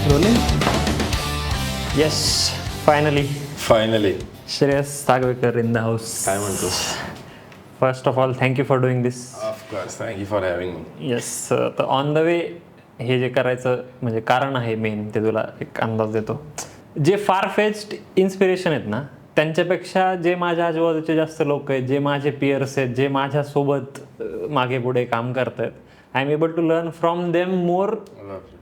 Rolling. Yes, finally Shreyas Sagvekar in the house. काय म्हणतोस? First of all thank you for doing this. Of course, thank you for having me. Yes, तर on the way हे जे करायचं म्हणजे कारण आहे मेन, ते तुला एक अंदाज देतो. जे फार फेच्ड इन्स्पिरेशन आहेत ना, त्यांच्यापेक्षा जे माझ्या आजूबाजूचे जास्त लोक आहेत, जे माझे पियर्स आहेत, जे माझ्यासोबत मागे पुढे काम करत आहेत, I am able to learn from them more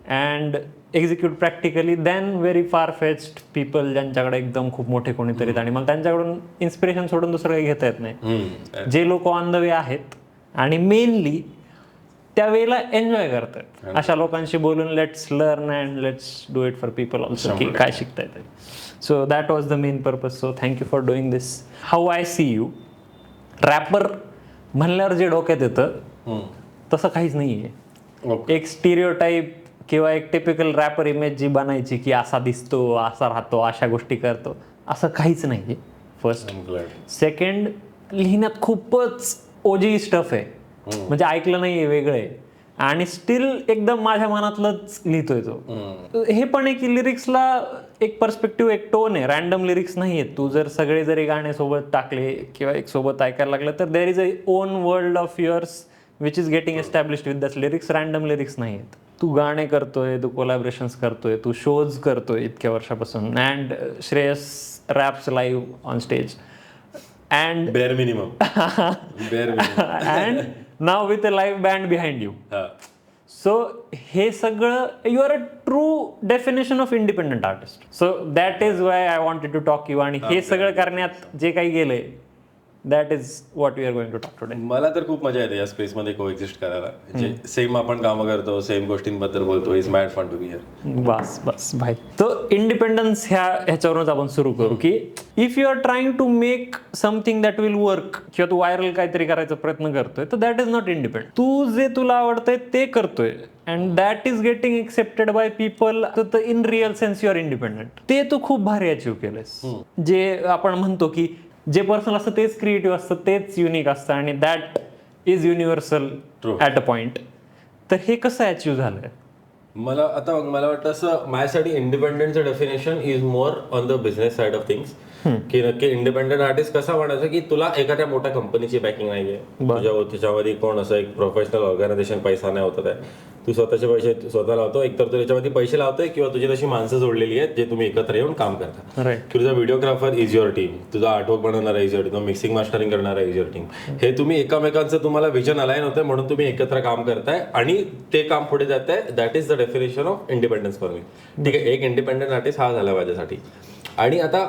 and execute practically than very far fetched people ज्यांच्याकडे एकदम खूप मोठे कोणीतरी आहेत. आणि मला त्यांच्याकडून इन्स्पिरेशन सोडून दुसरं काही घेता येत नाही. जे लोक ऑन द वे आहेत आणि मेनली त्यावेळेला एन्जॉय करतात, अशा लोकांशी बोलून let's learn and let's do it for people also, की काय शिकता येतं. So that was the main purpose. So thank you for doing this. How I see you, rapper म्हणल्यावर जे डोक्यात येतं तसं काहीच नाही आहे. एक स्टिरियोटाईप किंवा एक टिपिकल रॅपर इमेज जी बनायची की असा दिसतो, असा राहतो, अशा गोष्टी करतो, असं काहीच नाही आहे. फर्स्ट. सेकंड, लिहिण्यात खूपच ओजी स्टफ आहे, म्हणजे ऐकलं नाही आहे, वेगळं आहे आणि स्टील एकदम माझ्या मनातलंच लिहितोय तो. हे पण आहे की लिरिक्सला एक पर्स्पेक्टिव्ह, एक टोन आहे, रॅन्डम लिरिक्स नाही आहेत. तू जर सगळे जरी गाणे सोबत टाकले किंवा एक सोबत ऐकायला लागलं तर देर is a own world of yours which is getting established with that lyrics. Random lyrics नाही आहेत. तू गाणे करतोय, तू कोलॅबरेशन्स करतोय, तू शोज करतोय इतक्या वर्षापासून. And Shreyas wraps live on stage and bare minimum and now with a live band behind you. So हे सगळं, you are a true definition of independent artist. So that is why I wanted to talk you. आणि हे सगळं करण्यात जे काही गेलंय, that is what we are going to talk today. मला तर खूप मजा येते या स्पेसमध्ये कोएक्झिस्ट करायला. जे सेम आपण कामं करतो, सेम गोष्टींबद्दल बोलतो. Is mad fun to be here. बस भाई. तर इंडिपेंडन्स ह्याच्यावरूनच आपण सुरू करू की if you are trying to make something that will work, किंवा तू व्हायरल काहीतरी करायचा प्रयत्न करतोय, तर दॅट इज नॉट इंडिपेंडंट. तू जे तुला आवडतंय ते करतोय and that is getting accepted by people, तर in real sense you are independent. ते तू खूप भारी अचीव्ह केलंयस. जे आपण म्हणतो की जे पर्सनल असतं तेच क्रिएटिव्ह असतं, तेच युनिक असतं आणि that is universal at a point. तर हे कसं अचीव्ह झालंय? मला वाटतं असं, माझ्यासाठी इंडिपेंडंटचं definition is more on the business side of things. की नक्की इंडिपेंडंट आर्टिस्ट कसा म्हणायचं की तुला एखाद्या मोठ्या कंपनीची बॅकिंग नाहीये, त्याच्यामध्ये कोण असं एक प्रोफेशनल ऑर्गनायझेशन पैसा नाही होत आहे, तू स्वतःचे पैसे स्वतः लावतो, एकतर तू त्याच्यामध्ये पैसे लावतोय किंवा तुझी तशी माणसं जोडलेली आहेत जे तुम्ही एकत्र येऊन काम करता. तुझा व्हिडिओग्राफर इज युअर टीम, तुझा आर्टवर्क बनवणारा is your team, mixing mastering करणारा इज युअर टीम. हे तुम्ही एकमेकांचं, तुम्हाला विजन अलाइन होतंय म्हणून तुम्ही एकत्र काम करताय आणि ते काम पुढे जात आहे. That is the definition of independence for me. ठीक आहे, एक इंडिपेंडंट आर्टिस्ट हा झाला माझ्यासाठी. आणि आता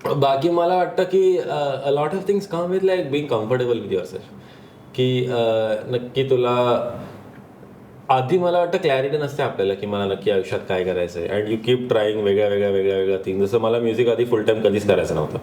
बाकी मला वाटतं की a lot of things come with like being comfortable with yourself. की नक्की तुला आधी मला वाटतं क्लॅरिटी नसते आपल्याला की मला नक्की आयुष्यात काय करायचं आहे. अँड यू कीप ट्राईंग वेगळ्या थिंग. जसं मला म्युझिक आधी फुल टाइम कधीच करायचं नव्हतं.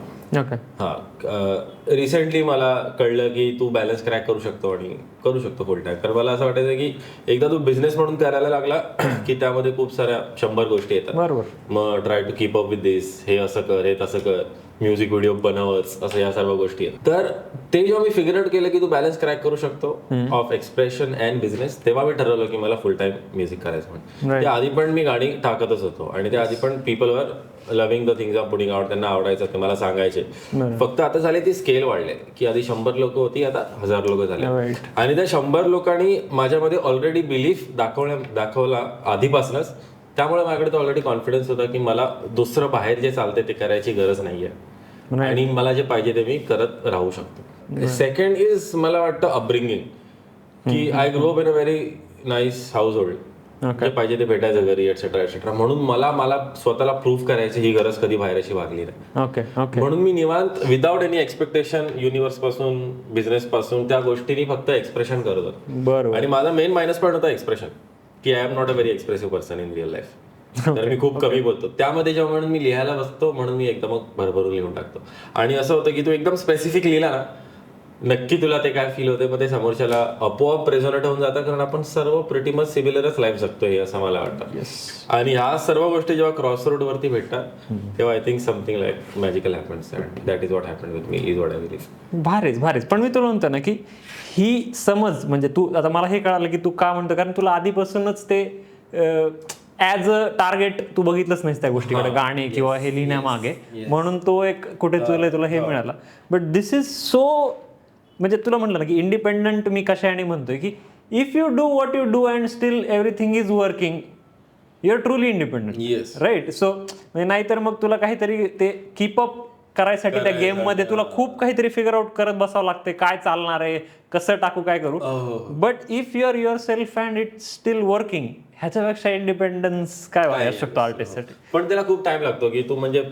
रिसेंटली मला कळलं की तू बॅलन्स क्रॅक करू शकतो आणि करू शकतो फुल टाइम. तर मला असं वाटायचं की एकदा तू बिझनेस म्हणून करायला लागला की त्यामध्ये खूप साऱ्या 100 गोष्टी येतात. बरोबर. मग try to keep up with this, हे असं कर, हे तसं कर, म्युझिक व्हिडिओ बनवच, असं या सर्व गोष्टी आहेत. तर ते जेव्हा मी फिगर आउट केलं की तू बॅलन्स क्रॅक करू शकतो ऑफ एक्सप्रेशन अँड बिझनेस, तेव्हा मी ठरवलं की मला फुल टाइम म्युझिक करायचं म्हणून. त्या आधी पण मी गाणी टाकतच होतो आणि त्या आधी पण पीपलवर loving the things are putting out, त्यांना आवडायचं, ते मला सांगायचे. फक्त आता झाले ती स्केल वाढले की आधी 100 लोक होती, आता 1000 लोक झाले. आणि त्या 100 लोकांनी माझ्यामध्ये ऑलरेडी बिलीफ दाखवला आधीपासूनच. त्यामुळे माझ्याकडे तो ऑलरेडी कॉन्फिडन्स होता की मला दुसरं बाहेर जे चालतंय ते करायची गरज नाहीये आणि मला जे पाहिजे ते मी करत राहू शकतो. सेकंड इज मला वाटतं अपब्रिंगिंग, की I grow up in a very nice house hold. जे पाहिजे ते भेटायचं घरी एक्सेट्रा. म्हणून मला स्वतःला प्रूव्ह करायची ही गरज कधी बाहेर अशी भागली नाही. म्हणून मी निवांत विदाउट एनी एक्सपेक्टेशन युनिव्हर्स पासून, बिझनेस पासून, त्या गोष्टींनी फक्त एक्सप्रेशन करत होतो. आणि माझा मेन मायनस पॉईंट होता एक्सप्रेशन, की I am not a very expressive person in real life. तर मी खूप कमी बोलतो. त्यामध्ये जेव्हा म्हणून मी लिहायला बसतो म्हणून मी एकदम भरभरून लिहून टाकतो. आणि असं होतं की तू एकदम स्पेसिफिक लिहिला ना, नक्की तुला ते काय फील होते, मग ते समोरच्याला आपोआप रेझोनेट होऊन जातं. कारण आपण सर्व प्रिटी मच सिमिलरच लाईफ जगतोय असं मला वाटतं. आणि ह्या सर्व गोष्टी जेव्हा क्रॉस रोड वरती भेटतात तेव्हा I think something like magical happens. That is what happened with me, is what I believe. भारीच. पण मी तुला म्हणतो ना की ही समज, म्हणजे तू आता मला हे कळालं की तू का म्हणतो, कारण तुला आधीपासूनच ते ॲज अ टार्गेट तू बघितलंच नाहीस त्या गोष्टीकडे, गाणे किंवा हे लिहिण्यामागे, म्हणून तो एक कुठे तुला हे मिळाला. बट दिस इज सो, म्हणजे तुला म्हटलं ना की इंडिपेंडंट मी कशाने म्हणतोय की if you do what you do and still everything is working, you are truly independent. Yes, right. So म्हणजे नाहीतर मग तुला काहीतरी ते कीपअप करायसाठी त्या गेम मध्ये तुला खूप काहीतरी फिगर आउट करत बसावं लागते, काय चालणार आहे, कसं टाकू, काय करू. But if you are yourself and it's still working, ह्याच्यापेक्षा इंडिपेंडन्स काय व्हायला शकतो आर्टिस्टसाठी. पण त्याला खूप टाइम लागतो की तू म्हणजे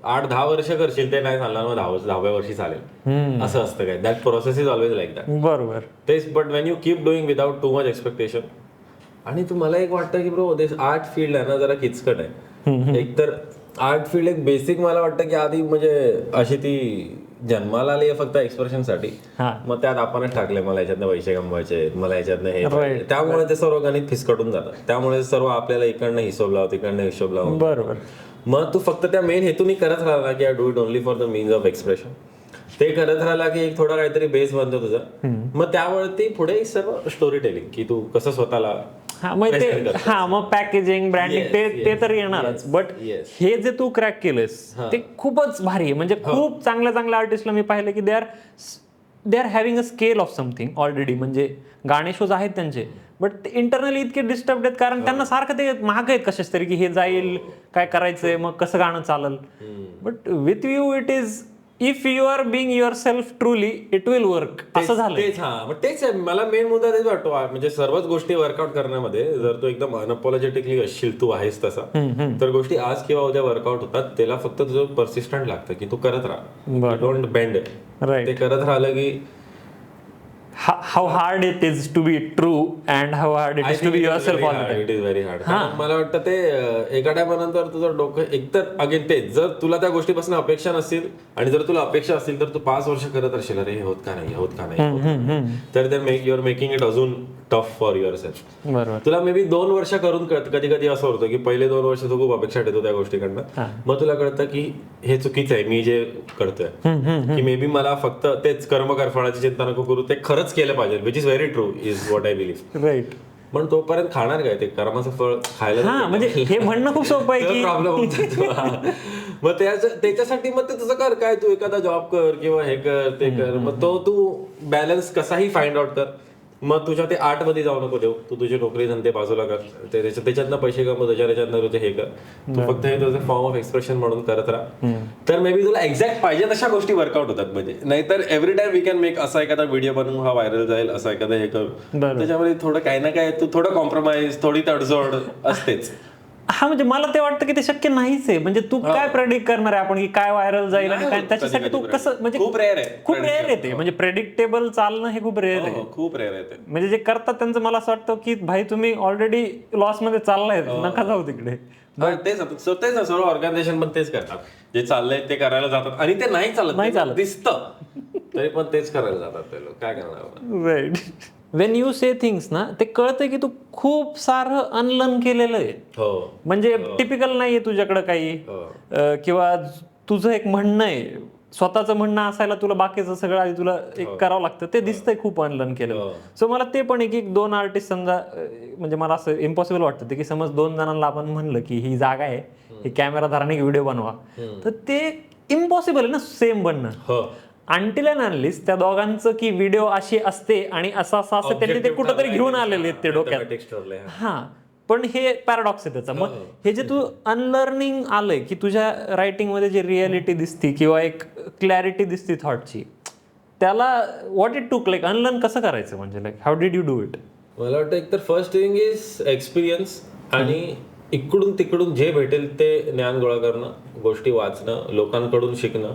8-10 वर्ष करशील ते नाही चालणार, मग 10व्या वर्षी चालेल असं असतं काय. That process is always like that. बरोबर. तेच. But Wien you keep doing without too much expectation, आणि मला एक वाटतं की ब्रो दिस आर्ट फील्ड आहे ना जरा किचकट आहे. एक तर आर्ट फील्ड एक बेसिक मला वाटतं की आधी म्हणजे अशी ती जन्माला आली आहे फक्त एक्सप्रेशनसाठी, मग त्यात आपणच टाकले मला याच्यातनं पैसे कमवायचे, मला याच्यातनं हे, त्यामुळे ते सर्व गणित फिसकटून जातं. त्यामुळे सर्व आपल्याला इकडनं हिशोब लाव, तिकडनं हिशोब लाव. बरोबर. मग तू फक्त त्या मेन हेतूनी करत राहिला की I do it only for the means of expression, ते करत राहिला की एक थोडा काहीतरी बेस बनतो तुझा. मग त्यावरती पुढे सर्व स्टोरी टेलिंग की तू कसं स्वतःला मग पॅकेजिंग, ब्रँडिंग, ते तर येणारच. बट हे जे तू क्रॅक केलंस ते खूपच भारी आहे. म्हणजे खूप चांगल्या आर्टिस्टला मी पाहिलं की they are having a scale of something already. म्हणजे गाणे शोज आहेत त्यांचे, बट इंटरनली इतके डिस्टर्ब आहेत कारण त्यांना सारखं ते महाग आहेत कशाच तरी की हे जाईल, काय करायचंय, मग कसं गाणं चालेल. But with you it is if you are Bing your self truly it will work, असं झालं. तेच आहे मला मेन मुद्दा तेच वाटतो. म्हणजे सर्वच गोष्टी वर्कआउट करण्यामध्ये जर तू एकदम अनअपॉलॉजेटिकली असशील, तू आहेस तसा, तर गोष्टी आज किंवा उद्या वर्कआउट होतात. त्याला फक्त तुझं परसिस्टंट लागतं की तू करत राहा, डोंट बेंड. ते करत राहिलं की how hard it is to be true and how hard it is to be yourself all the time. It is very hard. मला वाटतं ते एका टायमानंतर तुझं डोकं एकतर अगेन तेच, जर तुला त्या गोष्टीपासून अपेक्षा नसतील आणि जर तुला अपेक्षा असतील तर तू 5 वर्ष करत असशील, अरे होत का नाही, तर युअर मेकिंग इट अजून टफ फॉर युअर सेल्फ. बरोबर. तुला मे बी 2 वर्ष करून कधी कधी असं होतं की पहिले 2 वर्ष तू खूप अपेक्षा ठेवतो त्या गोष्टीकडनं, मग तुला कळतं की हे चुकीचं आहे मी जे करतोय, की मे बी मला फक्त तेच कर्म कर फळाची चिंता नको करू, ते खरंच केलं पाहिजे, which is very true, is what I believe. Right. पण तोपर्यंत खाणार काय ते कर्माचं फळ खायला, म्हणजे हे म्हणणं खूप सोपं आहे की प्रॉब्लेम मग त्याच्यासाठी मग ते तुझं कर काय, तू एखादा जॉब कर किंवा हे कर ते कर, मग तो तू बॅलन्स कसाही फाइंड आउट कर. मग तुझ्या ते आर्ट मध्ये जाऊ नको देऊ, तू तुझी नोकरी धंदे बाजूला कर, त्याच्यातनं पैसे कमव, त्याच्यातनं तुझे हे कर, तू फक्त हे तुझं फॉर्म ऑफ एक्सप्रेशन म्हणून करत राहा. तर मे बी तुला एक्झॅक्ट पाहिजे तशा गोष्टी वर्कआउट होतात. म्हणजे नाहीतर every time we can make असा एखादा व्हिडिओ बनवून हा व्हायरल जाईल, असा एखादा हे करू, त्याच्यामध्ये थोडं काही ना काय तू थोडं कॉम्प्रोमाइज, थोडी तडजोड असतेच. म्हणजे मला ते वाटतं की ते शक्य नाहीच आहे. म्हणजे तू काय प्रेडिक्ट करणार आहे आपण की काय व्हायरल जाईल आणि काय, त्याच्यासाठी तू कसं, म्हणजे खूप रेअर आहे ते. म्हणजे प्रेडिक्टेबल चालणं हे खूप रेअर आहे, खूप रेअर आहे ते. म्हणजे जे करतात त्यांचं मला असं वाटतं की भाई तुम्ही ऑलरेडी लॉस मध्ये चाललाय, नका जाऊ तिकडे. तेच ना, सर्व ऑर्गनायझेशन पण तेच करतात, जे चाललंय ते करायला जातात आणि ते नाही चालत दिसतं तरी पण तेच करायला जातात ते लोक, काय करणार. Right. When you say things ना, ते कळतंय की तू खूप सारं अनलर्न केलेलं आहे. म्हणजे टिपिकल नाहीये तुझ्याकडं काही, किंवा तुझं एक म्हणणं आहे, स्वतःचं म्हणणं असायला तुला बाकीचं सगळं आधी तुला एक करावं लागतं, ते दिसतंय खूप अनलर्न केलेलं. सो मला ते पण एक 2 आर्टिस्ट समजा, म्हणजे मला असं इम्पॉसिबल वाटतं की समज 2 जणांना आपण म्हणलं की ही जागा आहे, ही कॅमेरा धराने व्हिडिओ बनवा, तर ते इम्पॉसिबल आहे ना सेम बनणं. अनटिल अँड अनलेस त्या दोघांचं की व्हिडिओ अशी असते आणि असं त्यांनी ते कुठंतरी घेऊन आलेले आहेत ते डोक्यात. पण हे पॅराडॉक्स आहे त्याचा. मग हे जे तू अनलर्निंग आलंय की तुझ्या रायटिंग मध्ये जे रियालिटी दिसती किंवा एक क्लॅरिटी दिसती थॉटची, त्याला what it took, like unlearn कसं करायचं, म्हणजे like how did you do it? मला वाटतं एक तर फर्स्ट थिंग इज एक्सपिरियन्स, आणि इकडून तिकडून जे भेटेल ते ज्ञान गोळा करणं, गोष्टी वाचणं, लोकांकडून शिकणं.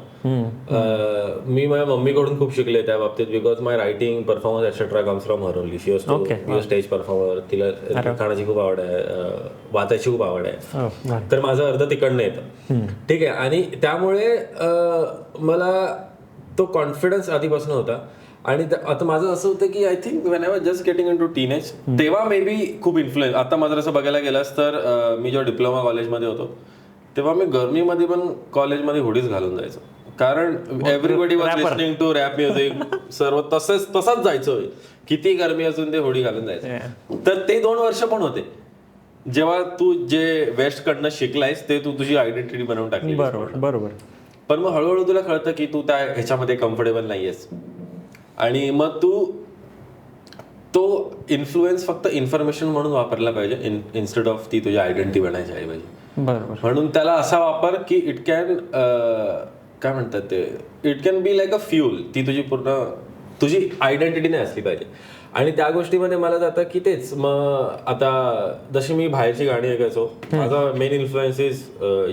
मी माझ्या मम्मीकडून खूप शिकले त्या बाबतीत, because my writing, performance etcetera comes from her only. She was stage performer, तिला लिखाणाची खूप आवड आहे, वाचायची खूप आवड आहे, तर माझं अर्ध तिकडनं येतं. ठीक आहे. आणि त्यामुळे मला तो कॉन्फिडन्स आधीपासून होता. आणि आता माझं असं होतं की I think when I was just getting in to teenage, तेव्हा मे बी खूप इन्फ्लुएन्स. आता माझं असं बघायला गेलास तर मी जेव्हा डिप्लोमा कॉलेजमध्ये होतो तेव्हा मी गरमीमध्ये पण कॉलेजमध्ये हुडीज घालून जायचो, कारण everybody was listening to rap music, सर्व तसाच जायचो, किती गरमी असून ते हुडी घालून जायचं. तर ते 2 वर्ष पण होते जेव्हा तू जे वेस्ट कडनं शिकलायस ते तू तुझी आयडेंटिटी बनवून टाकली. बरोबर बरोबर. पण मग हळूहळू तुला कळतं की तू त्या ह्याच्यामध्ये कम्फर्टेबल नाहीयेस आणि मग तू तो इन्फ्लुएन्स फक्त इन्फॉर्मेशन म्हणून वापरला पाहिजे इन्स्टेड ऑफ ती तुझी आयडेंटिटी बनायची ऐवजी. बरोबर. म्हणून त्याला असा वापर की इट कॅन काय म्हणतात ते, it can be like a fuel. ती तुझी पूर्ण तुझी आयडेंटिटी नाही असली पाहिजे. आणि त्या गोष्टीमध्ये मला जातं की तेच मग आता जशी मी बाहेरची गाणी ऐकायचो, माझा main influence is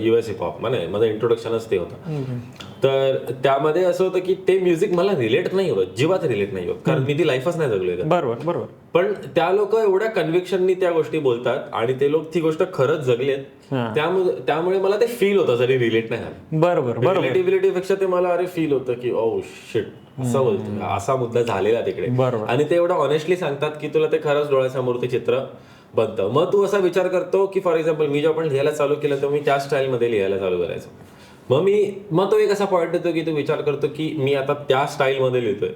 US hip hop. माझं इंट्रोडक्शनच ते होतं. तर त्यामध्ये असं होतं की ते म्युझिक मला रिलेट नाही होत, जीवात रिलेट नाही होत, कारण मी ती लाईफच नाही जगलोय. बरोबर बरोबर. पण त्या लोक एवढ्या कन्व्हिक्शननी त्या गोष्टी बोलतात आणि ते लोक ती गोष्ट खरंच जगलेत, त्यामुळे मला ते फील होतं जरी रिलेट नाही झालं. बरोबर बरोबर. रिलेटिव्हिटी पेक्षा ते मला अरे फील होतं की ओ शिट असं बोलतो, असा मुद्दा झालेला तिकडे. आणि ते एवढं ऑनेस्टली सांगतात की तुला ते खरंच डोळ्यासमोर ते चित्र बनतं. मग तू असा विचार करतो की फॉर एक्झाम्पल मी जेव्हा पण लिहायला चालू केलं तेव्हा मी त्या स्टाईलमध्ये लिहायला चालू करायचो. मग तो एक असा पॉईंट येतो की तू विचार करतो की मी आता त्या स्टाईलमध्ये लिहितोय,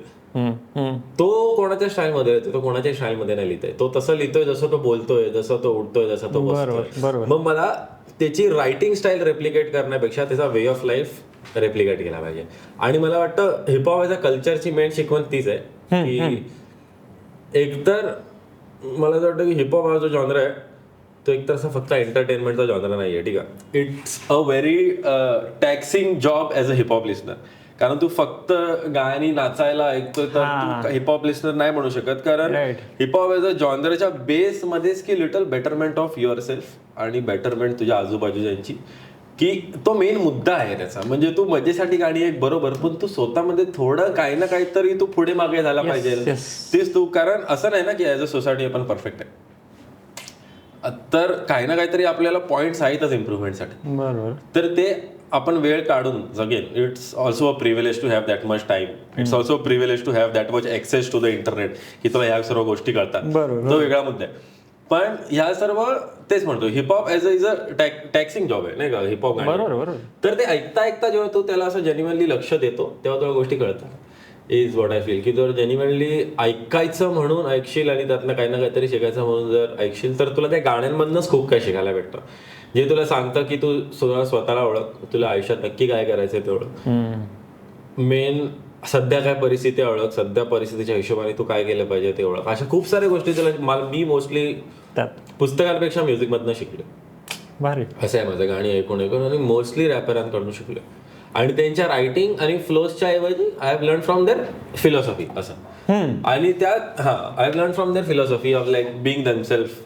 तो कोणाच्या स्टाईलमध्ये लिहितोय, तो कोणाच्या स्टाईलमध्ये नाही लिहितोय. तो तसं लिहितोय जसं तो बोलतोय, जसं तो उठतोय, जसं तो बसतोय. मग मला त्याची रायटिंग स्टाईल रेप्लिकेट करण्यापेक्षा त्याचा वे ऑफ लाईफ रेप्लिकेट केला पाहिजे. आणि मला वाटतं हिपहॉप एज अ कल्चरची मेन शिकवण तीच आहे की एकतर मला असं वाटतं की हिपहॉप हा जो जॉनर आहे तो एकतर असा फक्त एंटरटेनमेंटचा जॉनर नाहीये. ठीक आहे, it's a very taxing job as a hip hop listener. कारण तू फक्त गाणी नाचायला ऐकतोय तर तू हिपहॉप लिस्नर नाही म्हणू शकत. कारण हिपहॉप एज अ जॉनरच्या बेसमध्येच की little betterment of yourself आणि बेटरमेंट तुझ्या आजूबाजूच्यांची, की तो मेन मुद्दा आहे त्याचा. म्हणजे तू मजेसाठी गाणी एक बरोबर, पण तू स्वतःमध्ये थोडं काही ना काहीतरी तू पुढे मागे झाला पाहिजे. तेच तू, कारण असं नाही ना की ॲज अ सोसायटी आपण परफेक्ट आहे. तर काही ना काहीतरी आपल्याला पॉईंट्स आहेतच इम्प्रुव्हमेंटसाठी. बरोबर. तर ते आपण वेळ काढून जगेन. It's also a privilege to have that much time. It's also a privilege to have that much access to the internet, की तुला ह्या सर्व गोष्टी कळतात. तो वेगळा मुद्दा आहे. पण ह्या सर्व तेच म्हणतो hip hop is a taxing job आहे नाही का हिपहॉप. बरोबर. तर ते ऐकता ऐकता जेव्हा तू त्याला असं जेन्युइनली लक्ष देतो तेव्हा तुला गोष्टी कळतात. इज वॉट आय फील की जर जेन्युइनली ऐकायचं म्हणून ऐकशील आणि त्यातनं काही ना काहीतरी शिकायचं म्हणून जर ऐकशील तर तुला त्या गाण्यांमधनंच खूप काही शिकायला भेटतं. जे तुला सांगतं की तू स्वतःला ओळख, तुला आयुष्यात नक्की काय करायचंय ते ओळख, मेन सध्या काय परिस्थिती ओळख, सध्या परिस्थितीच्या हिशोबाने तू काय केलं पाहिजे ते ओळख. अशा खूप साऱ्या गोष्टी तुला मी मोस्टली पुस्तकांपेक्षा म्युझिक मधनं शिकलो. भारी असं आहे माझं, गाणी ऐकून आणि मोस्टली रॅपरांकडून शिकलो. आणि त्यांच्या रायटिंग आणि फ्लोजच्या ऐवजी I have learn from their philosophy असं. आणि त्यात I have learn from their philosophy of like being themselves.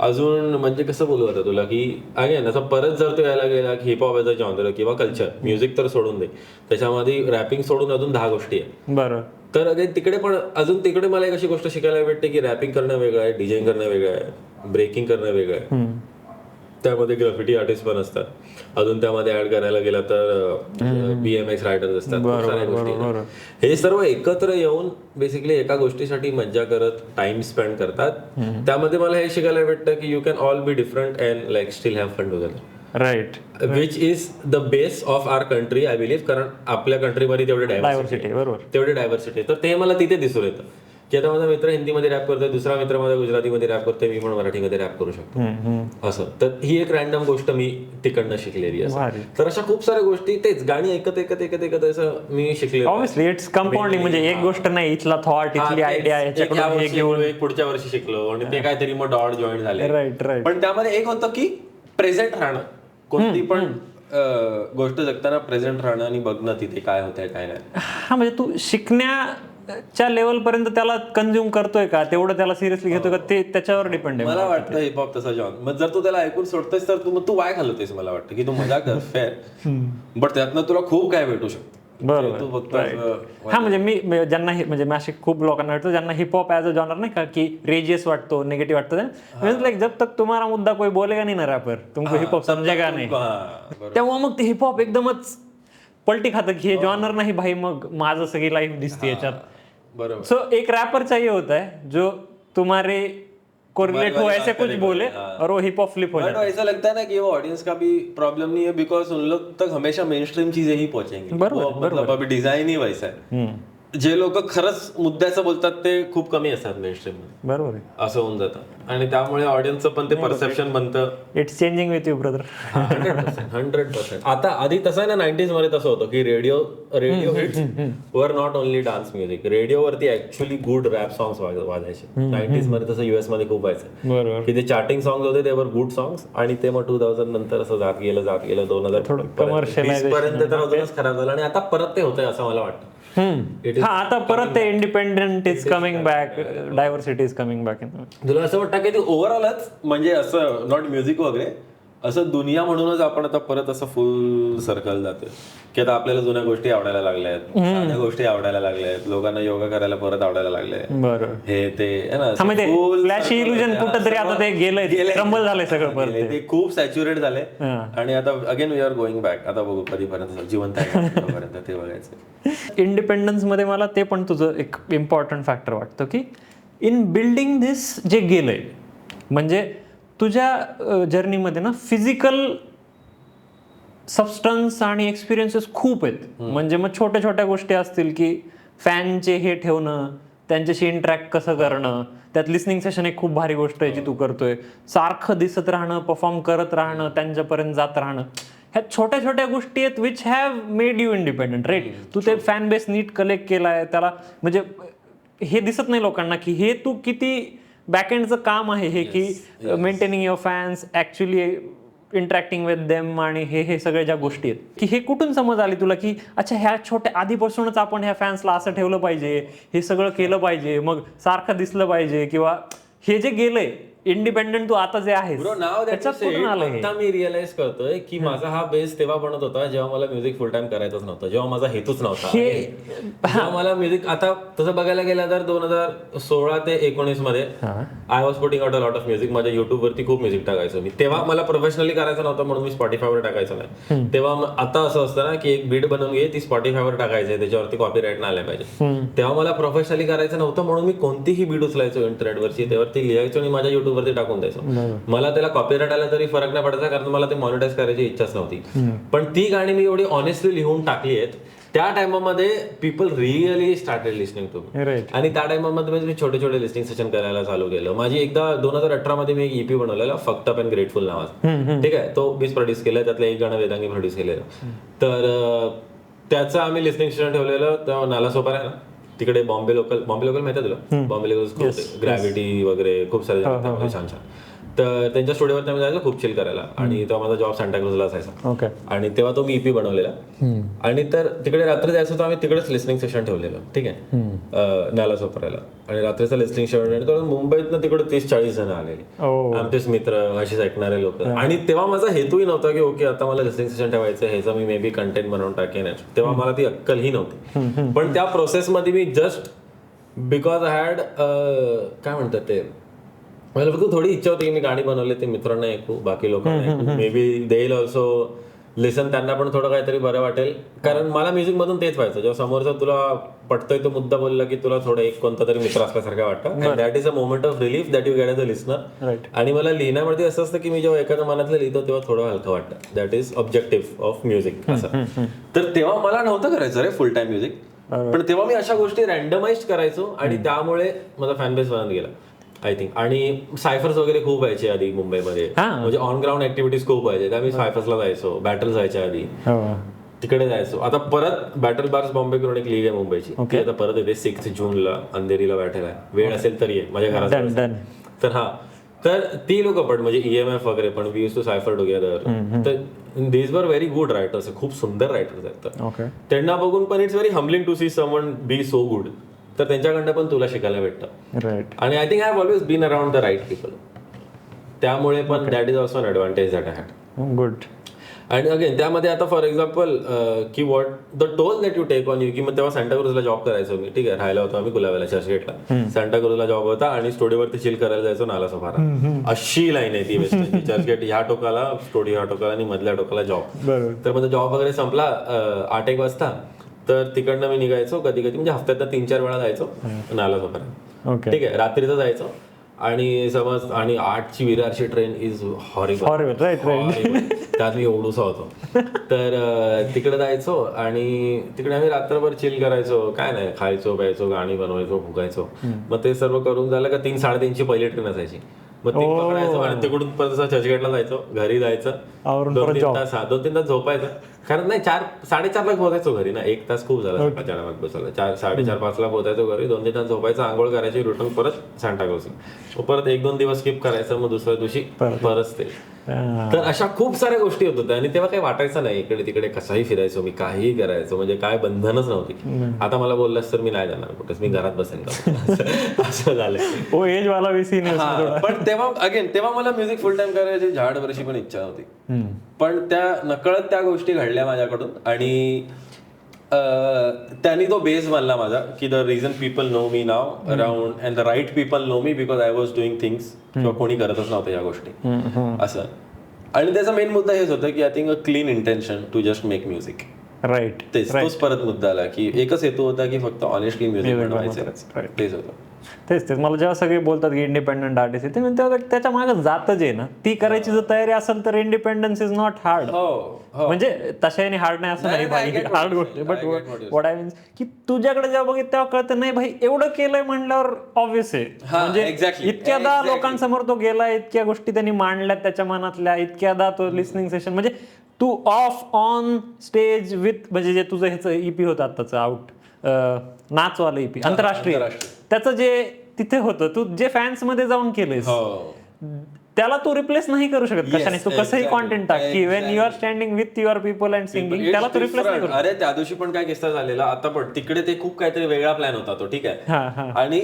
अजून म्हणजे कसं बोलू आता तुला की अगेन असं परत जर तू यायला गेला की हिपहॉप एज अ जॉनर किंवा कल्चर, म्युझिक तर सोडून दे, त्याच्यामध्ये रॅपिंग सोडून अजून 10 गोष्टी आहे. बरोबर. तर अगेन तिकडे पण अजून तिकडे मला एक अशी गोष्ट शिकायला भेटते की रॅपिंग करणं वेगळं आहे, डिझाईन करणं वेगळं आहे, ब्रेकिंग करणं वेगळं आहे. त्यामध्ये ग्राफिटी आर्टिस्ट पण असतात. अजून त्यामध्ये ऍड करायला गेला तर BMX रायटर्स असतात, खूप साऱ्या गोष्टी. हे सर्व एकत्र येऊन बेसिकली एका गोष्टीसाठी मज्जा करत टाइम स्पेंड करतात. त्यामध्ये मला हे शिकायला भेटतं की you can all be different and like still have fun together. Right. Which is the base of our country I believe. कारण आपल्या कंट्रीमध्ये तेवढे डायव्हर्सिटी. बरोबर. तेवढे डायव्हर्सिटी. तर ते मला तिथे दिसून येतं की आता माझा मित्र हिंदीमध्ये रॅप करतोय, दुसरा मित्र माझा गुजरातीमध्ये रॅप करतोय, मी पण मराठीमध्ये रॅप करू शकतो असं. तर ही एक रॅन्डम गोष्ट मी तिकडनं शिकलेली आहे. तर अशा खूप साऱ्या गोष्टी तेच गाणी ऐकत ऐकत ऐकत ऐकत असं मी शिकले. Obviously it's compounding. म्हणजे एक गोष्ट नाही, इथला थॉट, इथली आयडिया याच्याकडून पुढच्या वर्षी शिकलो आणि ते काहीतरी मग डॉट जॉईन झाले. Right right. पण त्यामध्ये एक होतं की प्रेझेंट राहणं. कोणती पण गोष्ट जगताना प्रेझेंट राहणं आणि बघणं तिथे काय होतंय काय नाही. हा म्हणजे तू शिकण्याच्या लेवल पर्यंत त्याला कंझ्युम करतोय का, तेवढं त्याला सिरियसली घेतोय का, ते त्याच्यावर डिपेंड आहे. मला वाटतं हिपहॉप तसा जॉन. मग जर तू त्याला ऐकून सोडतोयस तर तू वाय घालवतेस. मला वाटतं की तू मजा कर फेअर, बट त्यातनं तुला खूप काय भेटू शकतं. बरोबर. हा म्हणजे मी ज्यांना म्हणजे मी असे खूप लोकांना वाटतं ज्यांना हिपहॉप ॲज अ जॉनर नाही का की रेजियस वाटतो, निगेटिव्ह वाटतं, लाईक जब तक तुम्हाला मुद्दा कोई बोलेगा नहीं ना रॅपर तुमको हिपहॉप समजेगा नाही, तेव्हा मग ते हिपहॉप एकदमच पलटी खातं की हे जॉनर नाही भाई, मग माझं सगळी लाईफ दिसते याच्यात. बरोबर. सो एक रैपर चाहिए होता है जो तुम्हारे कोरिलेट हो, ऐसे कुछ बोले और वो हिप हॉप फ्लिप हो जाए. ऐसा लगता है ना कि वो ऑडियंस का भी प्रॉब्लम नहीं है, बिकॉज उन लोग तक हमेशा मेन स्ट्रीम चीजें ही पहुंचेंगी. मतलब अभी डिजाइन ही वैसा है. जे लोक खरंच मुद्द्याचं बोलतात ते खूप कमी असतात मेनस्ट्रीम मध्ये, बरोबर आहे. असं होऊन जातं. आणि त्यामुळे ऑडियन्सचं पण ते परसेप्शन बनतं. It's changing with you brother. 100%. आता आधी तसं आहे ना, 90s मध्ये तसं होतं की रेडिओ हिट्स वर नॉट ओनली डान्स म्युझिक, रेडिओवरती ऍक्च्युअली गुड रॅप सॉंग्स वाजायचे. 90s मध्ये तसं US मध्ये खूप व्हायचं बरोबर. की ते चार्टिंग सॉंग्स होते, ते वर गुड सॉंग्स, आणि ते मग 2000 नंतर असं जात गेलं 2000 commercialization पर्यंत तर अजूनच खराब झालं. आणि आता परत ते होतंय असं मला वाटतं. हा, आता परत ते independent is coming back, diversity is coming back in. तुला असं वाटतं की ते ओव्हरऑलच म्हणजे असं नॉट म्युझिक वगैरे, असं दुनिया म्हणूनच आपण आता परत असं फुल सर्कल जातोय की आता आपल्याला जुन्या गोष्टी आवडायला लागल्या आहेत, साध्या गोष्टी आवडायला लागल्या आहेत, लोकांना योगा करायला परत आवडायला लागलंय, बरोबर. हे ते आहे ना, हा, म्हणजे फ्लॅश इल्युजन कुठं तरी आता ते गेलंय, क्रम्बल झालंय सगळं परत. ते खूप सॅच्युरेट झाले. हा. आणि आता again we are going back. आता बघू कधीपर्यंत जिवंत आहे तोपर्यंत ते बघायचं. इंडिपेंडन्स मध्ये मला ते पण तुझं एक इम्पॉर्टंट फॅक्टर वाटतं की इन बिल्डिंग दिस जे गेलंय, म्हणजे तुझ्या जर्नीमध्ये ना फिजिकल सबस्टन्स आणि एक्सपिरियन्सेस खूप आहेत. म्हणजे मग छोट्या छोट्या गोष्टी असतील की फॅनचे हे ठेवणं, त्यांच्याशी इंटरॅक्ट कसं करणं, त्यात लिसनिंग सेशन एक खूप भारी गोष्ट आहे जी तू करतोय, सारखं दिसत राहणं, परफॉर्म करत राहणं, त्यांच्यापर्यंत जात राहणं, ह्या छोट्या छोट्या गोष्टी आहेत which have made you independent, right. तू ते फॅन बेस नीट कलेक्ट केलाय, त्याला म्हणजे हे दिसत नाही लोकांना की हे तू किती बॅकएंडचं काम आहे हे, की maintaining your fans, actually interacting with them, आणि हे सगळ्या ज्या गोष्टी आहेत की हे कुठून समज आली तुला की अच्छा ह्या छोट्या आधीपासूनच आपण ह्या फॅन्सला असं ठेवलं पाहिजे, हे सगळं केलं पाहिजे, मग सारखं दिसलं पाहिजे, किंवा हे जे गेलंय इंडिपेंडंट तू आता जे आहेस त्याच्यात कुठून आलं हे? आता मी रिअलाइज करतोय की माझा हा बेस तेव्हा बनत होता जेव्हा मला म्युझिक फुल टाइम करायचंच नव्हतं, जेव्हा माझा हेतूच नव्हता. जेव्हा मला म्युझिक, आता तसं बघायला गेलं तर 2016 ते 19 मध्ये I was putting out a lot of music. माझ्या युट्यूब वरती खूप म्युझिक टाकायचो मी. तेव्हा मला प्रोफेशनली करायचं नव्हतं म्हणून मी स्पॉटिफायवर टाकायचो नाही. तेव्हा आता असं असतं ना की एक बीट बनवून घे, ती स्पॉटिफायवर टाकायची, त्याच्यावरती कॉपीराईट नाही आल्या पाहिजे. तेव्हा मला प्रोफेशनली करायचं नव्हतं म्हणून मी कोणतीही बीट उचलायचो इंटरनेटवरची, त्यावरती लिहायचो आणि माझ्या युट्यूबवरती टाकून द्यायचो. मला त्याला कॉपीराईट आला तरी फरक नाही पडायचा, कारण मला ते मॉनिटाईज करायची इच्छाच नव्हती. पण ती गाणी मी एवढी ऑनेस्टली लिहून टाकली आहेत, त्या टाइममध्ये people really started listening to me. आणि त्या टाइममध्ये मी छोटे छोटे लिस्निंग सेशन करायला चालू केलं. माझी एकदा 2018 मध्ये मी एक EP बनवलेला, फक्ड अप अँड ग्रेटफुल नावाचा. ठीक आहे, तो मीच प्रोड्यूस केलं. त्यातलं एक गाणं वेदांगी प्रोड्यूस केलेलं. तर त्याचं आम्ही लिस्निंग सेशन ठेवलेलं. तेव्हा नालासोपारा आहे ना तिकडे, बॉम्बे लोकल माहिती आहे तुला? बॉम्बे लोकल ग्रॅव्हिटी वगैरे खूप सारे छान छान. तर त्यांच्या स्टुडिओवर आम्ही जायचो खूप चिल करायला. आणि तेव्हा माझा जॉब सांताक्रूजला असायचा. आणि तेव्हा तो मी EP बनवलेला. आणि तर तिकडे रात्री जायचं तर आम्ही तिकडेच लिस्निंग सेशन ठेवलेलं. ठीक आहे, नालासोपाऱ्याला. आणि रात्रीचं लिस्निंग सेशन, तर मुंबईतनं तिकडे 30-40 जण आलेले, आमचेच मित्र, अशीच ऐकणारे लोक. आणि तेव्हा माझा हेतूही नव्हता की ओके आता मला लिस्निंग सेशन ठेवायचं, ह्याचं मी मे बी कंटेंट बनवून टाकेन. तेव्हा मला ती अक्कलही नव्हती. पण त्या प्रोसेसमध्ये मी जस्ट बिकॉज आय हॅड काय म्हणतात ते, मला फक्त थोडी इच्छा होती की मी गाणी बनवले, ते मित्रांना ऐकू, बाकी लोकांना ऐकू, may be they will also लिसन, त्यांना पण थोडं काहीतरी बरं वाटेल. कारण मला म्युझिक मधून तेच व्हायचं, जेव्हा समोरचा तुला पटतोय तो मुद्दा बोलला की तुला थोडं एक कोणता तरी मित्र असल्यासारखं वाटतं. That is a moment of relief that you get as a listener. आणि मला लिहिण्यामध्ये असं असतं की मी जेव्हा एखाद्या मनातलं लिहितो तेव्हा थोडं हलकं वाटतं. That is objective of music असं. तर तेव्हा मला नव्हतं करायचं रे फुल टाइम म्युझिक, पण तेव्हा मी अशा गोष्टी रँडमाइज करायचो आणि त्यामुळे माझा फॅन बेस बनत गेला आय थिंक. आणि सायफर्स वगैरे खूप व्हायचे आधी मुंबईमध्ये, म्हणजे ऑन ग्राउंड ऍक्टिव्हिटीज खूप व्हायचे. त्या मी सायफर्सला जायचो, बॅटल व्हायच्या आधी तिकडे जायचो. आता परत बॅटल बार्स बॉम्बे करून एक लीग आहे मुंबईची, ती आता परत येते 6 जूनला अंधेरीला बॅटल आहे. वेळ असेल तर ये माझ्या घरात. तर तर ती लोक पण म्हणजे EMF वगैरे पण we use to cipher together. तर these were very good writers, खूप सुंदर रायटर्स आहेत. तर त्यांना बघून पण it's very humbling to see someone be so good. तर त्यांच्याकडनं पण तुला शिकायला भेटतं. आणि I think I have always been around the right people, त्यामुळे पण that is also an advantage that I had. Good. आणि अगेन त्यामध्ये आता फॉर एक्झाम्पल की what the toll that you take on you, की मग तेव्हा सांताक्रूजला जॉब करायचो मी. ठीक आहे, राहायला होतो आम्ही गुलाबाला चर्चगेटला. सांताक्रूजला जॉब होता आणि स्टुडिओवरती चिल करायला जायचो नालासोपारा. अशी लाईन आहे ती वेस्ट, चर्चगेट ह्या टोकाला स्टुडिओ ह्या टोकाला आणि मधल्या टोकाला जॉब. तर माझा जॉब वगैरे संपला 8-1 वाजता, तर तिकडनं मी निघायचो कधी कधी, म्हणजे हफ्त्यात 3-4 वेळा जायचो नालासोपारा. ठीक आहे, रात्रीचं जायचो आणि समज आणि 8ची विरारची ट्रेन इज हॉरिबल, राईट त्यात मी एवढूसा होतो. तर तिकडे जायचो आणि तिकडे आम्ही रात्रभर चिल करायचो, काय नाही, खायचो प्यायचो, गाणी बनवायचो, फुगायचो. मग ते सर्व करून झालं का 3-3:30ची पहिली ट्रेन असायची. मग ती पकडायचो आणि तिकडून परत चर्चगेटला जायचो, घरी जायचं, 2-3 तास 2-3 तास झोपायचं. कारण नाही 4-4:30ला पोहोचायचो घरी ना, 1 तास खूप झाला सकाळच्या मग बसायला. 4-4:30-5ला पोहोचायचो घरी, 2-3 तास झोपायचं, आंघोळ करायची, रिटर्न परत सांता क्लॉज. परत 1-2 दिवस स्किप करायचं, मग दुसऱ्या दिवशी परत ते. तर अशा खूप साऱ्या गोष्टी होत होत्या आणि तेव्हा काही वाटायचं नाही. इकडे तिकडे कसाही फिरायचो मी, काहीही करायचो, म्हणजे काय बंधनच नव्हती. आता मला बोललास तर मी नाही जाणार कुठेच, मी घरात बसेन का असं झालंय. एज वाला विसी पण तेव्हा मला म्युझिक फुल टाइम करायची झाडभरशी पण इच्छा होती. पण त्या नकळत त्या गोष्टी घडल्या माझ्याकडून आणि त्यांनी तो बेस बनला माझा की the reason people know me now around and the right people know me because I was doing things किंवा कोणी करतच नव्हतं या गोष्टी असं. आणि त्याचा मेन मुद्दा हेच होता की I think a clean intention to just make music. Right, तोच परत मुद्दा आला की एकच हेतू होता की फक्त ऑनेस्टली म्युझिक बनवायचं, तेच होतं. तेच मला जेव्हा सगळे बोलतात की इंडिपेंडंट आर्टिस्ट आहे, तेव्हा त्याच्या मागे जातच आहे ना. ती करायची जर तयारी असेल तर इंडिपेंडन्स इज नॉट हार्ड. म्हणजे तशाने हार्ड नाही असं नाही भाई, हार्ड गोष्ट. बट व्हॉट आय मीन्स की तुझ्याकडे जेव्हा बघित तेव्हा कळतं नाही भाई एवढं केलंय म्हणल्यावर ऑब्व्हियस आहे. म्हणजे इतक्यादा लोकांसमोर तो गेला, इतक्या गोष्टी त्यांनी मांडल्या त्याच्या मनातल्या, इतक्यादा तो लिसनिंग सेशन, म्हणजे तू ऑफ ऑन स्टेज विथ, म्हणजे जे तुझं ह्याचं ईपी होतं आत्ताचं आउट नाचवालं ईपी आंतरराष्ट्रीय, त्याचं जे तिथे होतं, तू जे फॅन्स मध्ये जाऊन केलेस त्याला तू रिप्लेस नाही करू शकत कशाने. तू कसंही कॉन्टेंट टाक की when you are standing with your people and singing, त्याला तू रिप्लेस नाही करू. अरे त्या दिवशी पण काय किस्सा झालेला, आता पण तिकडे ते खूप काहीतरी वेगळा प्लॅन होता तो, ठीक आहे. आणि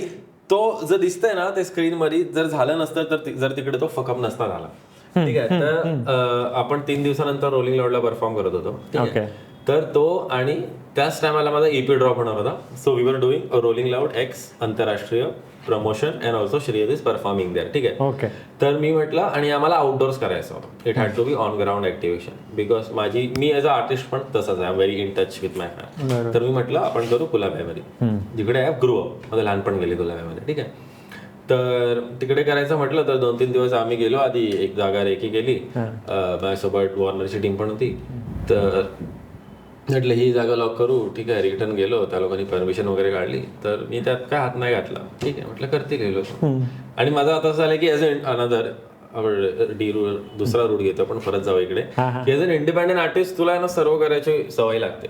तो जर दिसतंय ना ते स्क्रीन मध्ये, जर झालं नसतं तर जर तिकडे तो फकअप नसता झाला, ठीक आहे. तर आपण 3 दिवसानंतर रोलिंग लाऊडला परफॉर्म करत होतो, ठीक आहे. तर तो आणि त्याच टायमाला माझा ईपी ड्रॉप होणार होता. So we were doing Rolling Loud x आंतरराष्ट्रीय promotion and also Shreyas is performing there, ठीक आहे. तर मी म्हटलं, आणि आम्हाला आउटडोर्स करायचं होतं. It had to be on ground activation because मी एज अ आर्टिस्ट पण तसंच आहे, very in touch with my fan. तर मी म्हटलं आपण करू कुलाब्यामध्ये, जिकडे आहे ग्रो अप, माझं लहानपण गेले कुलाब्यामध्ये, ठीक आहे. तर तिकडे करायचं म्हटलं तर 2-3 दिवस आम्ही गेलो. आधी एक जागा रेकी केली, माझ्यासोबत वॉर्नरची टीम पण होती. तर म्हटलं ही जागा लॉक करू, ठीक आहे. रिटर्न गेलो, त्या लोकांनी परमिशन वगैरे काढली, तर मी त्यात काय हात नाही घातला, ठीक आहे. म्हटलं करते गेलो. आणि माझं आता असं झालं की एज अनदर दुसरा रूट घेतो आपण, परत जाऊ इकडे, की एज अन इंडिपेंडंट आर्टिस्ट तुला ना सर्व करायची सवय लागते.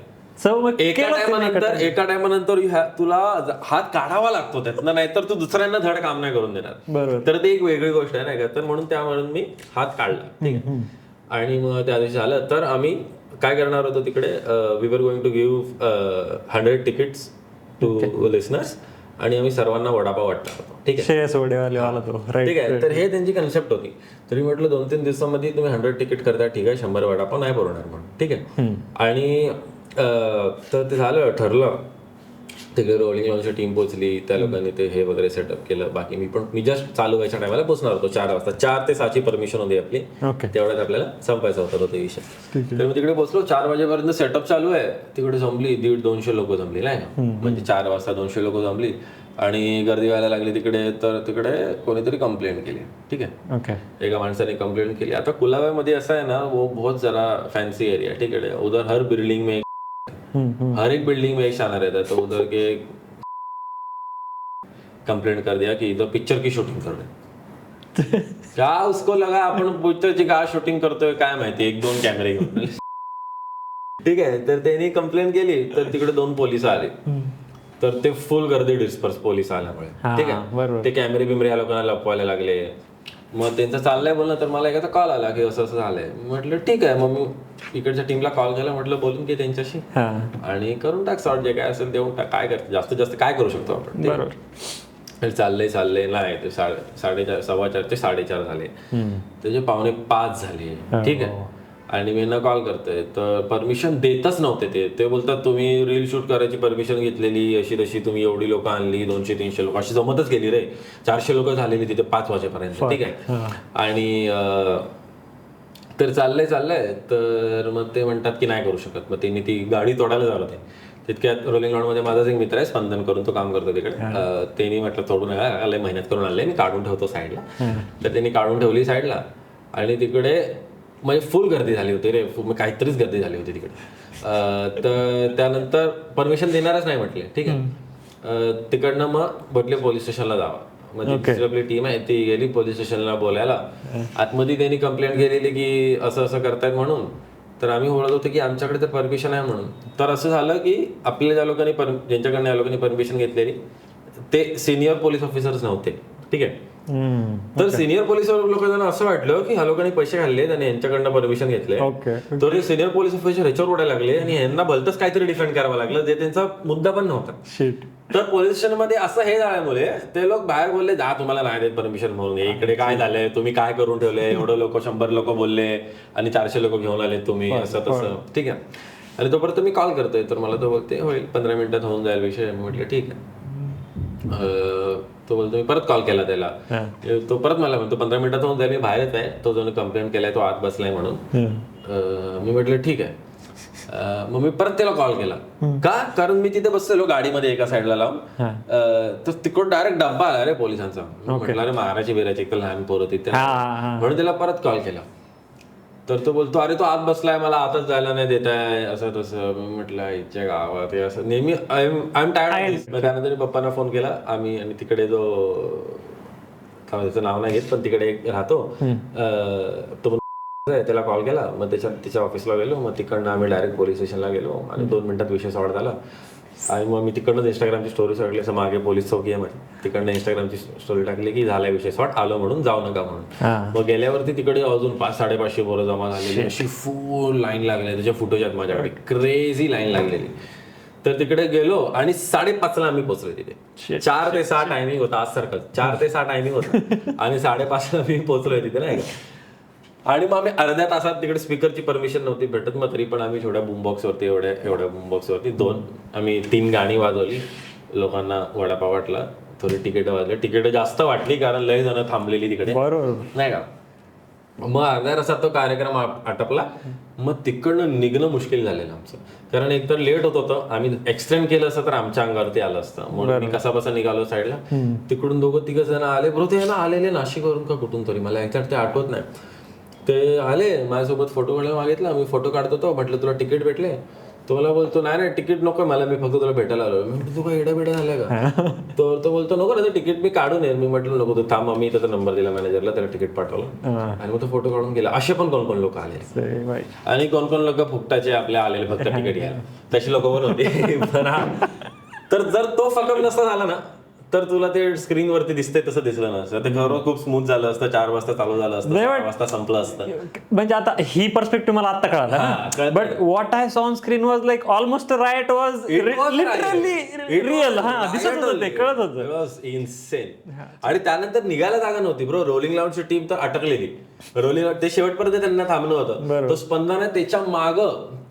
एका टायमानंतर तुला हात काढावा लागतो त्यातनं, नाहीतर तू दुसऱ्यांना धड काम नाही करून देणार. तर ती एक वेगळी गोष्ट आहे नाही का. तर म्हणून मी हात काढला, ठीक आहे. आणि मग त्या दिवशी झालं. तर आम्ही काय करणार होतो तिकडे, we were going to give 100 tickets to listeners आणि आम्ही सर्वांना वडापाव वाटणार होतो, ठीक आहे. ठीक आहे. तर हे त्यांची कन्सेप्ट होती. तरी म्हटलं 2-3 दिवसामध्ये तुम्ही 100 तिकीट करता, ठीक आहे, 100 वडापाव नाही पुरवणार म्हणून, ठीक आहे. आणि तर ते झालं, ठरलं. तिकडे रोलिंग लाऊडची टीम पोहोचली, त्या लोकांनी ते हे वगैरे सेटअप केलं. बाकी मी जस्ट चालू व्हायच्या टायमाला पोहोचणार होतो 4 वाजता. 4 ते 6ची परमिशन होती आपली, तेवढ्यात आपल्याला संपायचा होता तो विषय. तर मी तिकडे पोहोचलो, 4 वाजेपर्यंत सेटअप चालू आहे. तिकडे जमली 150-200 लोक जमली, नाही म्हणजे 4 वाजता 200 लोक जमली आणि गर्दी व्हायला लागली तिकडे. तर तिकडे कोणीतरी कंप्लेंट केली, ठीक आहे. एका माणसाने कंप्लेंट केली. आता कुलाब्यामध्ये असं आहे ना, वो बहुत जरा फॅन्सी एरिया, ठीक आहे. उधर हर बिल्डिंग में हर एक बिल्डिंग में एक शानर रहता है. तो उधर के कंप्लेंट कर दिया कि इधर पिक्चर की शूटिंग कर रहे. क्या उसको लगा आपण पिक्चरची काय शूटिंग करतोय काय माहिती, 1-2 कॅमेरे घेऊन, ठीक आहे. तर त्यांनी कंप्लेंट केली. तर तिकडे 2 पोलिस आले. तर ते फुल गर्दी डिस्पर्स पोलीस आल्यामुळे, ठीक आहे. ते कॅमेरे बिमरे या लोकांना लपवायला लागले. मग त्यांचं चाललंय बोलणं. तर मला एखादा कॉल आला की असं असं झालंय. म्हटलं ठीक आहे. मग मी इकडच्या टीमला कॉल केला, म्हटलं बोलून घे त्यांच्याशी आणि करून टाक सॉर्ट, जे काय असेल देऊन टाक. काय करते, जास्तीत जास्त काय करू शकतो आपण. चाललंय नाही ते 4:30 4:15 ते 4:30 झाले, त्याचे 4:45 झाले, ठीक आहे. आणि मी ना कॉल करतोय तर परमिशन देतच नव्हते. ते बोलतात तुम्ही रील शूट करायची परमिशन घेतलेली अशी तशी, तुम्ही एवढी लोक आणली, 200-300 लोक अशी जमतच गेली रे. 400 लोक झालेली तिथे 5 वाजेपर्यंत, ठीक आहे. आणि तर चाललंय. तर मग ते म्हणतात की नाही करू शकत. मग त्यांनी ती गाडी तोडायला झालं ते. तितक्यात रोलिंग ग्राउंडमध्ये माझाच एक मित्र आहे स्पंदन करून, तो काम करतो तिकडे. त्यांनी म्हटलं सोडून आले, मेहनत करून आले, मी काढून ठेवतो साईडला. तर त्यांनी काढून ठेवली साईडला आणि तिकडे म्हणजे फुल गर्दी झाली होती रे, काहीतरीच गर्दी झाली होती तिकडे. तर त्यानंतर परमिशन देणारच नाही म्हटले, ठीक आहे. तिकडनं मग म्हटले पोलीस स्टेशनला जावा. म्हणजे आपली टीम आहे ती गेली पोलीस स्टेशनला बोलायला. आतमध्ये त्यांनी कंप्लेंट केलेली की असं असं करतायत म्हणून. तर आम्ही बोलत होतो की आमच्याकडे तर परमिशन आहे म्हणून. तर असं झालं की आपल्या ज्या लोकांनी ज्यांच्याकडनं या लोकांनी परमिशन घेतलेली ते सिनियर पोलीस ऑफिसर्स नव्हते, ठीक आहे. तर सिनियर पोलीस लोकांना असं वाटलं की ह्या लोकांनी पैसे खाल्लेत आणि यांच्याकडनं परमिशन घेतले. तर हे सिनियर पोलीस ऑफिसर ह्याच्यावर उडायला लागले आणि यांना भलतंच काहीतरी डिफेंड करावं लागलं जे त्यांचा मुद्दा पण नव्हता. तर पोलीस स्टेशन मध्ये असं हे झाल्यामुळे ते लोक बाहेर बोलले, जा तुम्हाला नाही देत परमिशन म्हणून, इकडे काय झालंय, तुम्ही काय करून ठेवले, एवढं लोक 100 लोक बोलले आणि 400 लोक घेऊन आले तुम्ही, असं तसं, ठीक आहे. आणि तोपर्यंत मी कॉल करतोय, तर मला तो बोलते होईल 15 मिनिटात होऊन जाईल विषय. म्हटलं ठीक आहे. तो बोलतो मी परत कॉल केला त्याला, तो परत मला म्हणतो 15 मिनिटात होऊन जाईल, मी बाहेरच आहे, तो जो कंप्लेंट केलाय तो आत बसलाय म्हणून. मी म्हटलं ठीक आहे. मग मी परत त्याला कॉल केला, का कारण मी तिथे बसलेलो गाडीमध्ये एका साईडला लावून. तर तिकडून डायरेक्ट डब्बा आला रे पोलिसांचा. म्हटलं अरे मारायची बिरायची एक तर लहान पोरं तिथे, म्हणून त्याला परत कॉल केला. तर तो बोलतो अरे तो आत बसलाय, मला आतच जायला नाही देत आहे, असं तसं. म्हटलं इच्छा गावात हे असं नेहमी आय एम टायर्ड. त्यानंतर पप्पांना फोन केला आम्ही, आणि तिकडे जो काय त्याचं नाव नाही घेत पण तिकडे एक राहतो तो त्याला कॉल केला. मग तिच्या ऑफिसला गेलो. मग तिकडनं आम्ही डायरेक्ट पोलीस स्टेशनला गेलो आणि 2 मिनिटात विषय सॉल्व झाला. आणि मग मी तिकडनं इंस्टाग्रामची स्टोरी टाकली, असं मागे पोलीस चौकी आहे माझी, तिकडनं इंस्टाग्रामची स्टोरी टाकली की झालाय विषय सॉर्ट, आलो म्हणून, जाऊ नका म्हणून. मग गेल्यावरती तिकडे अजून 500-550 पोरं जमा झालेली, अशी फुल लाईन लागली, त्याच्या फुटेज आहेत माझ्याकडे, क्रेझी लाईन लागलेली. तर तिकडे गेलो आणि 5:30ला आम्ही पोहोचलो तिथे. 4 ते 6 टायमिंग होता आज सारखं, 4 ते 6 टायमिंग होता आणि 5:30ला मी पोहोचलोय तिथे, नाही का. आणि मग आम्ही अर्ध्या तासात, तिकडे स्पीकरची परमिशन नव्हती भेटत, मग तरी पण आम्ही छोट्या बूमबॉक्सवरती एवढ्या बूमबॉक्सवरती 3 गाणी वाजवली, लोकांना वडापाव वाटला, थोडी तिकीट वाजली. तिकीट जास्त वाटली कारण लय जण थांबलेली तिकडे, नाही का. मग अर्ध्या तासात तो कार्यक्रम आटपला. मग तिकडनं निघणं मुश्किल झालेलं आमचं, कारण एकतर लेट होत होतं. आम्ही एक्सटेंड केलं असतं तर आमच्या अंगावरती आलं असतं, म्हणून मी कसा बसा निघालो साईडला. तिकडून 2-3 जण आले, बरोबर ते ना आलेले नाशिकवरून का कुठून तरी, मला एक्झॅक्ट ते आठवत नाही. ते आले माझ्यासोबत, फोटो काढायला मागितला, मी फोटो काढतो. तो म्हटलं तुला तिकीट भेटले? तो मला बोलतो नाही तिकीट नको मला, मी फक्त तुला भेटायला आलो. मी म्हटलं तू काय एडा झालाय का? तो बोलतो नको ना तिकीट मी काढून येईल. मी म्हटलं नको, तू थांब. मी त्याचा नंबर दिला मॅनेजरला, त्याला तिकीट पाठवलं आणि मग तो फोटो काढून गेला. असे पण कोण लोक आले आणि कोण लोक फुकटाचे आपल्या आलेले फक्त तिकीट घ्यायला, तशी लोक पण होती. तर जर तो फकअप नसता झाला ना तर तुला ते स्क्रीन वरती दिसतंय तसं दिसलं नसतं. ते खरं खूप स्मूथ झालं असतं. 4 वाजता चालू झालं असतं, 6 वाजता संपलं असतं. म्हणजे आता ही पर्स्पेक्टिव्ह मला आता कळाला, but what I saw on screen was like almost right was literally real. हा, दिसत होतं, ते कळत होतं. इन्सेन. आणि त्यानंतर निघायला जागा नव्हती ब्रो. रोलिंग लाऊंडची टीम तर अटकलेली. रोलिंग ते शेवटपर्यंत त्यांना थांबणं होतं. तो स्पंदन आहे त्याच्या माग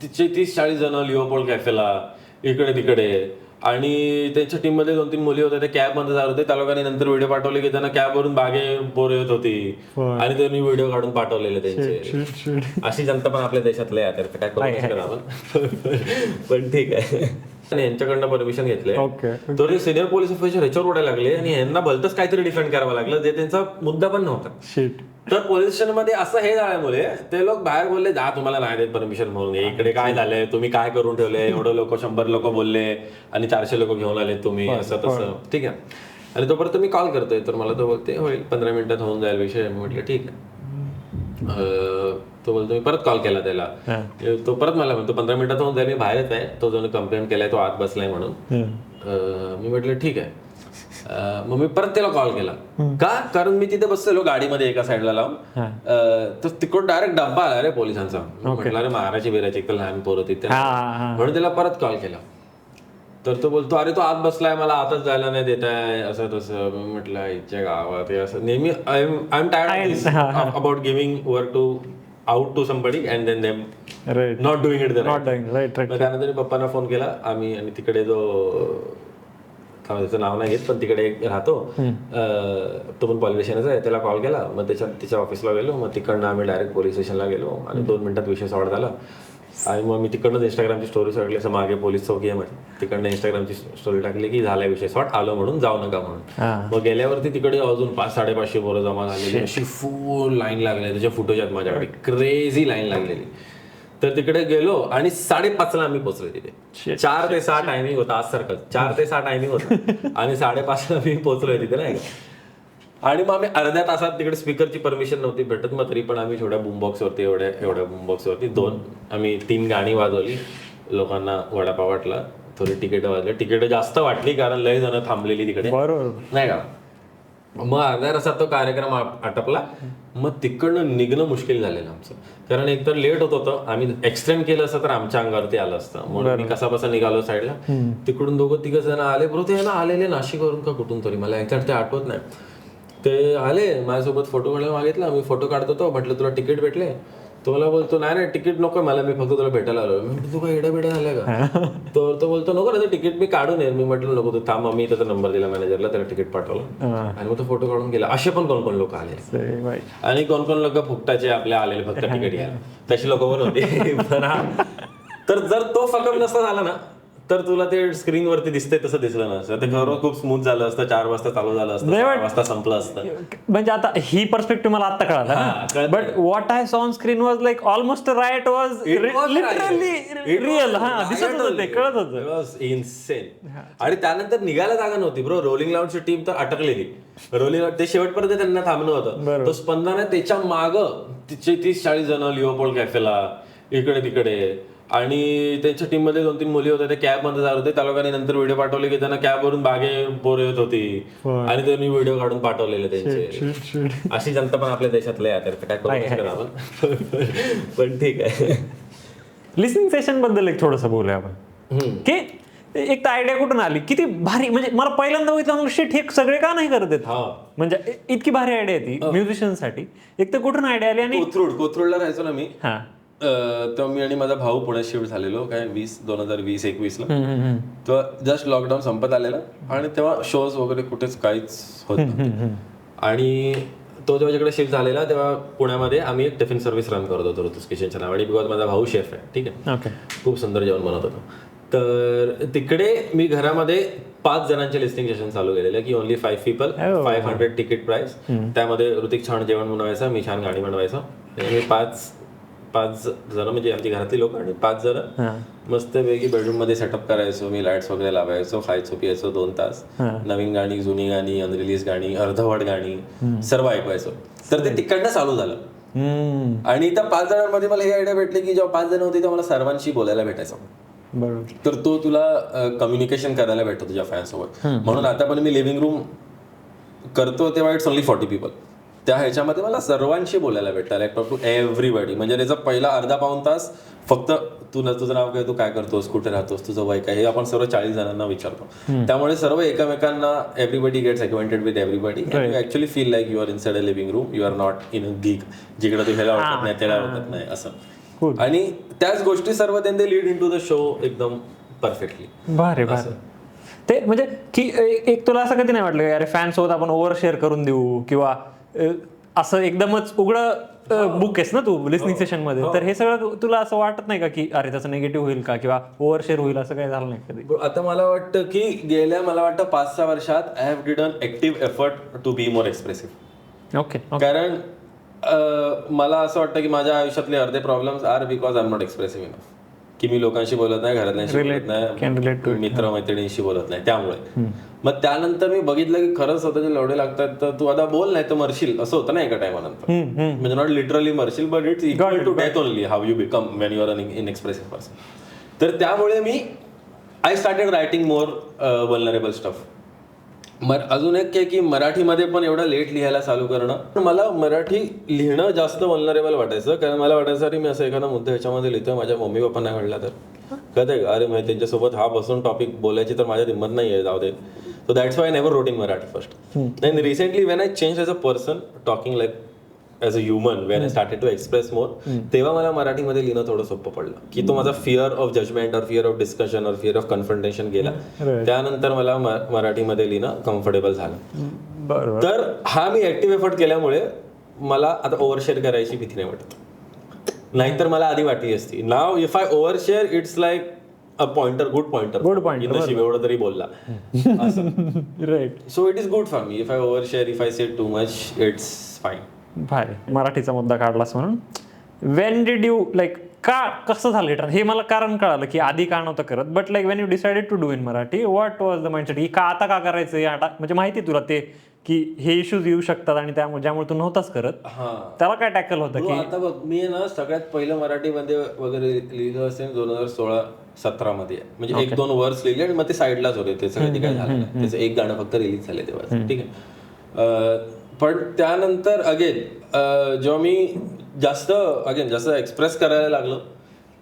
तिचे 30-40 जण लिओपोल्ड कॅफेला इकडे तिकडे, आणि त्यांच्या टीम मध्ये 2-3 मुली होत्या, ते कॅब मध्ये जात होते. त्या लोकांनी नंतर व्हिडिओ पाठवले की त्यांना कॅब वरून बागे बोर येत होती आणि त्यांनी व्हिडिओ काढून पाठवलेले त्यांचे. अशी जनता पण आपल्या देशातले आहे, तर काय करू शकत आपण, पण ठीक आहे. आणि यांच्याकडनं परमिशन घेतले. तर सिनियर पोलीस ऑफिसर ह्याच्यावर उडायला लागले आणि यांना भलतंच काहीतरी डिफेंड करावं लागलं जे त्यांचा मुद्दा पण नव्हता. तर पोलीस स्टेशन मध्ये असं हे झाल्यामुळे ते लोक बाहेर बोलले, जा तुम्हाला नाही देत परमिशन म्हणून, इकडे काय झालंय, तुम्ही काय करून ठेवले, एवढं लोक 100 लोक बोलले आणि 400 लोक घेऊन आले तुम्ही, असं तसं, ठीक आहे. आणि तोपर्यंत मी कॉल करतोय, तर मला तो बोलते होईल 15 मिनिटात होऊन जाईल विषय. म्हटलं ठीक आहे. तो बोलतो मी परत कॉल केला त्याला, तो परत मला म्हणतो 15 मिनिटात होऊन जाईल, मी बाहेरच आहे, तो जो कंप्लेंट केलाय तो आत बसलाय म्हणून. मी म्हटलं ठीक आहे. मग मी परत त्याला कॉल केला, का कारण मी तिथे बसलेलो गाडीमध्ये एका साईडला लावून. तर तिकडून डायरेक्ट डब्बा आला रे पोलिसांचा. म्हटलं अरे मारायची बिरायची एक तर लहान पोरं तिथे, म्हणून त्याला परत कॉल केला. तर तो बोलतो अरे तो आत बसलाय, मला आतच जायला नाही देत आहे, असं तसं. म्हटलं इच्छा गावात हे असं नेहमी I am tired about giving work to out to somebody and then them not doing it. त्यानंतर पप्पांना फोन केला आम्ही, आणि तिकडे जो काय त्याचं नाव नाही घेत पण तिकडे एक राहतो, तो पण पॉलिटिशियनच आहे, त्याला कॉल केला. मग तिच्या ऑफिसला गेलो. मग तिकडनं आम्ही डायरेक्ट पोलीस स्टेशनला गेलो आणि 2 मिनिटात विषय सॉल्व झाला. आणि मग मी तिकडनं इंस्टाग्रामची स्टोरी टाकली, असं मागे पोलीस चौकी आहे माझी, तिकडनं इंस्टाग्रामची स्टोरी टाकली की झाला विषय सॉर्ट, आलो म्हणून जाऊ नका म्हणून. मग गेल्यावरती तिकडे अजून 500-550 पोरं जमा झालेली, अशी फुल लाईन लागली, त्याच्या फुटेज आहेत माझ्याकडे, क्रेझी लाईन लागलेली. तर तिकडे गेलो आणि 5:30ला आम्ही पोहोचलो तिथे. 4 ते 6 टायमिंग होता आज सारखं, 4 ते 6 टायमिंग होता आणि 5:30ला मी पोहोचलोय तिथे नाही का. आणि मग आम्ही अर्ध्या तासात, तिकडे स्पीकरची परमिशन नव्हती भेटत, मग तरी पण आम्ही छोट्या बूमबॉक्सवरती एवढ्या बूमबॉक्सवरती 3 गाणी वाजवली, लोकांना वडापाव वाटला, थोडी तिकीट वाजली, तिकीट जास्त वाटली कारण लय जण थांबलेली तिकडे नाही का. मग अर्ध्या तासात तो कार्यक्रम आटपला. मग तिकडनं निघणं मुश्किल झालेलं आमचं, कारण एकतर लेट होत होतं, आम्ही एक्सटेंड केलं असतं तर आमच्या अंगावरती आलं असतं. म्हणून मी कसा निघालो साईडला, तिकडून 2-3 जण आले, बरोबर ते ना आलेले नाशिकवरून का कुठून तरी, मला एक्झॅक्ट ते आठवत नाही. ते आले माझ्यासोबत, फोटो काढायला मागितला, मी फोटो काढत होतो, म्हटलं तुला तिकीट भेटले, तो मला बोलतो नाही तिकीट नको मला, मी फक्त तुला भेटायला आलो. मी म्हटलं तू काय एडा झालाय का. तर तो बोलतो नको ना तिकीट मी काढून येईल. मी म्हटलं नको, तू थांब. मी त्याचा नंबर दिला मॅनेजरला, त्याला तिकीट पाठवलं आणि मग तो फोटो काढून गेला. असे पण कोण लोक आले आणि कोण लोक फुकटाचे आपल्या आलेले फक्त तिकीट घ्यायला, तशी लोक पण होते. तर जर तो फकअप नसता झाला ना, तर तुला ते स्क्रीन वरती दिसतंय तसं दिसलं नसतं. ते खरं खूप स्मूथ झालं असतं, 4 वाजता चालू झालं असतं, 6 वाजता संपलं असतं. म्हणजे आता ही पर्स्पेक्टिव्ह मला आता कळाला, but what I saw on screen was like almost right was literally real. हा दिसत होतं, ते कळत होतं. इन्सेन. आणि त्यानंतर निघायला जागा नव्हती ब्रो. रोलिंग लाऊडची टीम तर अटकलेली. रोलिंग लाऊड ते शेवटपर्यंत त्यांना थांबणं होतं. तो स्पंदन आहे त्याच्या माग 30-40 जण लिओपोल्ड कॅफेला इकडे तिकडे, आणि त्यांच्या टीम मध्ये 2-3 मुली होत्या, ते कॅब मध्ये जात होते. त्या लोकांनी नंतर व्हिडिओ पाठवले की त्यांना कॅब वरून बागे बोर येत होती आणि त्यांनी व्हिडिओ काढून पाठवलेले त्यांचे. अशी जनता पण आपल्या देशातले आहे, काय करू शकत आपण. पण ठीक आहे. लिसनिंग सेशन बद्दल एक थोडंसं बोलूया आपण, की एक तर आयडिया कुठून आली, किती भारी. म्हणजे मला पहिल्यांदा बघितलं शिट हे सगळे का नाही करत आहेत, म्हणजे इतकी भारी आयडिया ती म्युझिशियनसाठी. एक तर कुठून आयडिया आली. आणि कोथरूडला राहायचो ना मी, तेव्हा मी आणि माझा भाऊ पुण्यात शिफ्ट झालेलो, काय 2020-21 ला. तेव्हा जस्ट लॉकडाऊन संपत आलेला आणि तेव्हा शोज वगैरे कुठेच काहीच होत नव्हतं. आणि तो जेव्हा जिकडे शिफ्ट झालेला तेव्हा पुण्यामध्ये आम्ही एक टिफिन सर्व्हिस रन करत होतो ऋतुस किचनच्या नावाने, बिकॉज माझा भाऊ शेफ आहे. ठीक आहे, खूप सुंदर जेवण बनवत होतो. तर तिकडे मी घरामध्ये 5 जणांचे लिस्टिंग सेशन चालू केलेले, की ओनली 5 पीपल, 500 तिकीट प्राइस. त्यामध्ये ऋतिक छान जेवण बनवायचं, मी छान गाणी बनवायचं. मी 5 जण म्हणजे आमची घरातली लोक आणि 5 जण मस्तपैकी बेडरूम मध्ये सेटअप करायचो. मी लाईट्स वगैरे लावायचो, खायचो पियायचो 2 तास, नवीन गाणी, जुनी गाणी, अनरिलीज गाणी, अर्धवट गाणी सर्व ऐकवायचो. तर ते तिकडनं चालू झालं. आणि त्या 5 जणांमध्ये मला ही आयडिया भेटली की जेव्हा 5 जण होते तेव्हा मला सर्वांशी बोलायला भेटायचं. तर तो तुला कम्युनिकेशन करायला भेटतो तुझ्या फॅनसोबत. म्हणून आता पण मी लिव्हिंग रूम करतो तेव्हा इट्स ओनली 40 पीपल. त्या ह्याच्यामध्ये मला सर्वांशी बोलायला भेटतं, लाईक टॉक टू एव्हरीबडी. म्हणजे त्याचा पहिला अर्धा-पाऊण तास फक्त तुझं नाव काय, तू काय करतोस, कुठे राहतोस, तुझं वय काय, हे आपण सर्व 40 जणांना विचारतो. त्यामुळे सर्व एकमेकांना, everybody gets acquainted with everybody. You actually feel like you are inside a living room, you are not in a gig, जिकडे तू ह्याला ओळखत नाही त्याला ओळखत नाही असं. आणि त्याच गोष्टी सर्व त्यांनी lead in to the show एकदम परफेक्टली. भारी. ते म्हणजे की एक तुला असं कधी नाही वाटलं अरे फॅन सोबत आपण ओव्हर शेअर करून देऊ, किंवा असं एकदमच उघडं बुक आहेस ना तू लिसनिंग सेशन मध्ये, तर हे सगळं तुला असं वाटत नाही का की अरे त्याचं निगेटिव्ह होईल का किंवा ओव्हर शेअर होईल, असं काही झालं नाही कधी? आता मला वाटतं की गेल्या 5-6 वर्षात I have didn't active effort to be more expressive. Okay. कारण मला असं वाटतं की माझ्या आयुष्यातले अर्धे problems are because I am not expressive enough. की मी लोकांशी बोलत नाही, घरातल्यांशी बोलत नाही, मित्र-मैत्रिणींशी बोलत नाही. त्यामुळे मग त्यानंतर मी बघितलं की खरंच स्वतःचे लढे लागतात, तर तू आता बोल नाही तर मरशील, असं होतं ना एका टायमानंतर. म्हणजे नॉट लिटरली मरशील, but it's equal to death only how you become when you are an inexpressive person. तर त्यामुळे मी I started writing more vulnerable stuff. अजून एक की मराठीमध्ये पण एवढं लेट लिहायला चालू करणं, मला मराठी लिहिणं जास्त वल्नरेबल वाटायचं. कारण मला वाटायचं अरे मी असं एखादा मुद्दा ह्याच्यामध्ये लिहितोय, माझ्या मम्मी पप्पा नाही म्हणला तर कळतंय का, अरे म्हणजे त्यांच्यासोबत हा बसून टॉपिक बोलायची तर माझ्या हिंमत नाही आहे, जाऊ दे. So that's why I never wrote in Marathi first. And recently when I change as a person talking like as a human, when I started to express more, तेव्हा मला मराठीमध्ये लिहिणं थोडं सोपं पडलं. की तो माझा फिअर ऑफ जजमेंट और फिअर ऑफ डिस्कशन और फिअर ऑफ कन्फ्रंटेशन गेला. त्यानंतर मला मराठीमध्ये लिहिणं कम्फर्टेबल झालं. तर हा मी ऍक्टिव्ह एफर्ट केल्यामुळे मला आता ओव्हरशेअर करायची भीती नाही वाटत. नाहीतर मला आधी वाटली असती. Now if I over share it's like a pointer, good pointer, नशीब एवढं तरी बोलला असं. Right. So it is good for me. If I over share, if I say too much, it's fine. भारी. मराठीचा मुद्दा काढलास म्हणून वेन डिड यू लाईक कसं झालं हे मला कारण कळालं की आधी का नव्हतं करत, but like when you decided to do in Marathi, what was the mindset की आता का करायचं, म्हणजे माहिती तुला ते की हे इश्यूज येऊ शकतात आणि ज्यामुळे तू नव्हताच करत, त्याला काय टॅकल होतं की आता बघ मी ना सगळ्यात पहिलं मराठीमध्ये वगैरे लिहिलं असेल 2016-17 मध्ये, म्हणजे 1-2 वर्स लिहिले आणि मग ते साईडलाच होते, त्याचं कधी काय झालं नाही. त्याचं एक गाणं फक्त रिलीज झाले तेव्हा, ठीक आहे. पण त्यानंतर अगेन जेव्हा मी जास्त एक्सप्रेस करायला लागलो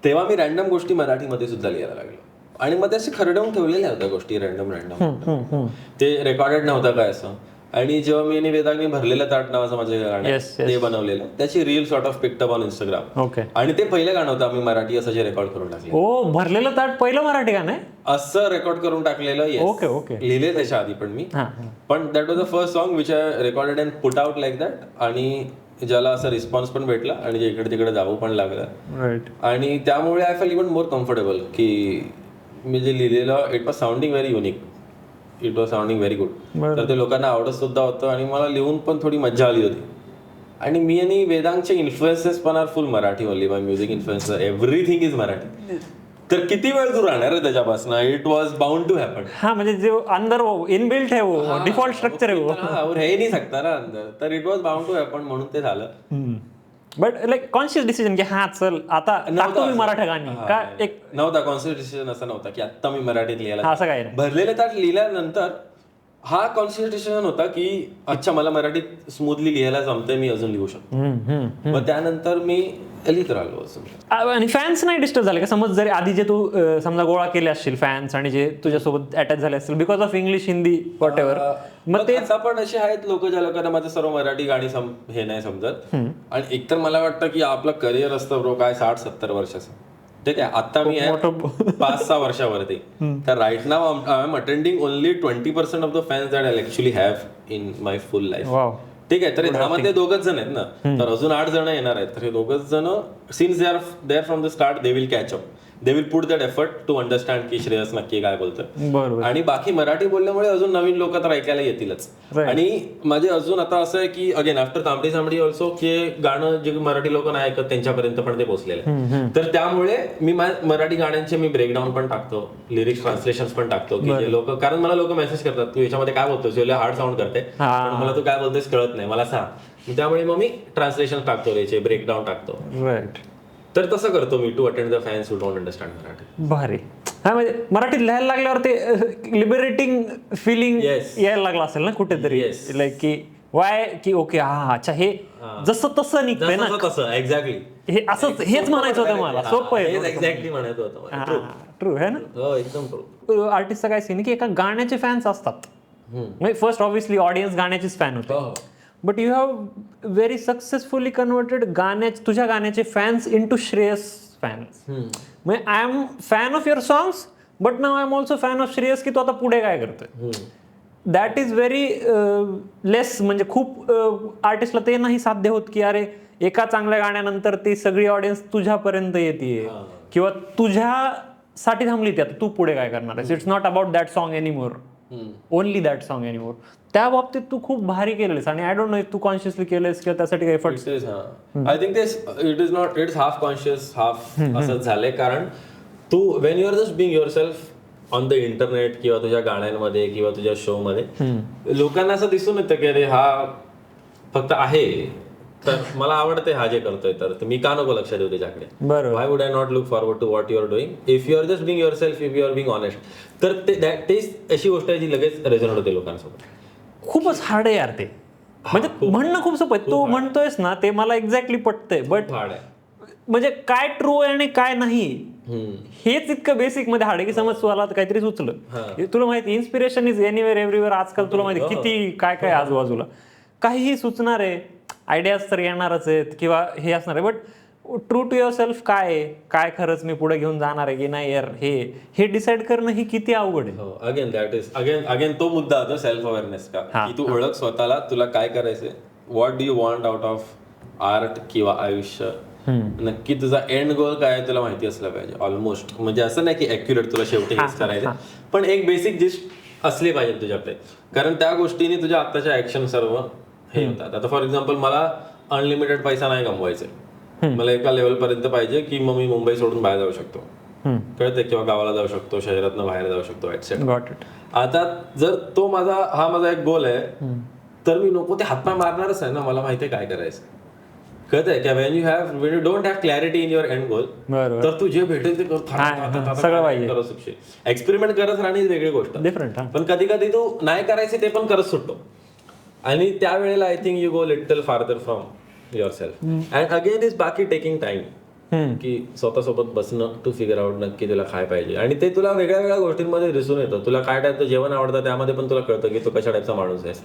तेव्हा मी रॅन्डम गोष्टी मराठीमध्ये सुद्धा लिहायला लागलो आणि मग त्याचे खरडवून ठेवलेल्या होत्या गोष्टी रॅन्डम, ते रेकॉर्डेड नव्हतं काय असं. आणि जेव्हा मी वेदांनी भरलेलं ताट नावाचं माझं गाणं ते बनवलेलं, त्याची reel sort of picked up on Instagram. Okay. आणि ते पहिलं गाणं होतं आम्ही मराठी असं जे रेकॉर्ड करून टाकलं. ओ, भरलेलं ताट पहिलं मराठी गाणं आहे असं रेकॉर्ड करून टाकलेलं. Okay okay. लिहिले त्याच्या आधी पण मी, पण that was the first song which I recorded and put out like that. आणि ज्याला असं रिस्पॉन्स पण भेटला आणि जे इकडे तिकडे जाऊ पण लागलं. राईट. आणि त्यामुळे I fail even more comfortable की मी जे लिहिलेलं it was sounding very unique, it was sounding very good. तर ते लोकांना आवडत सुद्धा होतं आणि मला लिहून पण थोडी मज्जा आली होती. आणि मी आणि वेदांगचे इन्फ्लुएन्सेस पण are full Marathi only. My music influencer everything is Marathi. तर किती वेळ दूर राहणार आहे त्याच्यापासून. It was bound to happen. हा, म्हणजे जे अंदर इनबिल्ट है वो डिफॉल्ट स्ट्रक्चर है वो, और हे नाही सकता ना अंदर. तर it was bound to happen म्हणून ते झालं. बट लाईक कॉन्शियस डिसिजन की हा चल आता टाकतो मी मराठी गाणी का एक नव्हता. कॉन्शियस डिसिजन असं नव्हता की आता मी मराठीत लिहायला. असं काही नाही. भरलेलं ताट लिहिल्यानंतर हा कॉन्शियस डिसिजन होता की अच्छा मला मराठीत स्मूथली लिहायला जमतंय, मी अजून लिहू शकतो. मग त्यानंतर मी लिहित राहिलो अजून. आणि फॅन्स नाही डिस्टर्ब झाले का? समज जरी आधी जे तू समजा गोळा केले असतील फॅन्स आणि जे तुझ्यासोबत अटॅच झाले असतील because of English, Hindi, what ever, मग ते पण असे आहेत लोक ज्या लोकांना माझं सर्व मराठी गाणी हे नाही समजत. आणि एकतर मला वाटतं की आपलं करिअर असतं ब्रो काय 60-70 वर्षाचं, ठीक आहे. आता मी आहे 5-6 वर्षावरती. तर right now I am attending only 20% of the fans that I actually have in my full life. ठीक आहे. तर ह्यामध्ये 2च जण आहेत ना, तर अजून 8 जण येणार आहेत. तर हे 2च जण since they are there from the start, they will catch up, they will put that effort to understand की श्रेयस नक्की काय बोलतोय. आणि बाकी मराठी बोलल्यामुळे अजून नवीन लोक तर ऐकायला येतीलच. आणि माझे अजून आता असं आहे की अगेन आफ्टर तांबडी सामडी ऑल्सो की गाणं जे मराठी लोक नाही ऐकत त्यांच्यापर्यंत पण ते पोहोचलेले आहे. तर त्यामुळे मी मराठी गाण्यांचे मी ब्रेकडाऊन पण टाकतो, लिरिक्स ट्रान्सलेशन पण टाकतो की जे लोक, कारण मला लोक मेसेज करतात तू याच्यामध्ये काय बोलतोस, हार्ड साऊंड करते, मला तू काय बोलतोस कळत नाही, मला सांग. त्यामुळे मग मी ट्रान्सलेशन टाकतो, त्याचे ब्रेकडाऊन टाकतो. राईट. तर तसं करतो मी to attend the fans who don't understand Marathi. भारी. हा, म्हणजे मराठीत लिहायला लागल्यावर ते लिबरेटिंग फिलिंग यायला लागलं असेल ना कुठेतरी, लाईक की वाय की ओके हा अच्छा हे जसं तसं निघतंय ना तसं. एक्झॅक्टली हे असंच हेच म्हणायचं होतं मला. सोपं आहे. एक्झॅक्टली म्हणायचं होतं. ट्रू आहे ना. हो एकदम ट्रू. आर्टिस्टचा काय सीन की एका गाण्याचे फॅन्स असतात. म्हणजे फर्स्ट ऑब्व्हियसली ऑडियन्स गाण्याचीच फॅन होते, but you have very successfully converted तुझ्या गाण्याचे fans in to Shreyas fans. म्हणजे I am fan of your songs but now I am also fan of Shreyas की तो आता पुढे काय करतोय. दॅट इज व्हेरी लेस, म्हणजे खूप आर्टिस्टला ते नाही साध्य होत की अरे एका चांगल्या गाण्यानंतर ती सगळी ऑडियन्स तुझ्यापर्यंत येते किंवा तुझ्यासाठी थांबली ती, आता तू पुढे काय करणार आहेस. It's not about that song anymore, only that song anymore. त्या बाबतीत तू खूप भारी केलेस आणि आय डोंट नो तू कॉन्शियसली केलेस किंवा त्यासाठी काही efforts. I think it is not, it's half conscious half असंच झालंय. कारण तू when you are just being yourself on the internet किंवा तुझ्या गाण्यांमध्ये किंवा तुझ्या शो मध्ये लोकांना असं दिसून येतं की अरे हा फक्त आहे, तर मला आवडते हा जे करतोय, तर मी का नको लक्ष देऊ त्याच्याकडे. Why would I not look forward to what you are doing if you are just being yourself, if you are being honest. तर ते अशी गोष्ट आहे जी लगेच रेझोनेट होते लोकांसोबत. खूपच हार्ड आहे यार ते, म्हणजे म्हणणं खूप सोपं आहे. तू म्हणतोयस ना ते मला एक्झॅक्टली पटतंय, बट म्हणजे काय ट्रू आहे आणि काय नाही हेच इतकं बेसिक मध्ये हार्ड आहे की समज तुला काहीतरी सुचलं, तुला माहिती इन्स्पिरेशन इज एनिवेअर एव्हरीवेअर. आजकाल तुला माहिती किती काय काय आजूबाजूला काहीही सुचणार आहे, आयडियाज तर येणारच आहेत किंवा हे असणार आहे, but true to yourself काय खरंच मी पुढे घेऊन जाणार आहे की नाही यार, हे डिसाईड करणं ही किती अवघड आहे. अगेन दॅट इज अगेन तो मुद्दा होता सेल्फ अवेअरनेस का, की तू ओळख स्वतःला, तुला काय करायचंय, what do you want out of art किंवा आयुष्य नक्की तुझा एंड गोल काय आहे तुला माहिती असलं पाहिजे ऑलमोस्ट. म्हणजे असं नाही की ॲक्युरेट तुला शेवटी हेच करायचं, पण एक बेसिक जिस्ट असली पाहिजे तुझ्याकडे, कारण त्या गोष्टीने तुझ्या आत्ताच्या ऍक्शन सर्व हे होतात. आता फॉर एक्झाम्पल मला अनलिमिटेड पैसा नाही कमवायचा, मला एका लेवल पर्यंत पाहिजे की मग मी मुंबई सोडून बाहेर जाऊ शकतो, कळते, किंवा गावाला जाऊ शकतो, शहरातनं बाहेर जाऊ शकतो ऍटसेट्रा. आता जर तो माझा एक गोल आहे, तर मी नको ते हातपाय मारणारच आहे ना. मला माहिती आहे काय करायचं, कळतंय का. When you don't have clarity in your end goal, तर तू जे भेटेल ते करत सुटशील. एक्सपेरिमेंट करत राहणे ही वेगळी गोष्ट डिफरंट, पण कधी कधी तू नाही करायचे ते पण करत सुटतो, आणि त्यावेळेला I think you go little farther from your self. And again is बाकी टेकिंग टाइम, की स्वतःसोबत बसणं टू फिगर आउट नक्की तुला काय पाहिजे, आणि ते तुला वेगळ्या वेगळ्या गोष्टींमध्ये दिसून येतं. तुला काय टाईपचं जेवण आवडतं त्यामध्ये पण तुला कळतं की तू कशा टाईपचा माणूस आहेस,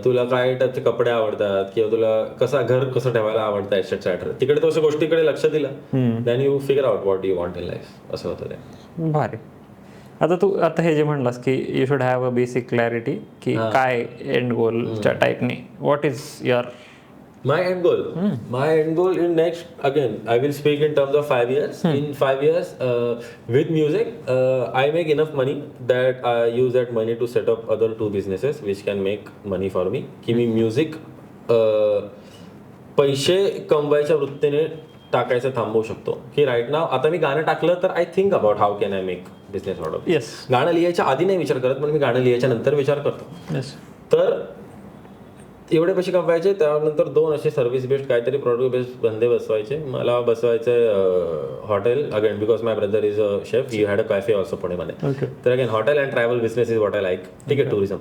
तुला काय टाईपचे कपडे आवडतात, किंवा तुला घर कसं ठेवायला आवडतं एक्सेट्रा. तिकडे तू अशा गोष्टीकडे लक्ष दिलं, then you figure out what you want in life, असं होतं ते. भारी. आता हे जे म्हणलास की you should have a basic clarity की काय एंड गोलच्या टाईपने, what is your My end goal in next, again, I will speak in terms of 5 years. In 5 years, with music, I make enough money that I use that money to set up other 2 businesses which can make money for me. की मी music पैसे कमवायच्या वृत्तीने टाकायचं थांबवू शकतो. की right नाव आता मी गाणं टाकलं तर I think about how can I make business out of. गाणं लिहायच्या आधी नाही विचार करत, पण मी गाणं लिहायच्या नंतर विचार करतो. तर एवढे पैसे कमवायचे, त्यानंतर 2 असे सर्व्हिस बेस्ड काहीतरी प्रोडक्ट बेस्ड धंदे बसवायचे. मला बसवायचे hotel, again because my brother is a chef, he had a cafe also पुणेमध्ये. तर again hotel and travel business is what I like. ठीक आहे, टुरिझम.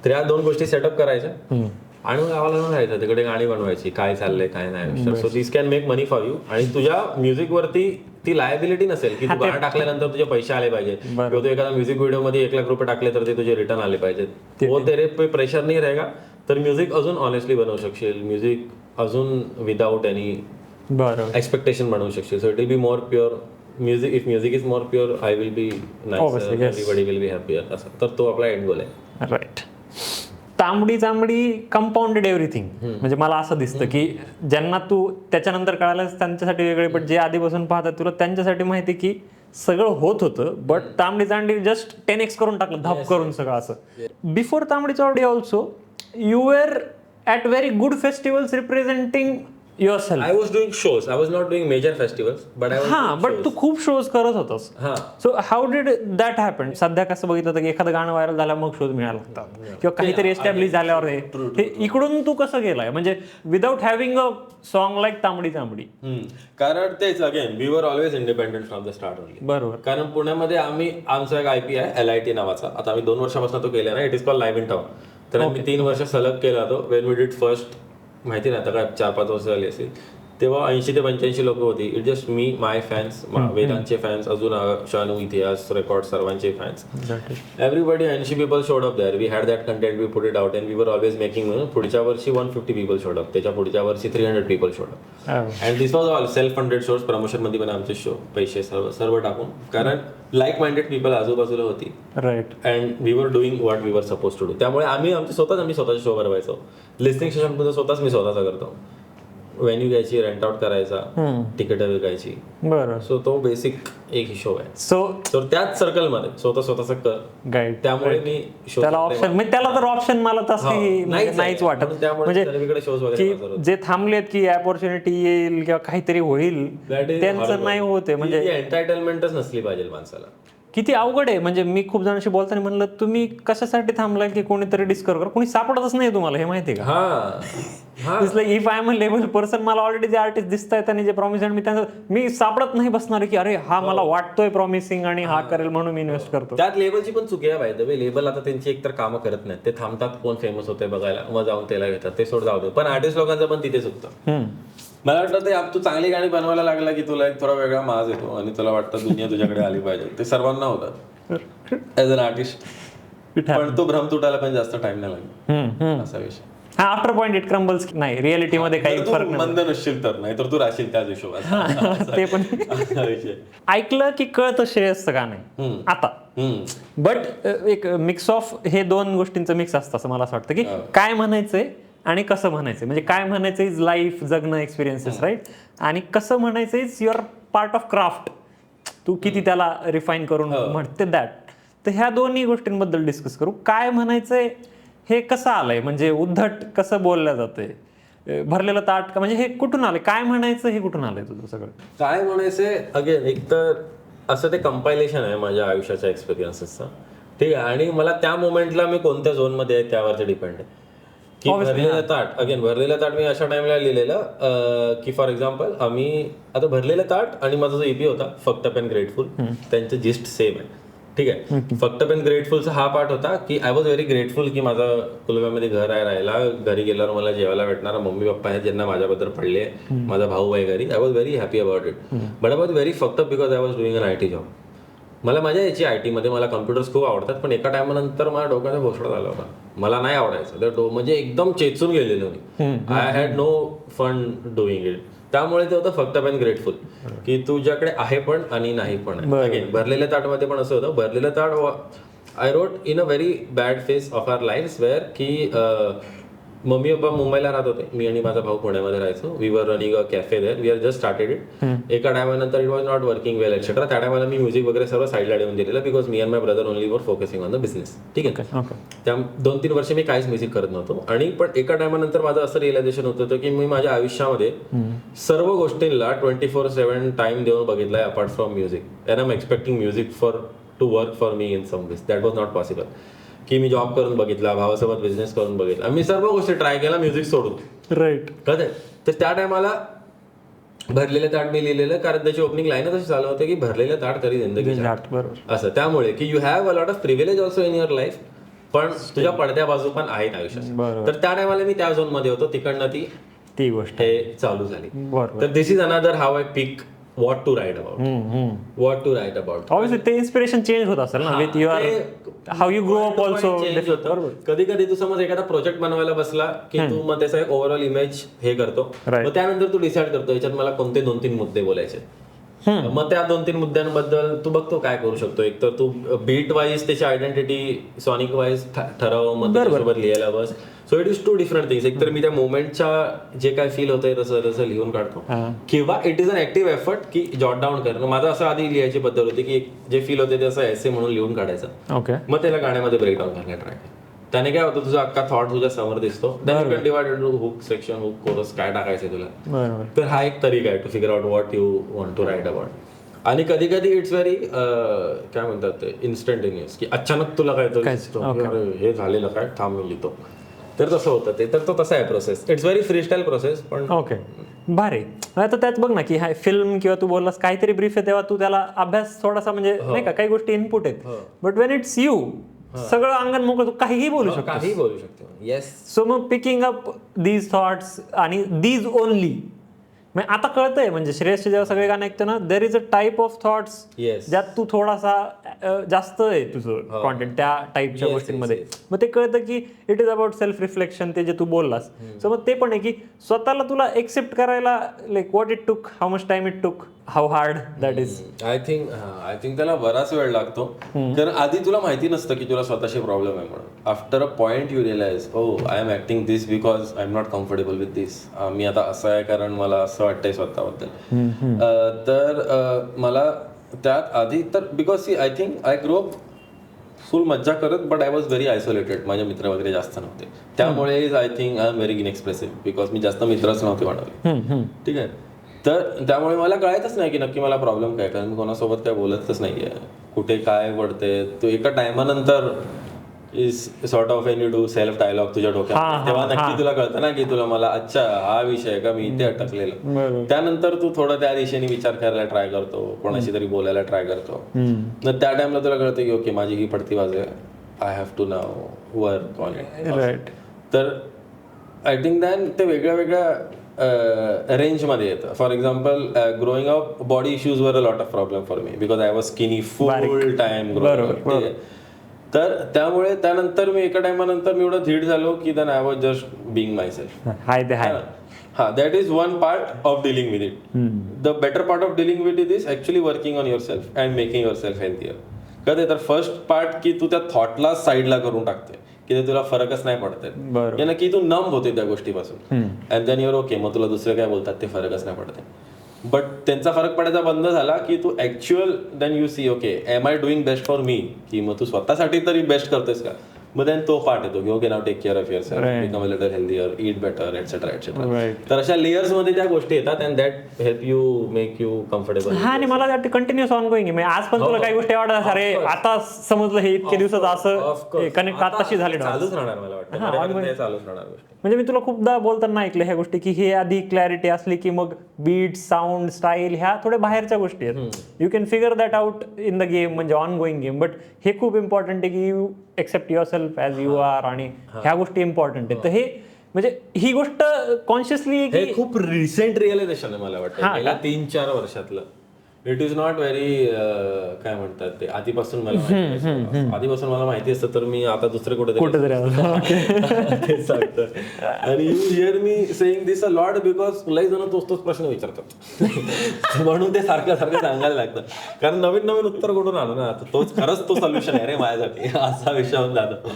तर या 2 गोष्टी सेटअप करायच्या आणि मग गावाला जाऊन राहायचं, तिकडे गाणी बनवायची, काय चाललंय काय नाही. So this can make money for you. आणि तुझ्या म्युझिकवरती ती लायबिलिटी नसेल की तू गाणं टाकल्यानंतर तुझे पैसे आले पाहिजे, किंवा तू एखादा म्युझिक व्हिडिओमध्ये 1 लाख रुपये टाकले तर ते तुझे रिटर्न आले पाहिजेत. वो तेरे पे प्रेशर नाही रहेगा, तर म्युझिक अजून ऑनेस्टली बनवू शकशील, म्युझिक अजून विदाउट एनी एक्सपेक्टेशन बनवू शकशील. So it will be more pure music. If music is more pure, I will be nicer, everybody will be happier. असं तर तो आपला एंड गोल आहे. राईट. तांबडी कंपाऊंडेड एव्हरीथिंग. म्हणजे मला असं दिसतं की ज्यांना तू त्याच्यानंतर कळालं त्यांच्यासाठी वेगळे, पण जे आधीपासून पाहतात तुला त्यांच्यासाठी माहिती की सगळं होत होतं, बट तांबडी जस्ट 10x करून टाकलं, धप करून सगळं असं. Before Tambdi Chavdi also you were at very good festivals representing yourself. I was doing shows. I was not doing major festivals, but I was doing but तू खूप शोज करत होतास. So how did that happen? सध्या कसं बघितलं होतं की एखादं गाणं व्हायरल झालं मग शोज मिळायला लागतात, किंवा काहीतरी एस्टॅब्लिश झाल्यावर हे इकडून तू कसं गेलाय, म्हणजे without having a song like Tambdi. कारण तेच again we were always independent from the start only. बरोबर. कारण पुण्यामध्ये आमचा एक IP आहे LIT नावाचा. आता आम्ही 2 वर्षापासून तो केला ना. It is called live in town. तर आम्ही 3 वर्ष सलग केला तो. वेन वी डिड फर्स्ट, माहिती नाही आता काय 4-5 वर्ष झाली असेल, तेव्हा 80 ते 85 लोक होती. इट जस्ट मी, माय फॅन्स, वेदांचे फॅन्स, अजून शानू, इतिहास, रेकॉर्ड सर्वांचे fans, everybody. 80 people showed up there. We had that content, we put it out and we were always making. पुढच्या वर्षी 150 पीपल शोड अप, त्याच्या पुढच्या वर्षी 300 people showed up. And this was all self funded shows. Promotion मध्ये पण आमचे show पैसे सर्व टाकून, कारण लाईक माइंडेड पीपल आजूबाजूला होती. Right. And we were doing what we were suppose to do. त्यामुळे आम्ही स्वतःचे शो बनवायचो. लिस्निंग सेशन पण स्वतःच मी करतो. व्हेन्यू घ्यायची, रेंट आउट करायचा, तिकीट विकायची. बरं. सो तो बेसिक एक हिशोब आहे. सो त्याच सर्कल मध्ये स्वतःच कर गाईड. त्यामुळे मी त्याला ऑप्शन, म्हणजे त्याला तर ऑप्शन मला तसं नाहीच वाटत. म्हणजे जे थांबलेत की ऑपॉर्च्युनिटी येईल किंवा काहीतरी होईल, त्यांचं नाही होते. म्हणजे एंटायटलमेंटच नसली पाहिजे माणसाला. किती अवघड आहे. म्हणजे मी खूप जणांशी बोलताना म्हणलं, तुम्ही कशासाठी थांबलाय की कोणीतरी डिस्कवर कर, कोणी सापडतच नाही तुम्हाला, हे माहिती आहे का? If I am a label person, मला ऑलरेडी जे आर्टिस्ट दिसत आहेत आणि जे प्रॉमिसिंग, मी सापडत नाही बसणार की अरे हा मला वाटतोय प्रॉमिसिंग आणि हा करेल म्हणून मी इन्व्हेस्ट करतो. त्यात लेबलची पण चुकी आहे पाहिजे. लेबल आता त्यांची एकतर कामं करत नाहीत, ते थांबतात कोण फेमस होते बघायला, मग जाऊन त्याला घेतात, ते सोड जाऊ दे. पण आर्टिस्ट लोकांचं पण तिथे चुकतं. मला वाटतं ते तू चांगली गाणी बनवायला लागला की तुला एक थोडा वेगळा माज येतो आणि तुला वाटतं दुनिया तुझ्याकडे आली पाहिजे. ते सर्वांना होतं ऍज अन आर्टिस्ट, पण तो भ्रम तुटायला पण जास्त टाइम नाही लागला, असा विषय. After point it crumbles. नाही, रिअलिटी मध्ये काही फरक नाही. मंद नसशील तर, नाही तर तू राहशील त्याच हिशोबात. ते पण ऐकलं की कळतं श्रेय असतं का नाही आता. बट एक मिक्स ऑफ हे 2 गोष्टींचं मिक्स असतं असं मला असं वाटतं की काय म्हणायचंय आणि कसं म्हणायचं, म्हणजे काय म्हणायचं इज लाईफ, जगणं, एक्सपिरियन्सेस, राईट, आणि कसं म्हणायचं is your part of craft, तू किती त्याला रिफाईन करून म्हणते दॅट. तर ह्या दोन्ही गोष्टींबद्दल डिस्कस करू. काय म्हणायचंय हे कसं आलंय, म्हणजे उद्धट कसं बोललं जातंय, भरलेलं ताट का, म्हणजे हे कुठून आलंय, काय म्हणायचं हे कुठून आलंय तुझं सगळं? काय म्हणायचंय अगेन एक तर असं ते कंपायलेशन आहे माझ्या आयुष्याच्या एक्सपिरियन्सेसचं, ठीक आहे, आणि मला त्या मोमेंटला मी कोणत्या झोनमध्ये आहे त्यावरती डिपेंड आहे की भरलेलं ताट. अगेन भरलेलं ताट मी अशा टाइमला लिहिलेलं की फॉर एक्झाम्पल आम्ही आता भरलेलं ताट आणि माझा जो ईपी होता फक्त पेन ग्रेटफुल, त्यांचं जिस्ट सेम आहे, ठीक आहे. फक्त पेन ग्रेटफुलचा हा पार्ट होता की आय वॉज व्हेरी ग्रेटफुल की माझं कुलगावमध्ये घर आहे राहायला, घरी गेल्यावर मला जेवायला भेटणार, मम्मी पप्पा आहेत ज्यांना माझ्याबद्दल पडले, माझा भाऊ आहे घरी. I was very happy about it, but I was very फक्त because I was doing an IT job. मला मजा यायची IT मध्ये, मला कम्प्युटर्स खूप आवडतात, पण एका टायमानंतर मला डोक्याचा भोसडा झाला होता, मला नाही आवडायचं, म्हणजे एकदम चेचून गेलेलो मी. I had no fun doing it. त्यामुळे ते होतं फक्त पेन ग्रेटफुल की तुझ्याकडे आहे पण आणि नाही पण. अगेन भरलेल्या ताटमध्ये पण असं होतं. भरलेलं ताट I wrote in a very bad phase of our life where की मम्मी पप्पा मुंबईला राहत होते, मी आणि माझा भाऊ पुण्यामध्ये राहायचो. We were running a cafe there, we are just started it. एका टायमानंतर it was not working well etcetera. त्या टायमाला मी म्युझिक वगैरे सर्व साईडला ठेवून दिलेलं बिकॉज मी and my brother only were focusing on the business, ठीक आहे. त्या 2-3 वर्ष मी काहीच म्युझिक करत नव्हतो. आणि पण एका टायमानंतर माझं असं रिअलायझेशन होत होतं की मी माझ्या आयुष्यामध्ये सर्व गोष्टींना 24/7 टाइम देऊन बघितलाय apart from music. And I am expecting music to work for me in some ways. That was not possible. की मी जॉब करून बघितला, भावासोबत बिझनेस करून बघितला, मी सर्व गोष्टी ट्राय केला म्युझिक सोडून, राईट. कळतंय. तर त्या टायमाला भरलेलं ताट मी लिहिलेलं कारण त्याची ओपनिंग लाईनच अशी चालू होते की भरलेलं ताट करी जिंदगी असं. त्यामुळे की you have a lot of privilege also in your life, पण तुझ्या पडद्या बाजू पण आहेत आयुष्यात. तर त्या टायमाला मी त्या झोन मध्ये होतो, तिकडनं ती गोष्ट हे चालू झाली. तर this is another how I pick what to write about. Obviously ते इन्स्पिरेशन चेंज होत असेल ना with your how you grow up also. कधी कधी तू समज एखादा प्रोजेक्ट बनवायला बसला की तू मग त्याचा एक ओव्हरऑल इमेज हे करतो, मग त्यानंतर तू डिसाईड करतो याच्यात मला कोणते 2-3 मुद्दे बोलायचे. मग त्या 2-3 मुद्द्यांबद्दल तू बघतो काय करू शकतो. एक तर तू बीट वाईज त्याची आयडेंटिटी सॉनिक वाईज ठरव, मग त्याच्यासोबत लिहायला बस. So it is 2 different things. एक तर मी त्या मोमेंटच्या जे काय फील होतंय तसं लिहून काढतो, किंवा it is an active effort की जॉट डाऊन करणं. माझं असं आधी लिहायची पद्धत होती की जे फील होते ते असं एसे म्हणून लिहून काढायचं, मग त्याला गाण्यामध्ये ब्रेकडाऊन करायला ट्राय करायचं. त्याने काय होतं तुझा अख्खा थॉट तुझ्या समोर दिसतो. हुक सेक्शन, हुक कोरस काय टाकायचं तुला. तर हा एक तरीका आहे to figure out what you want to write about. आणि कधी कधी इट्स व्हेरी काय म्हणतात ते इन्स्टंटेनियस की अचानक तुला काय हे झालेलं काय थांब मी लिहितो. तर तसं होतं ते. तर तो तसा आहे process. It's very free style process. पण ओके भारी. आता त्यात बघ ना की हा फिल्म किंवा तू बोललास काहीतरी ब्रीफ आहे तेव्हा तू त्याला अभ्यास थोडासा म्हणजे नाही का काही गोष्टी इनपुट आहेत, बट वेन इट्स यू सगळं अंगण मोकळं, तू काहीही बोलू शकतो. येस. सो मग पिकिंग अप दीज थॉट्स आणि दीज ओनली आता कळतंय म्हणजे श्रेयसचे जेव्हा सगळे गाणं ऐकतो ना, देर is a type of thoughts ज्यात तू थोडासा जास्त आहे तुझं कॉन्टेंट त्या टाईपच्या गोष्टींमध्ये. मग ते कळतं की it is about self reflection, ते जे तू बोललास. सो मग ते पण आहे की स्वतःला तुला एक्सेप्ट करायला like what it took, how much time it took, how hard that is. I think त्याला बराच वेळ लागतो, कारण आधी तुला माहिती नसतं की तुला स्वतःशी प्रॉब्लेम आहे म्हणून. After a point you realize I am acting this because I am not comfortable with this. मी आता असं आहे कारण मला असं वाटतंय स्वतःबद्दल. तर मला त्यात आधी तर because I think I grow up full मज्जा करत, but I was very isolated. माझे मित्र वगैरे जास्त नव्हते, त्यामुळे I think I am very inexpressive because मी जास्त मित्रच नव्हते बनवले, ठीक आहे. तर त्यामुळे मला कळायचंच नाही की नक्की मला प्रॉब्लेम काय, कारण मी कोणासोबत काय बोलतच नाहीये, कुठे काय पडते. तो एका टायमानंतर is sort of when you do self dialogue तुझ्या डोक्यात, तेव्हा नक्की तुला कळतं ना की तुला मला अच्छा हा विषय का मी इथे अटकलेलो. त्यानंतर तू थोडं त्या दिशेने विचार करायला ट्राय करतो, कोणाशी तरी बोलायला ट्राय करतो. तर त्या टाइमला तुला कळतं की ओके माझी ही पडती बाजू आहे, I have to now work on it. Right. तर आय थिंक दॅन ते वेगळ्या वेगळ्या रेंजमध्ये येतं. For example growing up body issues were a lot of problem for me because I was skinny full time growing up. तर त्यामुळे त्यानंतर मी एका टायमानंतर मी एवढं धीट झालो की then I was just being myself. हा that is one part of dealing with it. The better part of dealing with it is actually working on yourself and making yourself healthier. कधी तर first part की तू त्या थॉटला साईडला करून टाकते की ते तुला फरकच नाही पडत बरोबर. आहे नक्की तू नम होते त्या गोष्टीपासून अँड देन युअर ओके मग तुला दुसरे काय बोलतात ते फरकच नाही पडत आहे बट त्यांचा फरक पडायचा बंद झाला की तू actual then you see okay am I doing best for me की मग तू स्वतःसाठी तरी बेस्ट करतोस का मग देन तो पार्ट येतो की okay now take care of yourself become a little healthier eat better etcetera etcetera तर अशा लेयर्स मध्ये त्या गोष्टी येतात and that help you make you comfortable हा आणि मला वाटतं कंटिन्युअस ऑन गोईंग आहे आज पण तुला काही गोष्टी आवडतात अरे आता समजलं हे इतके दिवसात असं कनेक्ट आताशी झाले चालूच राहणार मला वाटतं चालूच राहणार गोष्टी म्हणजे मी तुला खूपदा बोलताना ऐकलं ह्या गोष्टी की हे आधी क्लॅरिटी असली की मग बीट साऊंड स्टाईल ह्या थोड्या बाहेरच्या गोष्टी आहेत you can figure that out in the game म्हणजे ऑन गोईंग गेम बट हे खूप इम्पॉर्टंट आहे की you accept yourself as you are आणि ह्या गोष्टी इम्पॉर्टंट आहेत तर हे म्हणजे ही गोष्ट कॉन्शियसली हे खूप रिसेंट रिअलायझेशन आहे मला वाटतं गेल्या 3-4 वर्षातलं इट इज नॉट व्हेरी काय म्हणतात ते आधीपासून मला माहिती असतं तर मी आता दुसरे कुठेतरी आणि you here me saying this a lot because लई जण तोच प्रश्न विचारतात म्हणून ते सारखं सांगायला लागतं कारण नवीन उत्तर कुठून आलं ना तोच खरंच तो सोल्युशन आहे रे माझ्यासाठी असा विषय होऊन जातो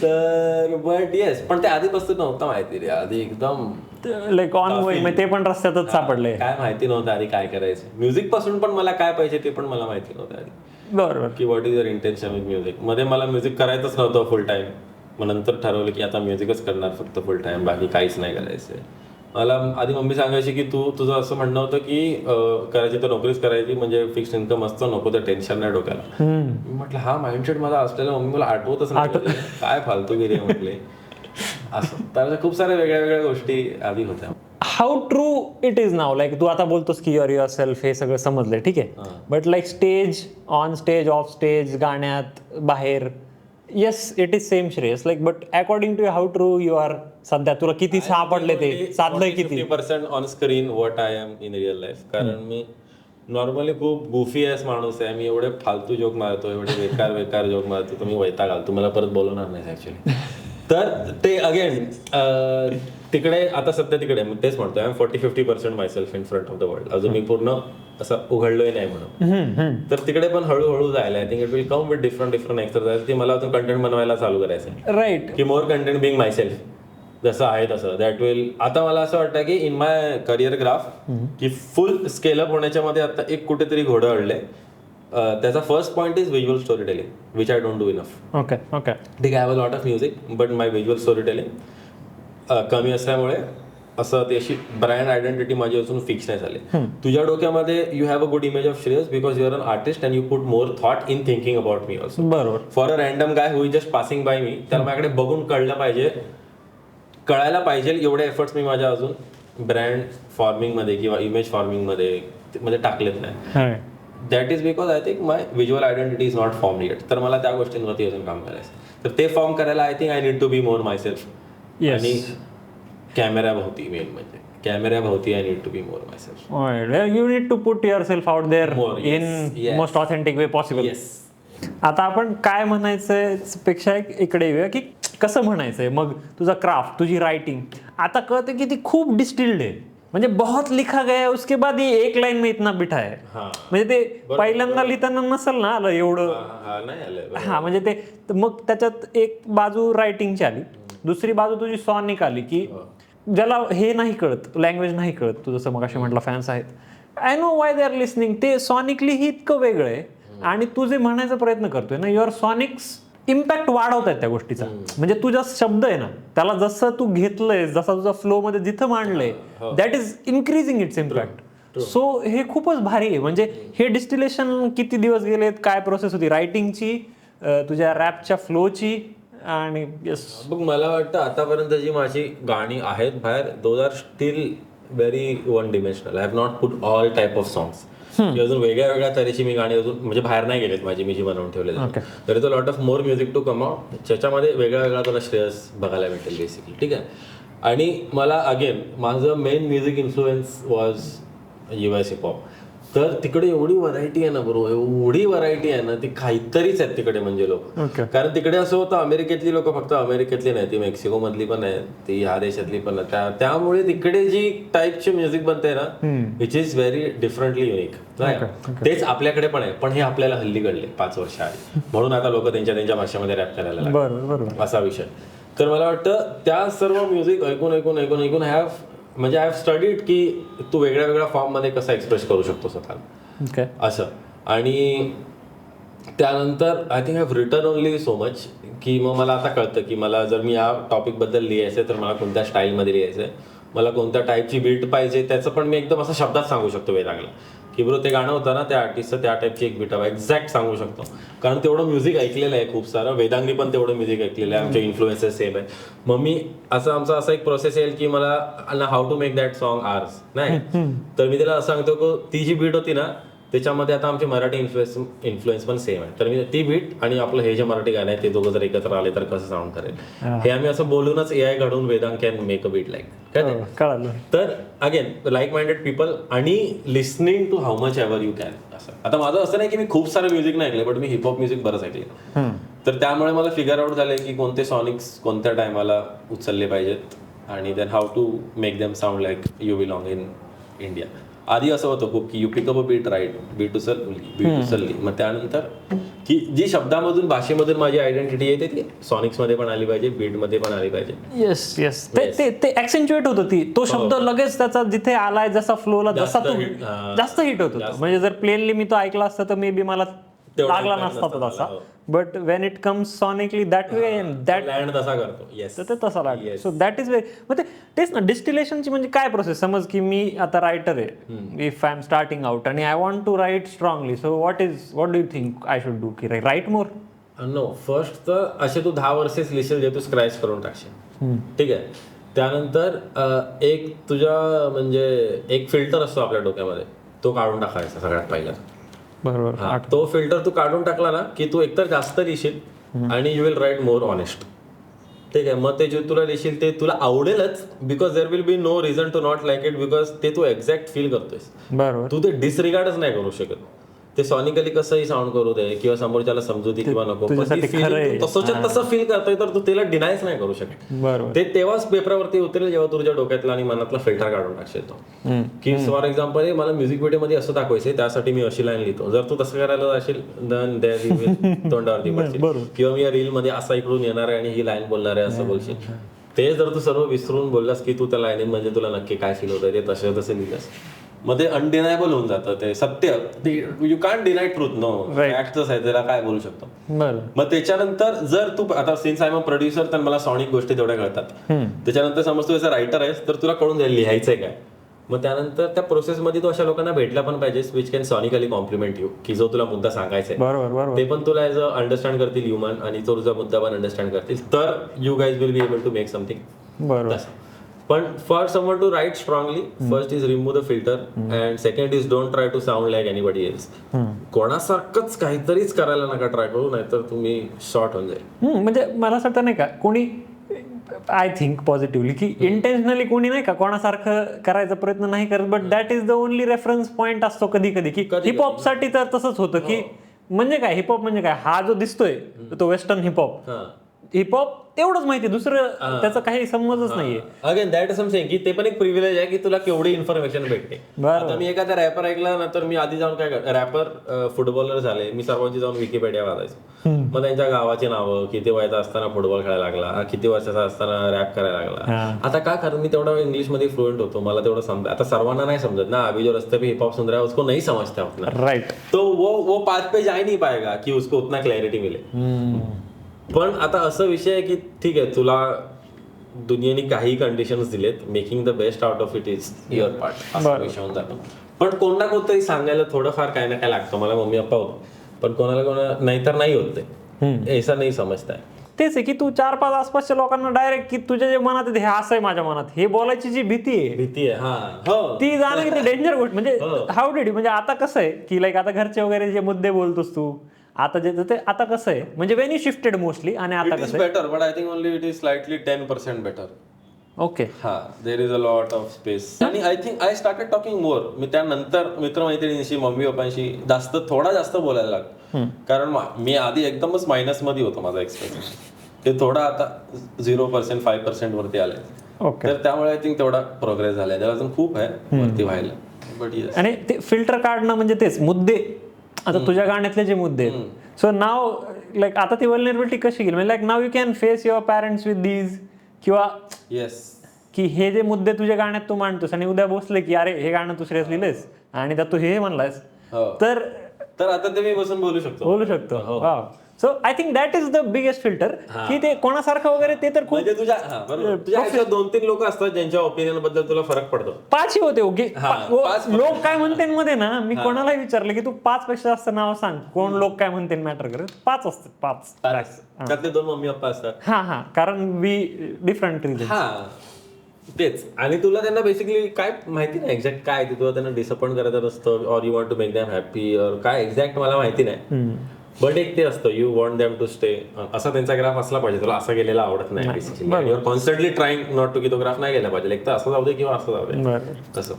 तर बट येस पण ते आधीपासून नव्हतं माहिती रे आधी एकदम लाईक ऑन गोईंग ते पण रस्त्यातच सापडले काय माहिती नव्हतं आधी काय करायचं म्युझिक पासून पण मला काय पाहिजे ते पण मला माहिती नव्हतं आधी बरोबर की what is your intention with music मध्ये मला म्युझिक करायचंच नव्हतं फुल टाइम मग नंतर ठरवलं की आता म्युझिकच करणार फक्त फुल टाइम बाकी काहीच नाही करायचं मला आधी मम्मी सांगायची की तुझं असं म्हणणं होतं की करायची तर नोकरीच करायची म्हणजे फिक्स्ड इन्कम असतं नको तर टेन्शन नाही डोक्याला मी म्हटलं हा माइंडसेट माझा असलेला मम्मी मला आठवतच नाही काय फालतूगिरी आहे म्हटले असं तर खूप साऱ्या वेगळ्या गोष्टी आधी होत्या how true it is now like तू आता बोलतोस की युअर युअर सेल्फ हे सगळं समजलंय ठीक आहे but like stage on stage off stage गाण्यात बाहेर yes it is same Shreyas like but according to how true you are सध्या तुला किती सापडले ते साधलंय किती 50% on screen what I am in real life कारण मी नॉर्मली खूप गुफी ॲस माणूस आहे मी एवढे फालतू जोक मारतो एवढे बेकार जोक मारतो तुम्ही वैताग घालतो मला परत बोलवणार नाही ऍक्च्युली तर ते अगेन तिकडे आता सध्या तिकडे मी तेच म्हणतो I am 40-50% myself in front of the world अजून मी पूर्ण असं उघडलोय नाही म्हणून तर तिकडे पण हळूहळू जायला I think it will come with different exercise की मला अजून कंटेंट बनवायला चालू करायचं आहे राईट की मोर कंटेंट बिंग मायसेल्फ जसं आहे तसं दॅट विल आता मला असं वाटतं की इन माय करिअर ग्राफ की फुल स्केलअप होण्याच्या मध्ये आता एक कुठेतरी घोडं अडलंय त्याचा first point is visual story telling which I don't do enough okay okay ठीक आहे I have a lot of music but my visual story telling कमी असल्यामुळे असं ती अशी ब्रँड आयडेंटिटी माझी अजून फिक्स नाही झाली तुझ्या डोक्यामध्ये you have a good image of Shreyas because you are an artist and you put more thought in thinking about me also बरोबर for a random guy who is just passing by me त्याला माझ्याकडे बघून कळायला पाहिजे एवढे efforts मी माझ्या अजून brand फॉर्मिंगमध्ये किंवा इमेज फॉर्मिंगमध्ये टाकलेत नाही that is because I think my visual identity is not form eight तर मला त्या गोष्टींवरती अजून काम करायचं तर ते फॉर्म करायला I think I need to be more myself आणि कॅमेऱ्याभोवती मेन म्हणजे कॅमेऱ्याभोवती I need to be more myself you need to put yourself out there in most authentic way possible आता आपण काय म्हणायचंय पेक्षा इकडे येऊया की कसं म्हणायचंय मग तुझा क्राफ्ट तुझी रायटिंग आता कळतं की ती खूप डिस्टिल्ड आहे म्हणजे बहुत लिखा गया उसके बाद ये एक लाईन में इतना बिठा है म्हणजे ते पहिल्यांदा लिहिताना नसेल ना आलं एवढं हा म्हणजे ते मग त्याच्यात एक बाजू रायटिंगची आली दुसरी बाजू तुझी सॉनिक आली की ज्याला हे नाही कळत लँग्वेज नाही कळत तू जसं मगाशी म्हटलं फॅन्स आहेत I know Y they are listening ते सॉनिकली ही इतकं वेगळं आहे आणि तू जे म्हणायचा प्रयत्न करतोय ना युअर सॉनिक्स इम्पॅक्ट वाढवत आहेत त्या गोष्टीचा म्हणजे तुझा शब्द आहे ना त्याला जसं तू घेतलंय जसा तुझा फ्लो मध्ये जिथं मांडलंय that is increasing its impact so हे खूपच भारी आहे म्हणजे हे डिस्टिलेशन किती दिवस गेलेत काय प्रोसेस होती रायटिंगची तुझ्या रॅपच्या फ्लोची आणि बघ मला वाटतं आतापर्यंत जी माझी गाणी आहेत बाहेर those are still very one dimensional I have not put all type of songs अजून वेगळ्या तऱ्हेची मी गाणी अजून म्हणजे बाहेर नाही गेलेत माझी मी जी बनवून ठेवले तर is a lot of more music to come out ज्याच्यामध्ये वेगळा तुला श्रेयस बघायला भेटेल बेसिकली ठीक आहे आणि मला अगेन माझं main music influence was US hip hop तर तिकडे एवढी व्हरायटी आहे ना बरोबर, एवढी व्हरायटी आहे ना, ती काहीतरीच आहेत तिकडे म्हणजे लोक. कारण तिकडे असं होतं अमेरिकेतली लोक फक्त अमेरिकेतली नाही, ती मेक्सिको मधली पण आहे, ती ह्या देशातली पण आहे. त्यामुळे तिकडे जी टाईपची म्युझिक बनते ना, which is very differently unique. तेच आपल्याकडे पण आहे, पण हे आपल्याला हल्ली कळले 5 वर्ष आधी, म्हणून आता लोक त्यांच्या भाषेमध्ये रॅप करायला लागले, असा विषय. तर मला वाटतं त्या सर्व म्युझिक ऐकून आय हॅव स्टडीड की तू वेगळ्या वेगळ्या फॉर्म मध्ये कसं एक्सप्रेस करू शकतो स्वतःला असं. आणि त्यानंतर I think I have written only so much की मग मला आता कळतं की मला जर मी या टॉपिक बद्दल लिहायचंय तर मला कोणत्या स्टाईलमध्ये लिहायचंय, मला कोणत्या टाईपची बीट पाहिजे, त्याचं पण मी एकदम असं शब्दात सांगू शकतो वेदांगला की ब्रो ते गाणं होतं ना त्या आर्टिस्टचं, त्या टाईपची एक बीट हवा, एक्झॅक्ट सांगू शकतो. कारण तेवढं म्युझिक ऐकलेलं आहे खूप सारं, वेदांगनी पण तेवढं म्युझिक ऐकलेलं आहे, आमचे इन्फ्लुएन्सेस सेम आहे. मग मी आमचा असा एक प्रोसेस येईल की मला how to make that song ours नाही, तर मी त्याला असं सांगतो की ती जी बीट होती ना त्याच्यामध्ये आता आमचे मराठी इन्फ्लुएन्स पण सेम आहे, तर मी ती बीट आणि आपलं हे जे मराठी गाणं आहे ते दोघं जर एकत्र आले तर कसं साऊंड करेल, हे आम्ही असं बोलूनच AI घडवून Vedang can make a beat like. तर अगेन लाईक माइंडेड पीपल आणि listening to how much ever you can असं. आता माझं असं नाही की मी खूप सारं म्युझिक नाही ऐकलं, बट मी हिपहॉप म्युझिक बरंच ऐकलं. तर त्यामुळे मला फिगर आउट झाले की कोणते सॉनिक्स कोणत्या टायमाला उचलले पाहिजेत आणि then how to make them sound like you belong in India. आधी असं होतं खूप की you pick up a beat right, beat उचलली, मग त्यानंतर की जी शब्दामधून भाषेमधून माझी आयडेंटिटी येते ती सॉनिक्स मध्ये पण आली पाहिजे, बीट मध्ये पण आली पाहिजे. येस येस, ते ऍक्सेंच्युएट होत होती, तो शब्द लगेच त्याचा जिथे आलाय जसा फ्लोला जसा तो जास्त हिट होत होता. म्हणजे जर प्लेनली मी तो ऐकला असता तर मे बी मला लागला नसता तो तसा, but when it comes sonically that way that land तसा करतो. येस, तर ते तसा लागतो. सो दॅट इज व्हेरी, मग तेच ना डिस्टिलेशनची म्हणजे काय प्रोसेस. समज की मी आता रायटर आहे, if I am starting out आणि I want to write strongly, so what do you think I should do की राईट मोर? नो, फर्स्ट तर असे तू 10 वर्सेस लिहिशील जे तू स्क्रॅच करून टाकशील, ठीक आहे. त्यानंतर एक तुझ्या म्हणजे एक फिल्टर असतो आपल्या डोक्यामध्ये, तो काढून टाकायचा सगळ्यात पहिला. बरोबर, तो फिल्टर तू काढून टाकला ना की तू एकतर जास्त लिहिशील आणि you will right more honest, ठीक आहे. मग ते जे तुला लिहिशील ते तुला आवडेलच, because there will be no reason to not like it, because ते तू एक्झॅक्ट फील करतोयस. बरोबर, तू ते डिसरिगार्डच नाही करू शकत. ते सॉनिकली कसंही साऊंड करू दे किंवा समोरच्याला समजू दे किंवा नको, तसं फील करतोय तर तू त्याला डिनायच नाही करू शकत. बरोबर, ते तेव्हाच पेपरावरती उतरेल जेव्हा तुझ्या डोक्यातला आणि मनातला फिल्टर काढून टाकशील तो. की फॉर एक्झाम्पल मला म्युझिक व्हिडिओ मध्ये असं दाखवायचंय, त्यासाठी मी अशी लाईन लिहितो. जर तू तसं करायला जाशील तोंडावरती पडशील, किंवा मी या रील मध्ये असा इकडून येणार आहे आणि ही लाईन बोलणार आहे असं बोलशील. ते जर तू सर्व विसरून बोललास की तू त्या लाईन म्हणजे तुला नक्की काय फील होतंय ते तसे लिहिलंस, मग ते अनडिनायबल होऊन जातं. ते सत्य, you can't deny truth, no फॅक्टच आहे, त्याला काय बोलू शकतो. मग त्याच्यानंतर जर तू आता since I am a producer तर मला सॉनिक गोष्टी तेवढ्या कळतात. त्याच्यानंतर समज तू एज रायटर आहेस तर तुला कळून जाईल लिहायचंय काय. मग त्यानंतर त्या प्रोसेसमध्ये तू अशा लोकांना भेटला पण पाहिजेस which can sonically complement you, की जो तुला मुद्दा सांगायचा आहे ते पण तुला एज अ अंडरस्टँड करतील ह्युमन, आणि तो तुझा मुद्दा पण अंडरस्टँड करतील, तर you guys will be able to make something. पण for someone to write strongly, first is remove the filter and second is don't try to sound like anybody else. कोणासारखंच काहीतरीच करायला नका ट्राय करू, नाहीतर तुम्ही शॉर्ट होऊन जाईल. म्हणजे मला असं वाटतं नाही का कोणी, आय थिंक पॉझिटिव्हली की इंटेन्शनली कोणी नाही का कोणासारखं करायचा प्रयत्न नाही करत, but that is the only reference point असतो कधी कधी की हिपहॉप साठी तर तसंच होतं की म्हणजे काय हिपहॉप म्हणजे काय, हा जो दिसतोय तो वेस्टर्न हिपहॉप तेवढंच माहिती, दुसरं त्याचा काही समजच नाहीये. अगेन दॅट इज समथिंग की ते पण एक प्रिव्हिलेज आहे की तुला केवढी इन्फॉर्मेशन भेटते. आता मी एखादा रॅपर ऐकला ना तर मी आधी जाऊन काय रॅपर फुटबॉलर झाले, मी सर्वांची जाऊन विकिपीडिया वाचायचो. मग त्यांच्या गावाची नावं, किती वयाचा असताना फुटबॉल खेळायला लागला, किती वर्षाचा असताना रॅप करायला लागला. आता काय, कारण मी तेवढा इंग्लिश मध्ये फ्लुएंट होतो, मला तेवढं समजा. आता सर्वांना नाही समजत ना, अभी जो रस्ते पे हिपहॉप सुन रहा है उसको नहीं समझता अपना, राइट, तो वो पाथ पे जा ही नहीं पाएगा कि उसको उतना क्लॅरिटी मिले. पण आता असं विषय आहे की ठीक आहे, तुला दुनियेने काही कंडिशन्स दिलेत, making the best out of it is your part, असा विषय होऊन जातो. पण कोणता कोणतरी सांगायला थोडंफार काय ना काय लागतं. मला मम्मी पप्पा होतो, पण कोणाला नाहीतर नाही होत ते, ऐसा नाही समजताय. तेच आहे की तू 4-5 आसपासच्या लोकांना डायरेक्ट की तुझ्या जे मनात हे असं आहे माझ्या मनात, हे बोलायची जी भीती आहे ती जाणं किती डेंजर गोष्ट. म्हणजे हाऊ डिड म्हणजे आता कसं आहे की लाईक आता घरचे वगैरे जे मुद्दे बोलतोस तू आता जे ते आता कसं आहे म्हणजे वेन यू शिफ्टेड मोस्टली, आणि आता कसं better, but I think only it is slightly 10% better. Okay. हा, there is a lot of space. आणि I think I started talking more. मी त्यानंतर मित्रमैत्रिणींशी, मम्मी पप्पांशी थोडा जास्त बोलायला लागलो. कारण मी आधी एकदमच मायनस मध्ये होतो माझा एक्सप्रेशन. ते थोडा आता 0%, 5% वरती आलंय. ओके. तर त्यामुळे आय थिंक तेवढा प्रोग्रेस झालाय. त्याला अजून खूप आहे वरती व्हायला. But yes. आणि ते फिल्टर काढणं म्हणजे तेच मुद्दे, आता तुझ्या गाण्यातले जे मुद्दे आहेत, सो नाव लाईक आता ती वल्नरेबिलिटी कशी गेली, म्हणजे like now you can face your parents with these, किंवा येस, की हे जे मुद्दे तुझ्या गाण्यात तू मांडतोस आणि उद्या बसले की अरे हे गाणं तू श्रेयस लिहिलंयस आणि त्यात तू हे म्हणलायस, हो. तर आता ते मी बसून बोलू शकतो. Wow. So I think that is the biggest filter, की ते कोणासारखं वगैरे ते तर खूप म्हणजे तुझ्या आयुष्यात 2-3 लोक असतात ज्यांच्या ओपिनियन बद्दल तुला फरक पडतो. पाचही होते ओके. पाच लोक काय म्हणते मध्ये ना, मी कोणालाही विचारलं की तू 5 पेक्षा जास्त नाव सांग, कोण लोक काय म्हणते मॅटर करत, 5 असतात. 5 त्यातले 2 मम्मी पप्पा असतात. हा, कारण वी डिफरंट रिझन. हा, तेच. आणि तुला त्यांना बेसिकली काय माहिती नाही एक्झॅक्ट काय ते, तुला त्यांना डिसअपॉइंट करायचं असतं, or you want to make them happy, और काय एक्झॅक्ट मला माहिती नाही. बट एक ते असतं, you want them to stay. असा त्यांचा ग्राफ असला पाहिजे. तुला असं गेलेला आवडत नाही basically. Your constantly trying not to, की तो ग्राफ नाही गेला पाहिजे. एक तर असं जाऊ दे किंवा असं जाऊ दे. तसं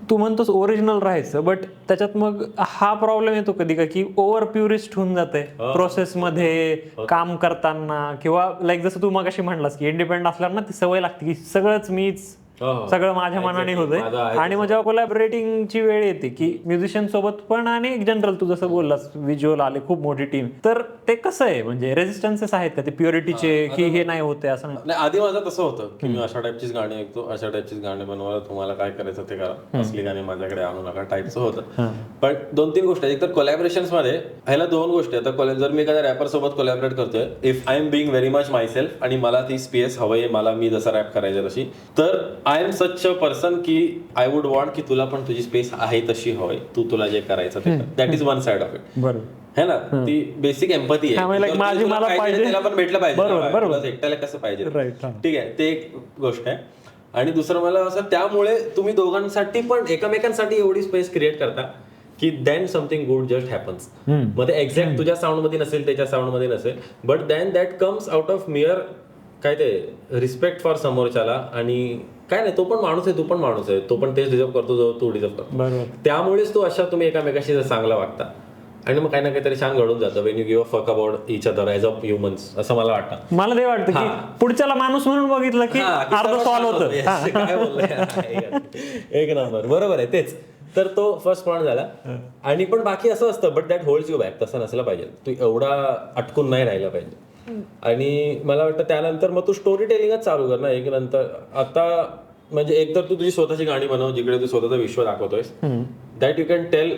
तू म्हणतोस ओरिजिनल राहायचं, बट त्याच्यात मग हा प्रॉब्लेम येतो कधी का, की ओव्हर प्युरिस्ट होऊन जाते प्रोसेसमध्ये काम करताना, किंवा लाईक जसं तू मगाशी म्हणलास की इंडिपेंडंट असल्यावर ना ती सवय लागते की सगळंच मीच, सगळं माझ्या मनाने होतंय. आणि मग जेव्हा कोलॅबरेटिंगची वेळ येते की म्युझिशियन सोबत पण, आणि जनरल तू जसं बोललास व्हिज्युअल आले, खूप मोठी टीम, तर ते कसं आहे, म्हणजे रेजिस्टन्सेस आहेत का ते प्युरिटीचे, की हे नाही होते असं नाही? आधी माझं तसं होतं की मी अशा टाईपचीच गाणी ऐकतो, अशा टाईपचीच गाणी बनवायला, तुम्हाला काय करायचं ते करा, असली गाणी माझ्याकडे आणू नका टाईपचं होतं. पण 2-3 गोष्टी आहेत. एक तर कोलॅबरेशन्स मध्ये ह्याला 2 गोष्टी. आता जर मी एखाद्या रॅपर सोबत कोलॅबरेट करतोय, if I am being very much myself आणि मला ती स्पेस हवंय, मला मी जसं रॅप करायचं तशी, तर I am such a person की आय वुड वॉन्ट की तुला पण तुझी स्पेस आहे तशी हवंय, तुला जे करायचं ते. That is one side of it. बरोबर है ना, ती बेसिक एम्पथी आहे. मला पाहिजे त्याला पण भेटलं पाहिजे, बरोबर एकट्याला कसं पाहिजे. राईट. ठीक आहे, ते एक गोष्ट आहे. आणि दुसरं मला असं, त्यामुळे तुम्ही दोघांसाठी पण एकमेकांसाठी एवढी स्पेस क्रिएट करता की then something good just happens. मग ते एक्झॅक्ट तुझ्या साऊंड मध्ये नसेल, त्याच्या साऊंड मध्ये नसेल, but then that comes out of mere काय ते रिस्पेक्ट फॉर समोरच्याला. आणि काय नाही, तो पण माणूस आहे, तू पण माणूस आहे, तो पण तेच डिझर्व करतो जो तू डिझर्व करतो. त्यामुळेच तो अशा तुम्ही एकामेकाशी चांगला वागता, आणि मग काही ना काहीतरी छान घडून जातं. Wien you give a fuck about each other as a humans, असं मला वाटतं. मला ते वाटतं की पुढच्याला माणूस म्हणून बघितलं की अर्ध सॉल्व होतं. काय बोललंय, एक नंबर, बरोबर आहे, तेच. तर तो फर्स्ट पॉईंट झाला. आणि पण बाकी असं असतं, but that holds you back. तसं नसलं पाहिजे, तू एवढा अटकून नाही राहिला पाहिजे. आणि मला वाटतं त्यानंतर मग तू स्टोरी टेलिंगच चालू कर ना. एक नंतर आता म्हणजे एक तर तू तुझी स्वतःची गाणी बनव, जिकडे तू स्वतःचं विश्व दाखवतोयस, that you can tell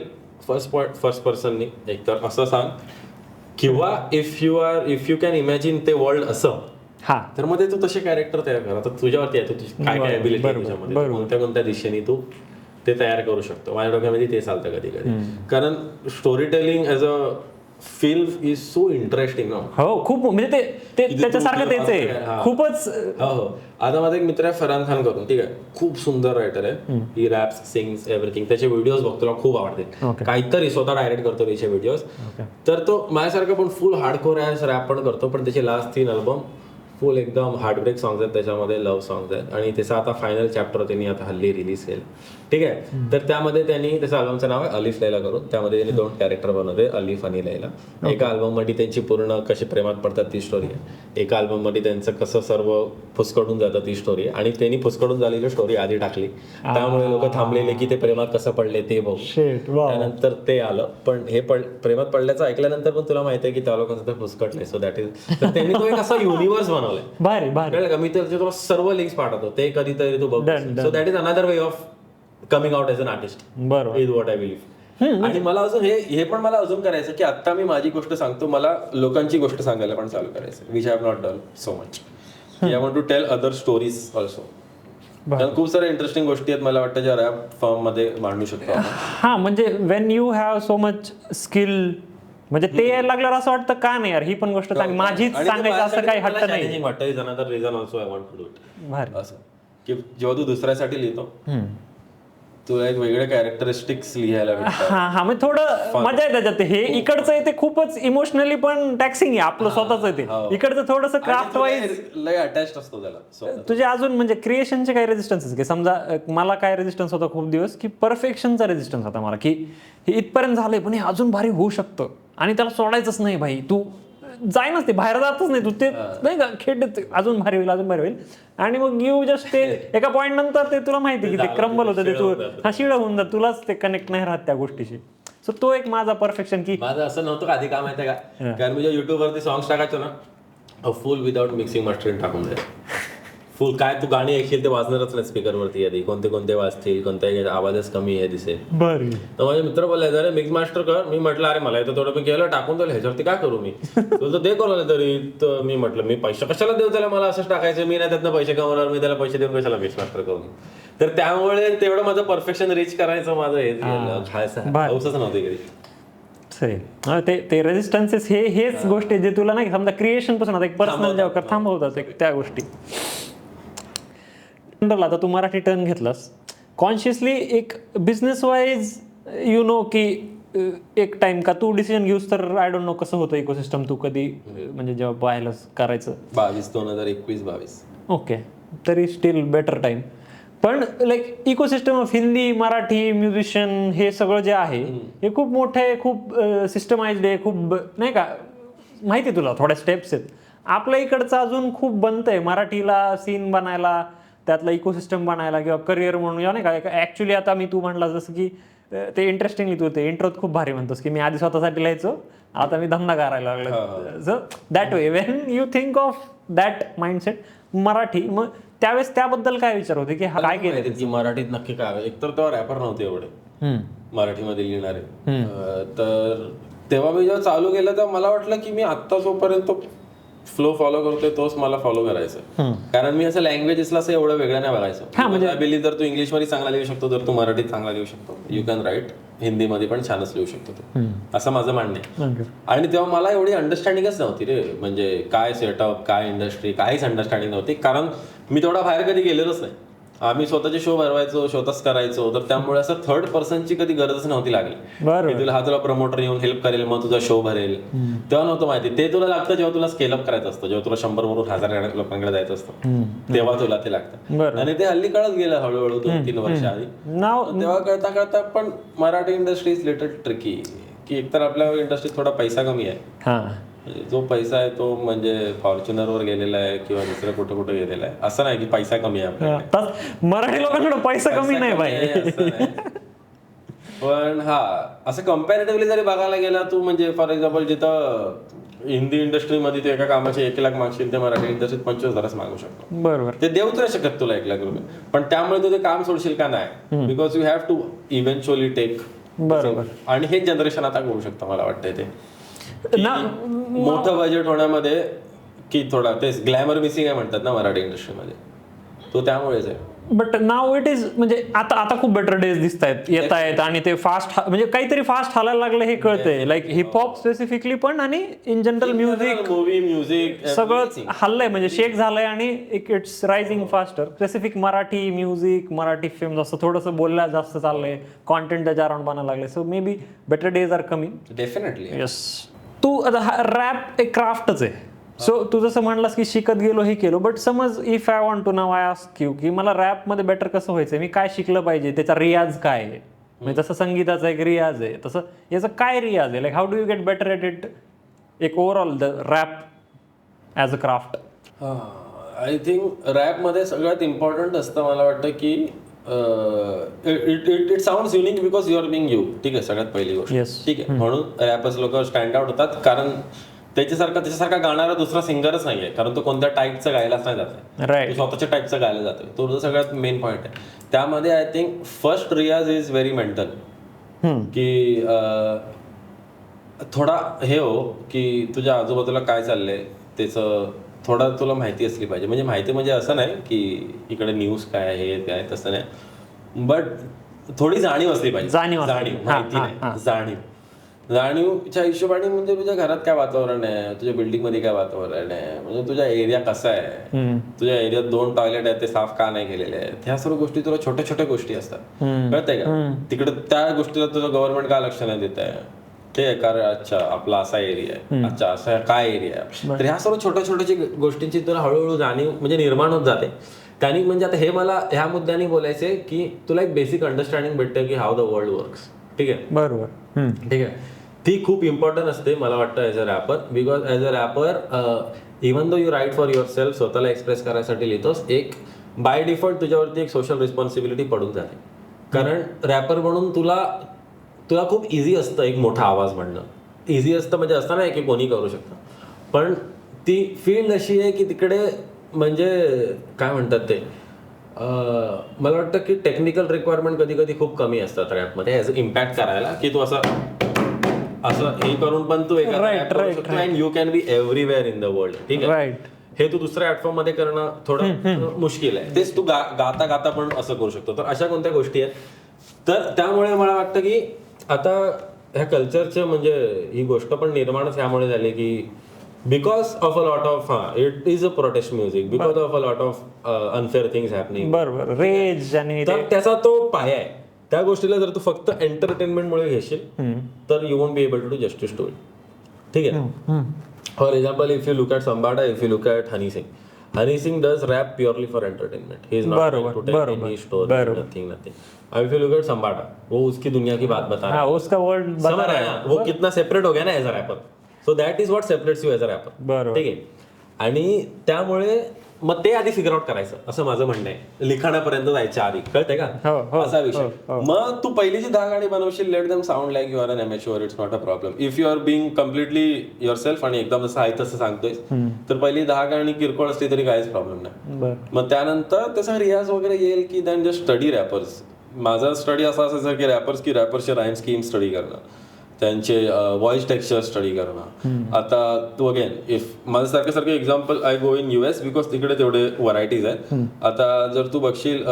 first पर्सननी. एक तर असं सांग, किंवा इफ यू कॅन इमॅजिन ते वर्ल्ड असं, तर मग ते तू तसे कॅरेक्टर तयार कर. आता तुझ्यावरती आहे, तुझी काय काय ॲबिलिटी आहे तुझ्यामध्ये, कोणत्या दिशेने तू ते तयार करू शकतो. माझ्या डोक्यामध्ये ते चालतं कधी कधी. कारण story telling as a film is so interesting. हो, खूप, म्हणजे ते त्याच्यासारखं तेच आहे, खूपच. हो. आता माझा एक मित्र आहे फरहान खान करून, ठीक आहे, खूप सुंदर रायटर आहे. ही रॅप्स, सिंग्स, एव्हरीथिंग. त्याचे व्हिडिओज बघतो, तुला खूप आवडतील. काहीतरी स्वतः डायरेक्ट करतो त्याचे व्हिडिओज. तर तो माझ्यासारखं पण फुल हार्डकोर आहे, रॅप पण करतो. पण त्याचे लास्ट 3 अल्बम फुल एकदम हार्टब्रेक सॉंग्स आहेत, त्याच्यामध्ये लव्ह सॉंग्स आहेत. आणि त्याचा आता फायनल चॅप्टर त्यांनी आता हल्ली रिलीज केलं, ठीक आहे. तर त्यामध्ये त्यांनी, त्याच्या अल्बमचं नाव आहे अलिफ लैला करून. त्यामध्ये त्यांनी 2 कॅरेक्टर बनवते, अलिफ आणि लैला. एका अल्बममध्ये त्यांची पूर्ण कशी प्रेमात पडतात ती स्टोरी आहे. एका अल्बममध्ये त्यांचं कसं सर्व फुसकडून जातं ती स्टोरी आहे. आणि त्यांनी फुसकडून झालेली स्टोरी आधी टाकली, त्यामुळे लोक थांबलेले की ते प्रेमात कसं पडले ते बघू. त्यानंतर ते आलं. पण हे प्रेमात पडल्याचं ऐकल्यानंतर पण तुला माहिती आहे की त्या लोकांचं ते फुसकटलंय. सो दॅट इज, तर त्यांनी तो एक असा युनिव्हर्स बनवलाय. कळलं का? मी तुला सर्व लिंक्स पाठवतो, ते कधीतरी तू बघ. So that is another way of coming out as an artist, is what I believe. आणि मला अजून हे पण मला अजून करायचं की आता मी माझी गोष्ट सांगतो, मला लोकांची गोष्ट सांगायला पण चालू करायचं, which I have not done so much. I want to tell other stories also. कारण खूप साऱ्या इंटरेस्टिंग गोष्टी आहेत मला वाटतं ज्या रॅप फॉर्म मध्ये मांडू शकतो. हा, म्हणजे Wien you have so much skill, म्हणजे ते यायला लागल्यावर असं वाटतं का नाही यार, ही पण गोष्ट चांगली, माझीच सांगायचं असं काही हट्ट नाही. वाटतं is another reason also I want to do it. भारी. असं की जेव्हा तू दुसऱ्यासाठी लिहितो, तुला एक वेगळे कॅरेक्टरिस्टिक्स लिहायला भेटतात. हा म्हणजे थोडं मजा आहे त्याच्यात. हे इकडचं आहे ते खूपच इमोशनली पण टॅक्सिंग आहे, आपलं स्वतःच आहे ते. इकडचं थोडंसं क्राफ्ट वाईज लय अटॅच असतो त्याला. तुझे अजून म्हणजे क्रिएशनचे काही रेजिस्टन्स की समजा मला काय रेजिस्टन्स होता खूप दिवस, की परफेक्शनचा रेजिस्टन्स होता मला, की हे इथपर्यंत झालंय पण हे अजून भारी होऊ शकतं आणि त्याला सोडायचंच नाही भाई. तू जाईनच ते बाहेर जातच नाही, तू ते नाही का खेळ अजून भारी होईल अजून भारी होईल. आणि मग यू जस्ट ते एका पॉईंट नंतर ते तुला माहिती की ते क्रम्बल होतं, ते तू शिळ होऊन जात, तुलाच ते कनेक्ट नाही राहत त्या गोष्टीशी. सो तो एक माझा परफेक्शन. की माझं असं नव्हतं का आधी, काय माहितीये का, कारण मी युट्यूब वरती सॉंग्स टाकायचो ना, फुल विदाउट मिक्सिंग मास्टरिंग टाकून द्यायचं. फुल काय तू गाणी ऐकशील ते वाजणारच नाही स्पीकरवरती, आधी कोणते कोणते वाजतील, कोणत्या आवाजच कमी आहे दिसेल. बरं. तर माझे मित्र बोलले अरे मिक्स मास्टर कर. मी म्हटलं अरे मला इथं थोडं मी केलं टाकून दिलं, ह्याच्यावरती काय करू मी, तो दे करून तरी. तर मी म्हटलं मी पैसे कशाला देऊ त्याला, मला असंच टाकायचं, मी नाही त्यातनं पैसे कमवणार, मी त्याला पैसे देऊन कशाला मिक्स मास्टर करून. तर त्यामुळे तेवढं माझं परफेक्शन रीच करायचं माझं हेच नव्हते कधी. ते रेजिस्टन्सेस हेच गोष्टी जे तुला नाही समजा क्रिएशन पासून आता एक पर्सनल जेव्हा थांबवतात त्या गोष्टी. आता तू मराठी टर्न घेतलास कॉन्शियसली एक बिझनेस वाईज, यु नो की एक टाइम का तू डिसिजन घेऊस तर आय डोंट नो कसं होतं इकोसिस्टम, तू कधी म्हणजे जेव्हा पाहायलास करायचं 2021-22. ओके, तरी स्टील बेटर टाइम. पण like ecosystem of Hindi Marathi musician हे सगळं जे आहे हे खूप मोठं आहे, खूप सिस्टमाइज्ड आहे, खूप नाही का माहिती आहे तुला, थोड्या स्टेप्स आहेत. आपल्या इकडचं अजून खूप बनतंय मराठीला सीन बनायला, त्यातला इकोसिस्टम बनायला किंवा करिअर म्हणून नाही का. ॲक्च्युली आता मी तू म्हणला जसं की ते इंटरेस्टिंगली तू ते इंट्रोत खूप भारी म्हणतोस की मी आधी स्वतःसाठी लिहायचो, आता मी धंदा करायला लागलो. So that way when you think of that mindset Marathi, मग त्यावेळेस त्याबद्दल काय विचार होते की काय केलं की मराठीत नक्की काय. एकतर तेव्हा रॅपर नव्हते एवढे मराठीमध्ये लिहिणारे. तर तेव्हा मी जेव्हा चालू केलं तेव्हा मला वाटलं की मी आत्ता जोपर्यंत फ्लो फॉलो करतोय तोच मला फॉलो करायचं. कारण मी असं लँग्वेजेसला असं एवढं वेगळं नाही बघायचं. म्हणजे बिलीव्ह तर तू इंग्लिशमध्ये चांगला लिहू शकतो, तर तू मराठीत चांगला लिहू शकतो, यू कॅन राईट. हिंदीमध्ये पण छानच लिहू शकतो तू, असं माझं म्हणणं आहे. आणि तेव्हा मला एवढी अंडरस्टँडिंगच नव्हती रे, म्हणजे काय सेटअप, काय इंडस्ट्री, काहीच अंडरस्टँडिंग नव्हती. कारण मी तेवढा बाहेर कधी गेलेलोच नाही. आम्ही स्वतःचे शो भरवायचो, स्वतःच करायचो. तर त्यामुळे असं थर्ड पर्सनची कधी गरजच नव्हती लागली की तुला प्रमोटर येऊन हेल्प करेल मग तुझा शो भरेल. तेव्हा नव्हतं माहिती. ते तुला लागतं जेव्हा तुला स्केलअप करायचं असतं, जेव्हा तुला 100 वरून 1000 लोकांकडे जायचं असतं, तेव्हा तुला ते लागतं. आणि ते हल्ली कळत गेलं हळूहळू 2-3 वर्ष आधी. तेव्हा कळता कळता पण Marathi industry is little tricky, की एकतर आपल्या इंडस्ट्रीत थोडा पैसा कमी आहे. जो पैसा आहे तो म्हणजे फॉर्च्युनरवर गेलेला आहे किंवा दुसरं कुठं कुठं गेलेला आहे. असं नाही की पैसा कमी आहे आपल्याकडे, मराठी लोकांकडे पैसा कमी नाही पाहिजे. पण हा असं कम्पॅरेटिव्हली जरी बघायला गेला तू, म्हणजे फॉर एक्झाम्पल जिथं हिंदी इंडस्ट्रीमध्ये तू एका कामाचे 1 लाख मागशील, ते मराठी इंडस्ट्रीत 25,000 मागू शकतो. बरोबर. ते देऊच नाही शकत तुला 1 लाख रुपये, पण त्यामुळे तू ते काम सोडशील का नाही, because you have to eventually take. बरोबर. आणि हे जनरेशन आता करू शकतं मला वाटतंय ते मोठं बजेट होण्यामध्ये, की थोडा ते ग्लॅमर मिसिंग आहे म्हणतात ना मराठी इंडस्ट्रीमध्ये, तो त्यामुळेच आहे. बट नाव इट इज म्हणजे आता खूप बेटर डेज दिसत आहेत, येत आहेत. आणि ते फास्ट म्हणजे काहीतरी फास्ट हालायला लागलं हे कळतंय. लाईक हिपहॉप स्पेसिफिकली पण आणि इन जनरल म्युझिक सगळंच हल्लंय, म्हणजे शेक झालंय आणि it's rising faster. Specific Marathi music, Marathi film असं थोडंसं बोलल्या जास्त चाललंय, कॉन्टेंट त्याच्या अराउंड बनायला लागले. So maybe better days are coming definitely. Yes. तू आता रॅप एक क्राफ्टच आहे. सो तू जसं म्हणलास की शिकत गेलो हे केलो, बट समज if I want to now I ask you की मला रॅपमध्ये बेटर कसं व्हायचं, मी काय शिकलं पाहिजे, त्याचा रियाज काय आहे. म्हणजे जसं संगीताचा एक रियाज आहे तसं याचं काय रियाज आहे. Like how do you get better at it, एक overall the rap as a craft. I think रॅपमध्ये सगळ्यात इम्पॉर्टंट असतं मला वाटतं की it sounds unique because you are being you. ठीक आहे, सगळ्यात पहिली गोष्ट. ठीक आहे, म्हणून रॅपर्स लोक स्टँड आउट होतात, कारण त्याच्यासारखा गाणारा दुसरा सिंगरच नाहीये, कारण तो कोणत्या टाईपचं गायलाच नाही जात, राईट, स्वतःच्या टाईपचं गायला जातोय. तो सगळ्यात मेन पॉईंट आहे. त्यामध्ये आय थिंक फर्स्ट रियाज इज व्हेरी मेंटल, की थोडा हे हो की तुझ्या आजूबाजूला काय चाललंय त्याचं थोडं तुला माहिती असली पाहिजे. म्हणजे माहिती म्हणजे असं नाही की इकडे न्यूज काय हे काय तसं नाही, बट थोडी जाणीव असली पाहिजे. जाणीव माहिती नाही, जाणीव. जाणीवच्या हिशोबाने म्हणजे तुझ्या घरात काय वातावरण आहे, तुझ्या बिल्डिंग मध्ये काय वातावरण आहे, म्हणजे तुझ्या एरिया कसा आहे, तुझ्या एरियात 2 टॉयलेट आहेत ते साफ का नाही केलेले आहेत, ह्या सर्व गोष्टी तुला छोट्या छोट्या गोष्टी असतात, कळतंय का. तिकडे त्या गोष्टीला तुझं गव्हर्नमेंट का लक्ष नाही देत आहे, ते आहे कारण अच्छा आपला असा एरिया आहे, अच्छा असा काय एरिया आहे. तर ह्या सर्व छोट्या छोट्या गोष्टींची तुला हळूहळू जाणीव म्हणजे निर्माण होत जाते. त्यांनी म्हणजे आता हे मला ह्या मुद्द्याने बोलायचंय की तुला एक बेसिक अंडरस्टँडिंग भेटतं की हाऊ द वर्ल्ड वर्क्स. ठीक आहे, बरोबर, ठीक आहे. ती खूप इम्पॉर्टंट असते मला वाटतं as a rapper, because as a rapper even though you write for yourself, स्वतःला एक्सप्रेस करायसाठी लिहितोस, एक बाय डिफॉल्ट तुझ्यावरती एक सोशल रिस्पॉन्सिबिलिटी पडून जाते. कारण रॅपर म्हणून तुला खूप इझी असतं एक मोठा आवाज म्हणणं. इझी असतं म्हणजे असं नाही की कोणी करू शकतं, पण ती फील्ड अशी आहे की तिकडे म्हणजे काय म्हणतात ते मला वाटतं की टेक्निकल रिक्वायरमेंट कधी कधी खूप कमी असतात रॅपमध्ये ॲज इम्पॅक्ट करायला, की तू असं हे करून पण तू and you can be everywhere in the world. ठीक आहे, हे तू दुसऱ्या प्लॅटफॉर्म मध्ये करणं थोडं मुश्किल आहे. तेच तू गाता गाता पण असं करू शकतो. तर अशा कोणत्या गोष्टी आहेत. तर त्यामुळे मला वाटतं की आता ह्या कल्चरचं म्हणजे ही गोष्ट पण निर्माणच ह्यामुळे झाली की because of a lot of it is a protest music, because of a lot of unfair things happening. बरोबर, रेज आणि तर त्याचा तो पाया आहे. त्या गोष्टीला जर तू फक्त एंटरटेनमेंटमुळे घेशील तर you won't be able to do justice to it. ठीक आहे. For example, if you look at Sambata, if you look at Honey Singh, Honey Singh does rap purely for entertainment. He is not trying to tell any story, nothing. अब if you look at Sambata, वो उसकी दुनिया की बात बता रहा है, उसका वर्ल्ड समझ रहा है ना, वो कितना सेपरेट हो गया ना as a wrapper. So that is what separates you as a wrapper. ठीक आहे. आणि त्यामुळे मग ते आधी फिगर आउट करायचं असं माझं म्हणणं आहे, लिखाणापर्यंत जायच्या आधी. कळतंय का असा विषय. मग तू पहिली जी 10 गाणी बनवशील, let them sound like you are an amateur, it's not a problem. If you are being completely yourself आणि एकदम असं आहे तसं सांगतोय, तर पहिली 10 गाणी किरकोळ असली तरी काहीच प्रॉब्लेम नाही. मग त्यानंतर त्याचा रियाज वगैरे येईल की दॅन जस्ट स्टडी रॅपर्स. माझा स्टडी असा असायचा की रॅपर्सची राईम स्कीम स्टडी करणं, त्यांचे व्हॉइस टेक्स्चर स्टडी करणं. आता तू अगेन इफ माझ्यासारखं example I go in US because तिकडे तेवढे व्हरायटीज आहेत. आता जर तू बघशील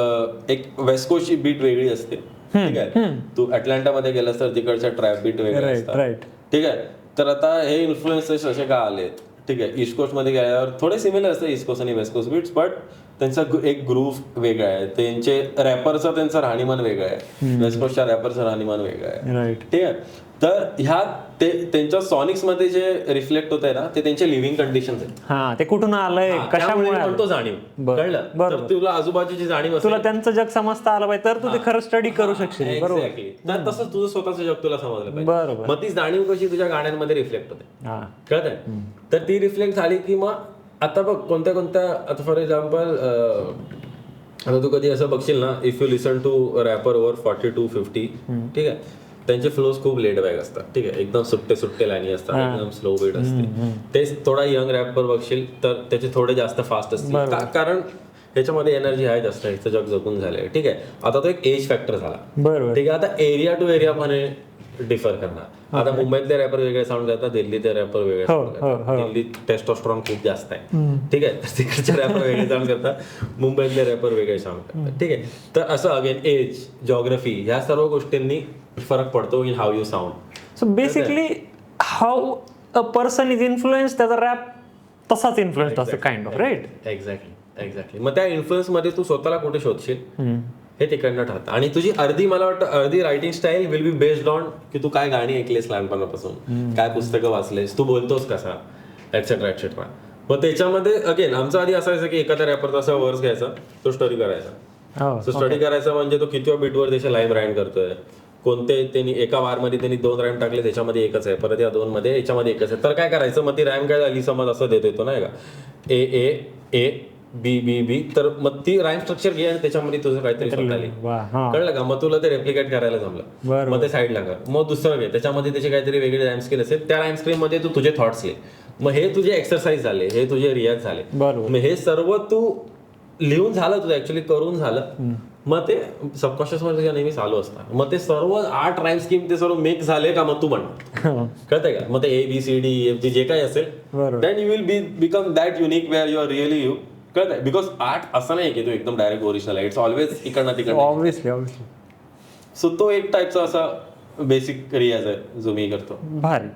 एक वेस्ट कोस्टची बीट वेगळी असते. ठीक आहे. तू अटलांटामध्ये गेलास तर तिकडच्या ट्रॅप बीट वेगळ्या असतात. ठीक आहे. तर आता हे इन्फ्लुएन्सेस असे का आलेत. ठीक आहे. ईस्ट कोस्ट मध्ये गेल्यावर थोडे सिमिलर असतं ईस्ट कोस्ट आणि वेस्ट कोस्ट बीट्स, बट त्यांचा एक ग्रुप वेगळा आहे. त्यांचे रॅपरचं त्यांचं राहणीमान वेगळं आहे, वेस्ट कोस्टच्या रॅपरचं राहणीमान वेगळं आहे. ठीक आहे. तर ह्या त्यांच्या सॉनिक्स मध्ये जे रिफ्लेक्ट होत आहे ना, ते त्यांचे लिव्हिंग कंडिशन्स आहेत. ते कुठून आलंय, कशामुळे म्हणतो जाणीव. कळलं. तर तुला आजूबाजूची जाणीव असेल, तुला त्यांचं जग समजता आलं पाहिजे तर तू ते खरं स्टडी करू शकशील. बरोबर. तर तसंच तुझं स्वतःचं जग तुला समजलं पाहिजे. मग ती जाणीव कशी तुझ्या गाण्यांमध्ये रिफ्लेक्ट होते. कळतंय. तर ती रिफ्लेक्ट झाली की मग आता बघ कोणत्या आता फॉर एक्झाम्पल आता तू कधी असं बघशील ना, if you listen to rapper over 40 to 50, ठीक आहे, त्यांचे फ्लोज खूप लेट बॅक असतात. ठीक आहे. एकदम सुट्टे लाईनी असतात, एकदम स्लो बीट असते. तेच थोडा यंग रॅपर बघशील तर त्याचे थोडे जास्त फास्ट असतील, कारण ह्याच्यामध्ये एनर्जी आहे जास्त, ह्याचं जग जगून झालंय. ठीक आहे. आता तो एक एज फॅक्टर झाला. ठीक आहे. आता एरिया टू एरिया मध्ये डिफर करणार. आता मुंबईतले रॅपर वेगळे साऊंड करतात, दिल्लीतले रॅपर वेगळे साऊंड करतात. दिल्लीत टेस्टोस्टेरॉन खूप जास्त आहे. ठीक आहे. तर तिकडचे रॅपर वेगळे साऊंड करतात, मुंबईतले रॅपर वेगळे साऊंड करतात. ठीक आहे. तर असं अगेन एज, जॉग्राफी ह्या सर्व गोष्टींनी फरक पडतो in how you sound. So basically how a person is influence, त्याचा रॅप तसाच इन्फ्लुएन्स असतो काइंड ऑफ. राईट. एक्झॅक्टली. मग त्या इन्फ्लुएन्स मध्ये तू स्वतःला कुठे शोधशील हे तिकडनं ठरतं. आणि तुझी मला वाटतं अर्धी writing style will be based on की तू काय गाणी ऐकलीस लहानपणापासून, काय पुस्तकं वाचलेस, तू बोलतोस कसा, एक्सेट्रा एक्सेट्रा. मग त्याच्यामध्ये अगेन आमचं आधी असायचं की एखाद्या रॅपरचा असा वर्स घ्यायचा, तो स्टडी करायचा. सो स्टडी करायचा म्हणजे तो कितव्या बीटवर त्याच्या लाईन राईम करतोय, कोणते त्यांनी एका वारमध्ये त्यांनी 2 राईम टाकले, त्याच्यामध्ये एकच आहे, परत या 2 मध्ये याच्यामध्ये एकच आहे. तर काय करायचं, मग ती राईम काय झाली समज असं देत येतो नाही का, ए ए ए बी बी बी, तर मग ती राईम स्ट्रक्चर घे आणि त्याच्यामध्ये तुझं काहीतरी स्वतःली. कळलं का. मग तुला ते रेप्लिकेट करायला जमलं, मग ते साईडला कर. मग दुसरं घे, त्याच्यामध्ये त्याची काहीतरी वेगळी राईम स्किल असेल, त्या राईम स्किल मध्ये तू तुझे थॉट्स घे. मग हे तुझे एक्सरसाइज झाले, हे तुझे रियाज झाले. मग हे सर्व तू लिहून झालं, तुझं ऍक्च्युअली करून झालं, मग ते सबकॉन्शियस मध्ये नेहमी चालू असतात. मग ते सर्व 8 राईम स्कीम ते सर्व मिक्स झाले का मग तू म्हण. कळतंय का. मग ते ABCD जे काही असेल, then you will become that unique where you are really you. कळतंय. बिकॉज आर्ट असं नाही की तू एकदम डायरेक्ट ओरिजिनल आहे, इट्स ऑलवेज इकडनं तिकडनं. ऑब्व्हियसली. सो तो एक टाईपचा असा बेसिक रियाज आहे जो मी करतो. भारी.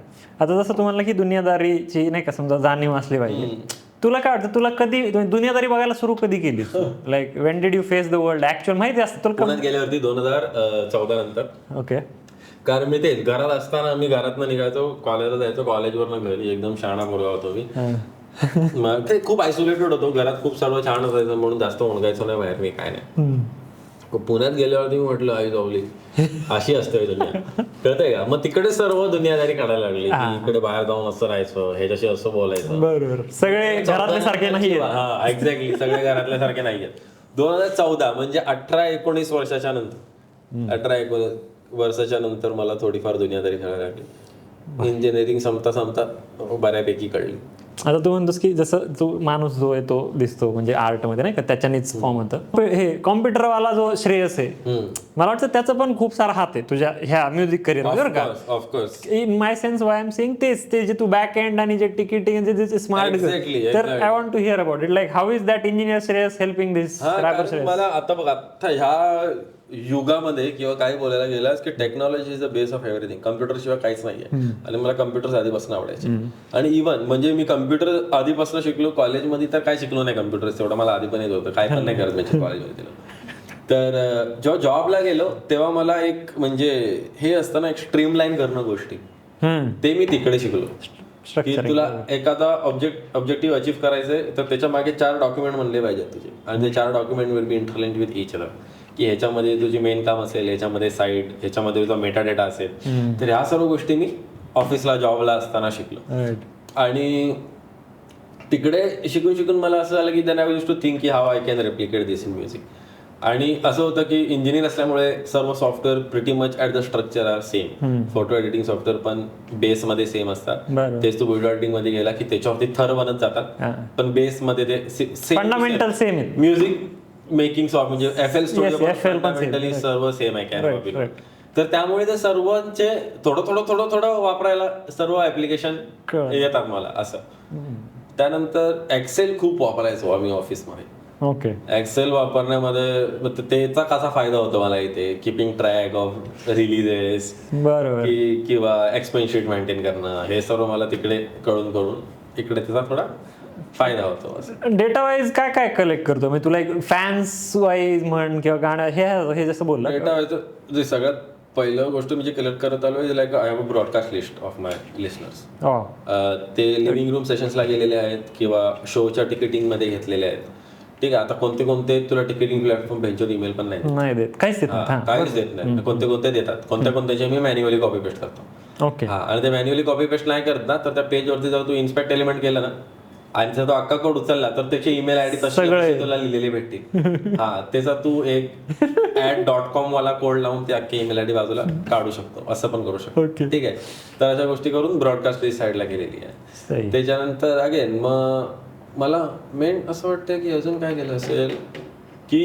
आता जसं तुम्हाला की दुनियादारीची नाही का समजा जाणीव असली पाहिजे, तुला काय वाटतं, तुला कधी दुनियादारी बघायला सुरू कधी केली, like Wien did you face the world actual माहिती असतं तुला? पुण्यात गेल्यावरती 2014 नंतर. ओके. कारण मी तेच घरात असताना मी घरातनं निघायचो, कॉलेजला जायचो, कॉलेजवरनं घरी, एकदम शहाणा मुलगा होतो मी. मग ते खूप आयसोलेटेड होतो, घरात खूप सर्व छान असायचं म्हणून जास्त ओळखायचो नाही बाहेर मी, काय नाही. पुण्यात गेल्यावरती मी म्हटलं आई जावली अशी असते दुनिया, कळतंय का? मग तिकडे सर्व दुनियादारी काढायला लागली, की इकडे बाहेर जाऊन असं राहायचं, ह्याच्याशी असं बोलायचं. बरोबर, सगळे घरातले सारखे नाही. हा एक्झॅक्टली, सगळे घरातल्या सारखे नाहीयेत. 2014 म्हणजे 18-19 वर्षाच्या नंतर, 18-19 वर्षाच्या नंतर मला थोडीफार दुनियादारी खेळायला लागली. इंजिनिअरिंग संपता बऱ्यापैकी कळली. आता तू म्हणतोस की जसं तू माणूस जो आहे तो दिसतो म्हणजे आर्ट मध्ये नाही का, त्याच्यानेच फॉर्म होतं. हे कॉम्प्युटरवाला जो श्रेयस आहे, मला वाटतं त्याचा पण खूप सारा हात आहे तुझ्या ह्या म्युझिक करिअर मध्ये, बरं का? Of course. In my sense why am saying तेच, ते जे तू बॅक एंड आणि जे टिकिटिंग स्मार्ट, तर I want to hear about it, like how is that engineer Shreyas helping this rapper Shreyas? मला आता बघ, आता ह्या युगामध्ये किंवा काही बोलायला गेलास की technology is the base of everything. Computer शिवाय काहीच नाहीये. आणि मला कम्प्युटर आधीपासून आवडायचे. आणि इव्हन म्हणजे मी कम्प्युटर आधीपासून शिकलो, कॉलेजमध्ये तर काय शिकलो नाही कम्प्युटर, तेवढं मला आधी पण येत होतं, काय पण नाही करत म्हणजे कॉलेजमध्ये. तर जेव्हा जॉबला गेलो तेव्हा मला एक म्हणजे हे असतं ना, एक स्ट्रीमलाईन करणं गोष्टी, ते मी तिकडे शिकलो. की तुला एखादा ऑब्जेक्टिव्ह अचीव्ह करायचंय तर त्याच्या मागे 4 डॉक्युमेंट म्हणले पाहिजेत तुझे, आणि ते 4 document will be interlinked with each other. की ह्याच्यामध्ये तुझी मेन काम असेल, ह्याच्यामध्ये साईड, ह्याच्यामध्ये तुझा मेटा डेटा असेल. तर ह्या सर्व गोष्टी मी ऑफिसला जॉबला असताना शिकलो. आणि तिकडे शिकून मला असं झालं की then I used to think की how I can replicate this in music. आणि असं होतं की इंजिनियर असल्यामुळे सर्व software pretty much at the structure are same. Photo editing software पण बेसमध्ये सेम असतात. तेच तू व्हिडिओ एडिटिंग मध्ये गेला की त्याच्यावरती थर बनत जातात, पण बेसमध्ये ते फंडामेंटल सेम आहे. म्युझिक मेकिंग सॉफ्ट म्हणजे FL स्टुडिओ फंडामेंटली सर्व सेम आहे कॅनव्हा. तर त्यामुळे ते सर्वांचे थोडं वापरायला सर्व ऍप्लिकेशन येतात मला असं. त्यानंतर एक्सेल खूप वापरायचो आम्ही ऑफिसमध्ये. ओके. एक्सेल वापरण्यामध्ये त्याचा कसा फायदा होतो मला इथे, किपिंग ट्रॅक ऑफ रिलीजेस बरोबर किंवा एक्सपेन्स शीट मेंटेन करणं, हे सर्व मला तिकडे कळून इकडे त्याचा थोडा फायदा होतो. डेटा वाईज काय काय कलेक्ट करतो मी, तुला एक फॅन्स वाईज म्हण किंवा गाणं हे जसं बोलला, डेटा वाईज सगळ्यात पहिलं गोष्ट मी जे कलेक्ट करत आलो is like I have a broadcast list of my listeners. ते लिव्हिंग रूम सेशन्सला गेलेले आहेत किंवा शोच्या तिकिटिंग मध्ये घेतलेले आहेत. ठीक आहे, आता कोणते तुला टिकिटिंग प्लॅटफॉर्म भेटून ईमेल पण नाही देत, काहीच देत नाही. कोणते देतात, कोणत्याचे मी मॅन्युअली कॉपी पेस्ट करतो. ओके. आणि ते मॅन्युअली कॉपी पेस्ट नाही करत ना, तर त्या पेजवरती जर तू इन्स्पेक्ट एलिमेंट केलं ना आणि जर तो अख्खा कोड उचलला तर त्याची ईमेल आयडी तशी तुला लिहिलेली भेटतील. त्याचा तू एक @.com वाला कोड लावून ती अख्खी ईमेल आयडी बाजूला काढू शकतो, असं पण करू शकतो. ठीक आहे, तर अशा गोष्टी करून ब्रॉडकास्ट साईडला केलेली आहे. त्याच्यानंतर अगेन मग मला मेन असं वाटतं की अजून काय केलं असेल की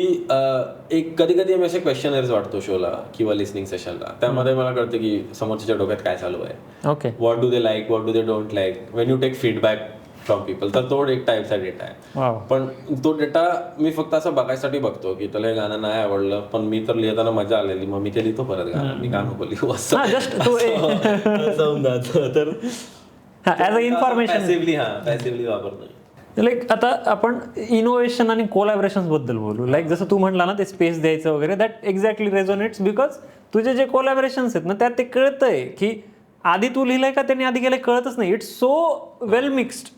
एक कधी आम्ही असे क्वेश्चनर्स वाटतो शोला किंवा लिसनिंग सेशनला. त्यामध्ये मला कळतं की समोरच्या डोक्यात काय चालू आहे. Okay. What do they like, what do they don't like, when you take feedback from people. तर तो एक टाईपचा डेटा आहे. पण तो डेटा मी फक्त असं बघायसाठी बघतो की त्याला हे गाणं नाही आवडलं, पण मी तर लिहिताना मजा आलेली, मग मी ते लिहितो परत गाणं, मी गाणं नको लिहू असं जाऊन जातं. तर ॲज अ इन्फॉर्मेशन पॅसिव्हली वापरतो. लाईक आता आपण इनोव्हेशन आणि कोलॅबरेशन बद्दल बोलू. लाईक जसं तू म्हणला ना ते स्पेस द्यायचं वगैरे, दॅट एक्झॅक्टली रेझोनेट्स बिकॉज तुझे जे कोलॅबरेशन्स आहेत ना त्यात ते कळतंय की आधी तू लिहिलंय का त्यांनी आधी केलंय कळतच नाही. It's so well mixed.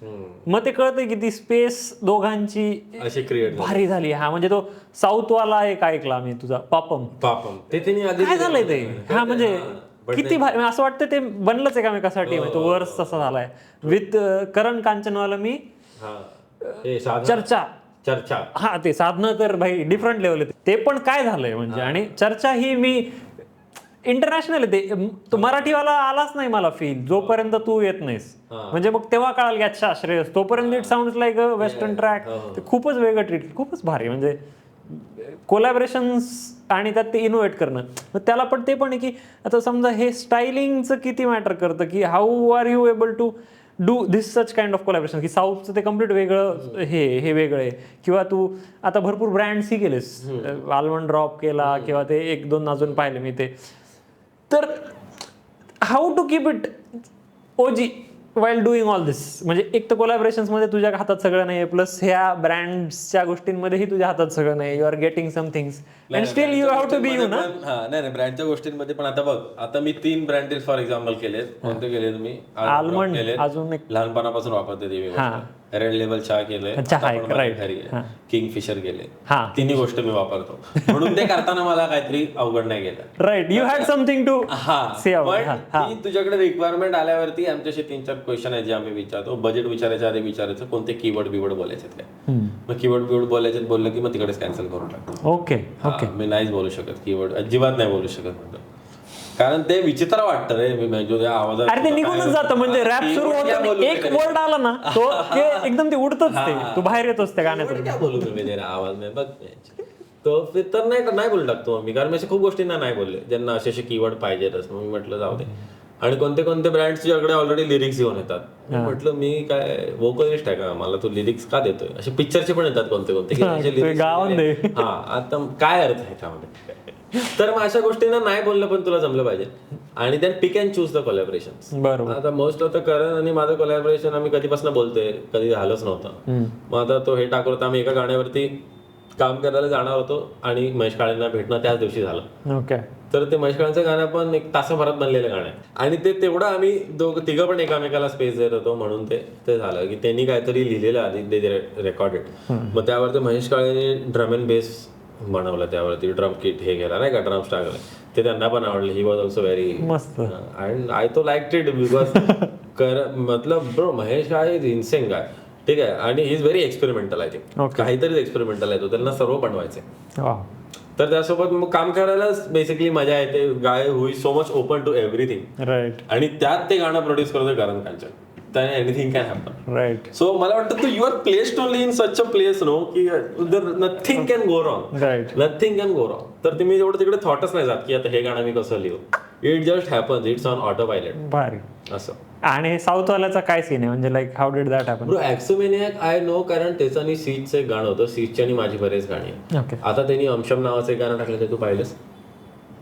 मग ते कळतंय की ती स्पेस दोघांची अशी क्रिएट भारी झाली. हा म्हणजे तो साऊथ वाला एक ऐकला मी तुझा पापम ते काय झालंय ते. हा म्हणजे किती भारी, असं वाटतं ते बनलंच एकामेकासाठी. तो वर्स तसा झालाय विथ करण कांचनवाला. मी चर्चा हा ते साधनं तर भाई डिफरंट लेवल आहे ते पण काय झालंय म्हणजे. आणि चर्चा ही मी इंटरनॅशनल आहे ते, तो मराठीवाला आलाच नाही मला फील जोपर्यंत तू येत नाहीस. म्हणजे मग तेव्हा कळाल की अच्छा श्रेयस, तोपर्यंत it sounds like a western track. ते खूपच वेगळं ट्रीट, खूपच भारी म्हणजे कोलॅबरेशन्स आणि त्यात ते इनोव्हेट करणं. मग त्याला पण ते पण आहे की आता समजा हे स्टायलिंगचं किती मॅटर करतं की how are you able to do this such kind of collaboration. की साऊथचं ते कम्प्लीट वेगळं, हे वेगळं आहे. किंवा तू आता भरपूर ब्रँड्सही केलेस, आल्मंड ड्रॉप केला किंवा ते 1-2 अजून पाहिले मी ते. तर हाऊ टू कीप इट ओजी वाईल डुईंग ऑल दिस. म्हणजे एक तर कोलॅबरेशन्समध्ये तुझ्या हातात सगळं नाही प्लस ह्या ब्रँड्सच्या गोष्टींमध्येही तुझ्या हातात सगळं नाही. You are getting some things and still you have to be you ना. नाही ब्रँडच्या गोष्टींमध्ये पण आता बघ, आता मी 3 ब्रँड फॉर एक्झाम्पल केलेत. कोणते केले तुम्ही? आल्मंड अजून एक लहानपणापासून वापरते ते. रेड लेबल चहा केले, किंगफिशर केले. तिन्ही गोष्ट मी वापरतो म्हणून ते करताना मला काहीतरी अवघड नाही गेलं. Right, you had something to say. पण तुझ्याकडे रिक्वायरमेंट आल्यावरती आमच्याशी 3-4 क्वेश्चन आहेत जे आम्ही विचारतो. बजेट विचारायच्या आधी विचारायचं कोणते कीवर्ड बिवर्ड बोलायचे काय. मग कीवर्ड बिवर्ड बोलायचे बोललं की मग तिकडेच कॅन्सल करून टाकतो. ओके मी नाहीच बोलू शकत कीवर्ड, अजिबात नाही बोलू शकत म्हणतो. कारण ते विचित्र वाटतं रे. मी म्हणजे आवाजात अरे ते निघूनच जातं. म्हणजे रॅप सुरू होतं, एक वर्ड आला ना तो एकदम ते उडतच, ते तू बाहेर येतोस त्या गाण्यातून. काय बोलू तुम्ही जरा आवाज नाही बघ तो तर नाही बोलू टाकतो मी. कारण मी अशा खूप गोष्टींना नाही बोलले ज्यांना असे कीवर्ड पाहिजेतच. मग मी म्हटलं जाऊ दे. आणि कोणते कोणते ब्रँड्सच्याकडे ऑलरेडी लिरिक्स घेऊन येतात. म्हटलं मी काय वोकलिस्ट आहे का, मला तू लिरिक्स का देतोय. असे पिक्चरचे पण येतात कोणते कोणते. आता काय अर्थ आहे त्यामध्ये. तर मग अशा गोष्टींना नाही बोललं पण तुला जमलं पाहिजे. आणि then pick and choose the collaboration. बरोबर. आता मोस्ट ऑफ द करण आणि माझं कोलॅबरेशन आम्ही कधीपासून बोलतोय, कधी झालंच नव्हतं. मग आता तो हे टाकलं, आम्ही एका गाण्यावरती काम करायला जाणार होतो आणि महेश काळेंना भेटणं त्याच दिवशी झालं. ओके. तर ते महेश काळेंचं गाणं पण 1 तासाभरात बनलेलं गाणं आहे. आणि ते तेवढं आम्ही तिघं पण एकामेकाला स्पेस देत होतो म्हणून ते झालं की त्यांनी काहीतरी लिहिलेलं आधी ते रेकॉर्डेड. मग त्यावरती महेश काळेने ड्रम अँड बेस बनवलं, त्यावरती ड्रम किट हे गेला नाही का, ड्रम्स टाकले, ते त्यांना पण आवडले. ही वॉज ऑल्सो व्हेरी मस्त. And I too like it because मतलब bro Mahesh Kale is insane guy. ठीक आहे. आणि he is very experimental. I think काहीतरी एक्सपेरिमेंटल आहे तो, त्यांना सर्व बनवायचे. तर त्यासोबत मग काम करायलाच बेसिकली मजा येते. Guy who is so much open to everything. Right. आणि त्यात ते गाणं प्रोड्यूस करतोय करण कांचन. त्याने anything can happen. Right. So मला वाटतं you are placed only in such a place no की nothing can go wrong. Right. Nothing can go wrong. तर तुम्ही जेवढं तिकडे थॉटच नाही जात की आता हे गाणं मी कसं लिहू. It just happens. It's on autopilot. भारी. असं. आणि साऊथ वाल्याचा काय सीन आहे म्हणजे like how did that happen. Bro Axomaniac I know, कारण त्याचं आणि सीजचं एक गाणं होतं. सीजची आणि माझी बरेच गाणी. ओके. आता त्यांनी अंशम नावाचं एक गाणं टाकलं, ते तू पाहिलंस?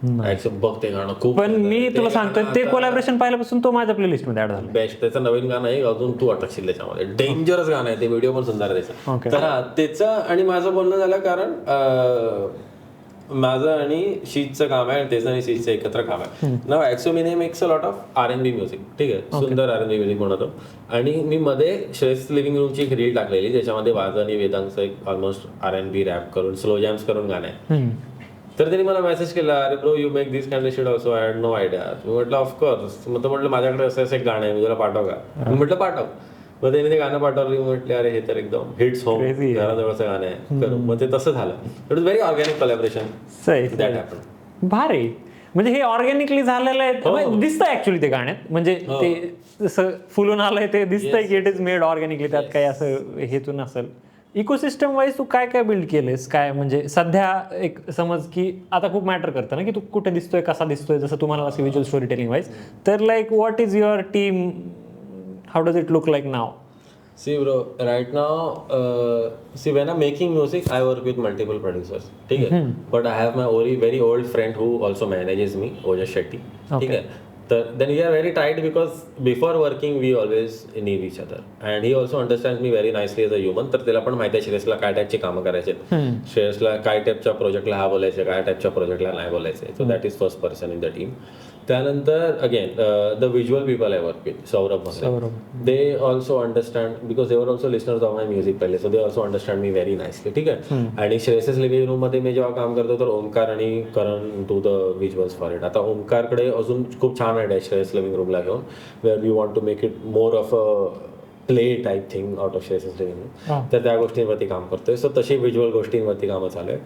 बघ ते गाणं खूप. पण मी तुला सांगतोय ते कोलॅबरेशन पाहिल्यापासून तो माझ्या प्लेलिस्ट मध्ये ऍड झाला. बेस्ट. त्याचं नवीन गाणं आहे, अजून तू अटकशील त्याच्यामध्ये. डेंजरस गाणं आहे ते. व्हिडिओ पण सुंदर आहे त्याचा. तर त्याचं आणि माझं बोलणं झालं, कारण माझं आणि शीजचं काम आहे आणि त्याचं आणि शीजचं एकत्र काम आहे. नाव Axomania makes a lot of R&B music. ठीक आहे. सुंदर R&B म्युझिक बनवतो. आणि मी मध्ये श्रेष्ठ लिव्हिंग रूमची एक रील टाकलेली ज्याच्यामध्ये वाजा आणि वेदांचं एक ऑलमोस्ट R&B रॅप करून स्लो जॅम्स करून गाणं आहे. तर त्यांनी मला मेसेज केला, अरे bro you make this kind of shit also. I had no idea. मी म्हटलं ऑफकोर्स. मग तो म्हटलं माझ्याकडे असं एक गाणं आहे, मी तुला पाठव का. मी म्हटलं पाठव. मग त्याने ते गाणं पाठवलं. म्हटले अरे हे तर एकदम हिट्स होम, घराजवळचं गाणं आहे, करू. मग ते तसं झालं. It was very organic collaboration. That happen. भारी. म्हणजे हे ऑर्गॅनिकली झालेलं आहे. दिसतंय ऍक्च्युली ते गाण्यात. म्हणजे ते जसं फुलून आलंय ते दिसतंय की इट इज मेड ऑर्गॅनिकली. त्यात काही असं हेतून असेल. इकोसिस्टम वाईज तू काय काय बिल्ड केलेस काय. म्हणजे सध्या एक समज की आता खूप मॅटर करतं ना की तू कुठे दिसतोय, कसा दिसतोय, जसं तुम्हाला असं व्हिज्युअल स्टोरी टेलिंग वाईज. तर like what is your team, how does it look like now. See bro, right now, when I'm making music, I work with multiple producers. ठीक है. But I have my very old friend who also manages me, Ojas Shetty. ठीक है. Then we are very tight because before working we always need each other and he also understands me very nicely as a human. तर त्याला पण माहिती आहे श्रेयसला काय टाईपची कामं करायचे, श्रेयसला काय टाईपच्या प्रोजेक्टला हा बोलायचे, काय टाईपच्या प्रोजेक्टला नाही बोलायचे. So that is first person in the team. त्यानंतर again the visual people I work with, Saurabh Bhangre. They also understand because they were also listeners of my music पहिले. So they also understand me very nicely. ठीक आहे. आणि श्रेयसेस living रूममध्ये मी जेव्हा काम करतो तर ओमकार आणि Karan to the visuals for it. आता ओमकारकडे अजून खूप छान आयडिया आहे श्रेयस लिव्हिंग रूमला घेऊन, where we want to make it more of a play type thing out of Shreyas's living room. तर त्या गोष्टींवरती काम करतोय. सो तशी व्हिज्युअल गोष्टींवरती कामं चालू आहे.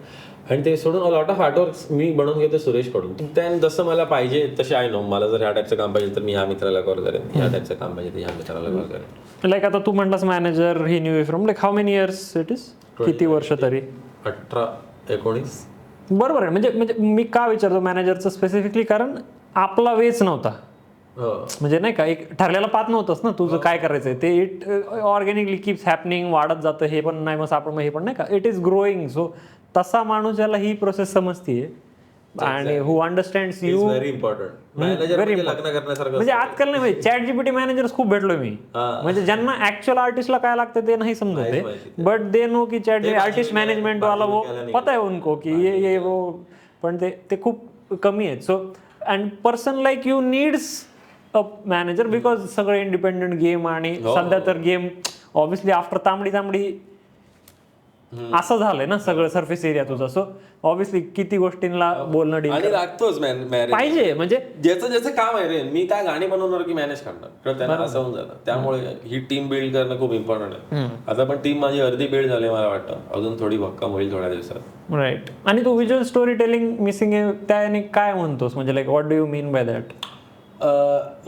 आणि ते सोडून लॉट ऑफ आर्टवर्क्स मी बनवून घेतो सुरेशकडून. त्याने जसं मला पाहिजे तसे आय नो. मला जर ह्या टाईपचं काम पाहिजे तर मी ह्या मित्राला कॉल करेन, ह्या टाईपचं काम पाहिजे तर ह्या मित्राला कॉल करेन. लाईक आता तू म्हटलास manager he knew from like how many years it is, किती वर्ष तरी? 18-19. बरोबर आहे. म्हणजे मी का विचारतो मॅनेजरचं स्पेसिफिकली, कारण आपला वेच नव्हता. म्हणजे नाही का एक ठरलेला पाथ नव्हतंच ना तुझं काय करायचंय ते. इट ऑर्गॅनिकली कीप्स हॅपनिंग, वाढत जातं. हे पण नाही मग आपण हे पण नाही का, इट इज ग्रोईंग. सो तसा माणूस ज्याला ही प्रोसेस समजतीये आणि who understands you. Very important. Manager लग्न करण्यासारखं म्हणजे आजकाल नाही माहिती, चॅट जीपीटी मॅनेजर्स खूप भेटलो मी, म्हणजे ज्यांना ऍक्च्युअल आर्टिस्टला काय लागतं ते नाही समजत आहे, बट दे नो की चॅट आर्टिस्ट मॅनेजमेंट वाला वो पता है उनको की ये वो, पण ते खूप कमी आहेत. So and person like you needs a manager because सगळं इंडिपेंडंट गेम, आणि सध्या तर गेम ऑब्व्हियसली आफ्टर तांबडी असं झालंय ना सगळं सरफेस एरिया तुझा. सो ऑब्व्हियसली किती गोष्टींना बोलणं डील आणि लागतोच पाहिजे, म्हणजे ज्याचं काम आहे रे. मी काय गाणी बनवणार की मॅनेज करणार, तर त्यांना असं होऊन जातं. त्यामुळे ही टीम बिल्ड करणं खूप इम्पॉर्टंट आहे. आता पण टीम माझी अर्धी बिल्ड झाली मला वाटतं, अजून थोडी भक्कम होईल थोड्या दिवसात. राईट. आणि तू व्हिज्युअल स्टोरी टेलिंग मिसिंग आहे त्याने काय म्हणतोस, म्हणजे like what do you mean by that?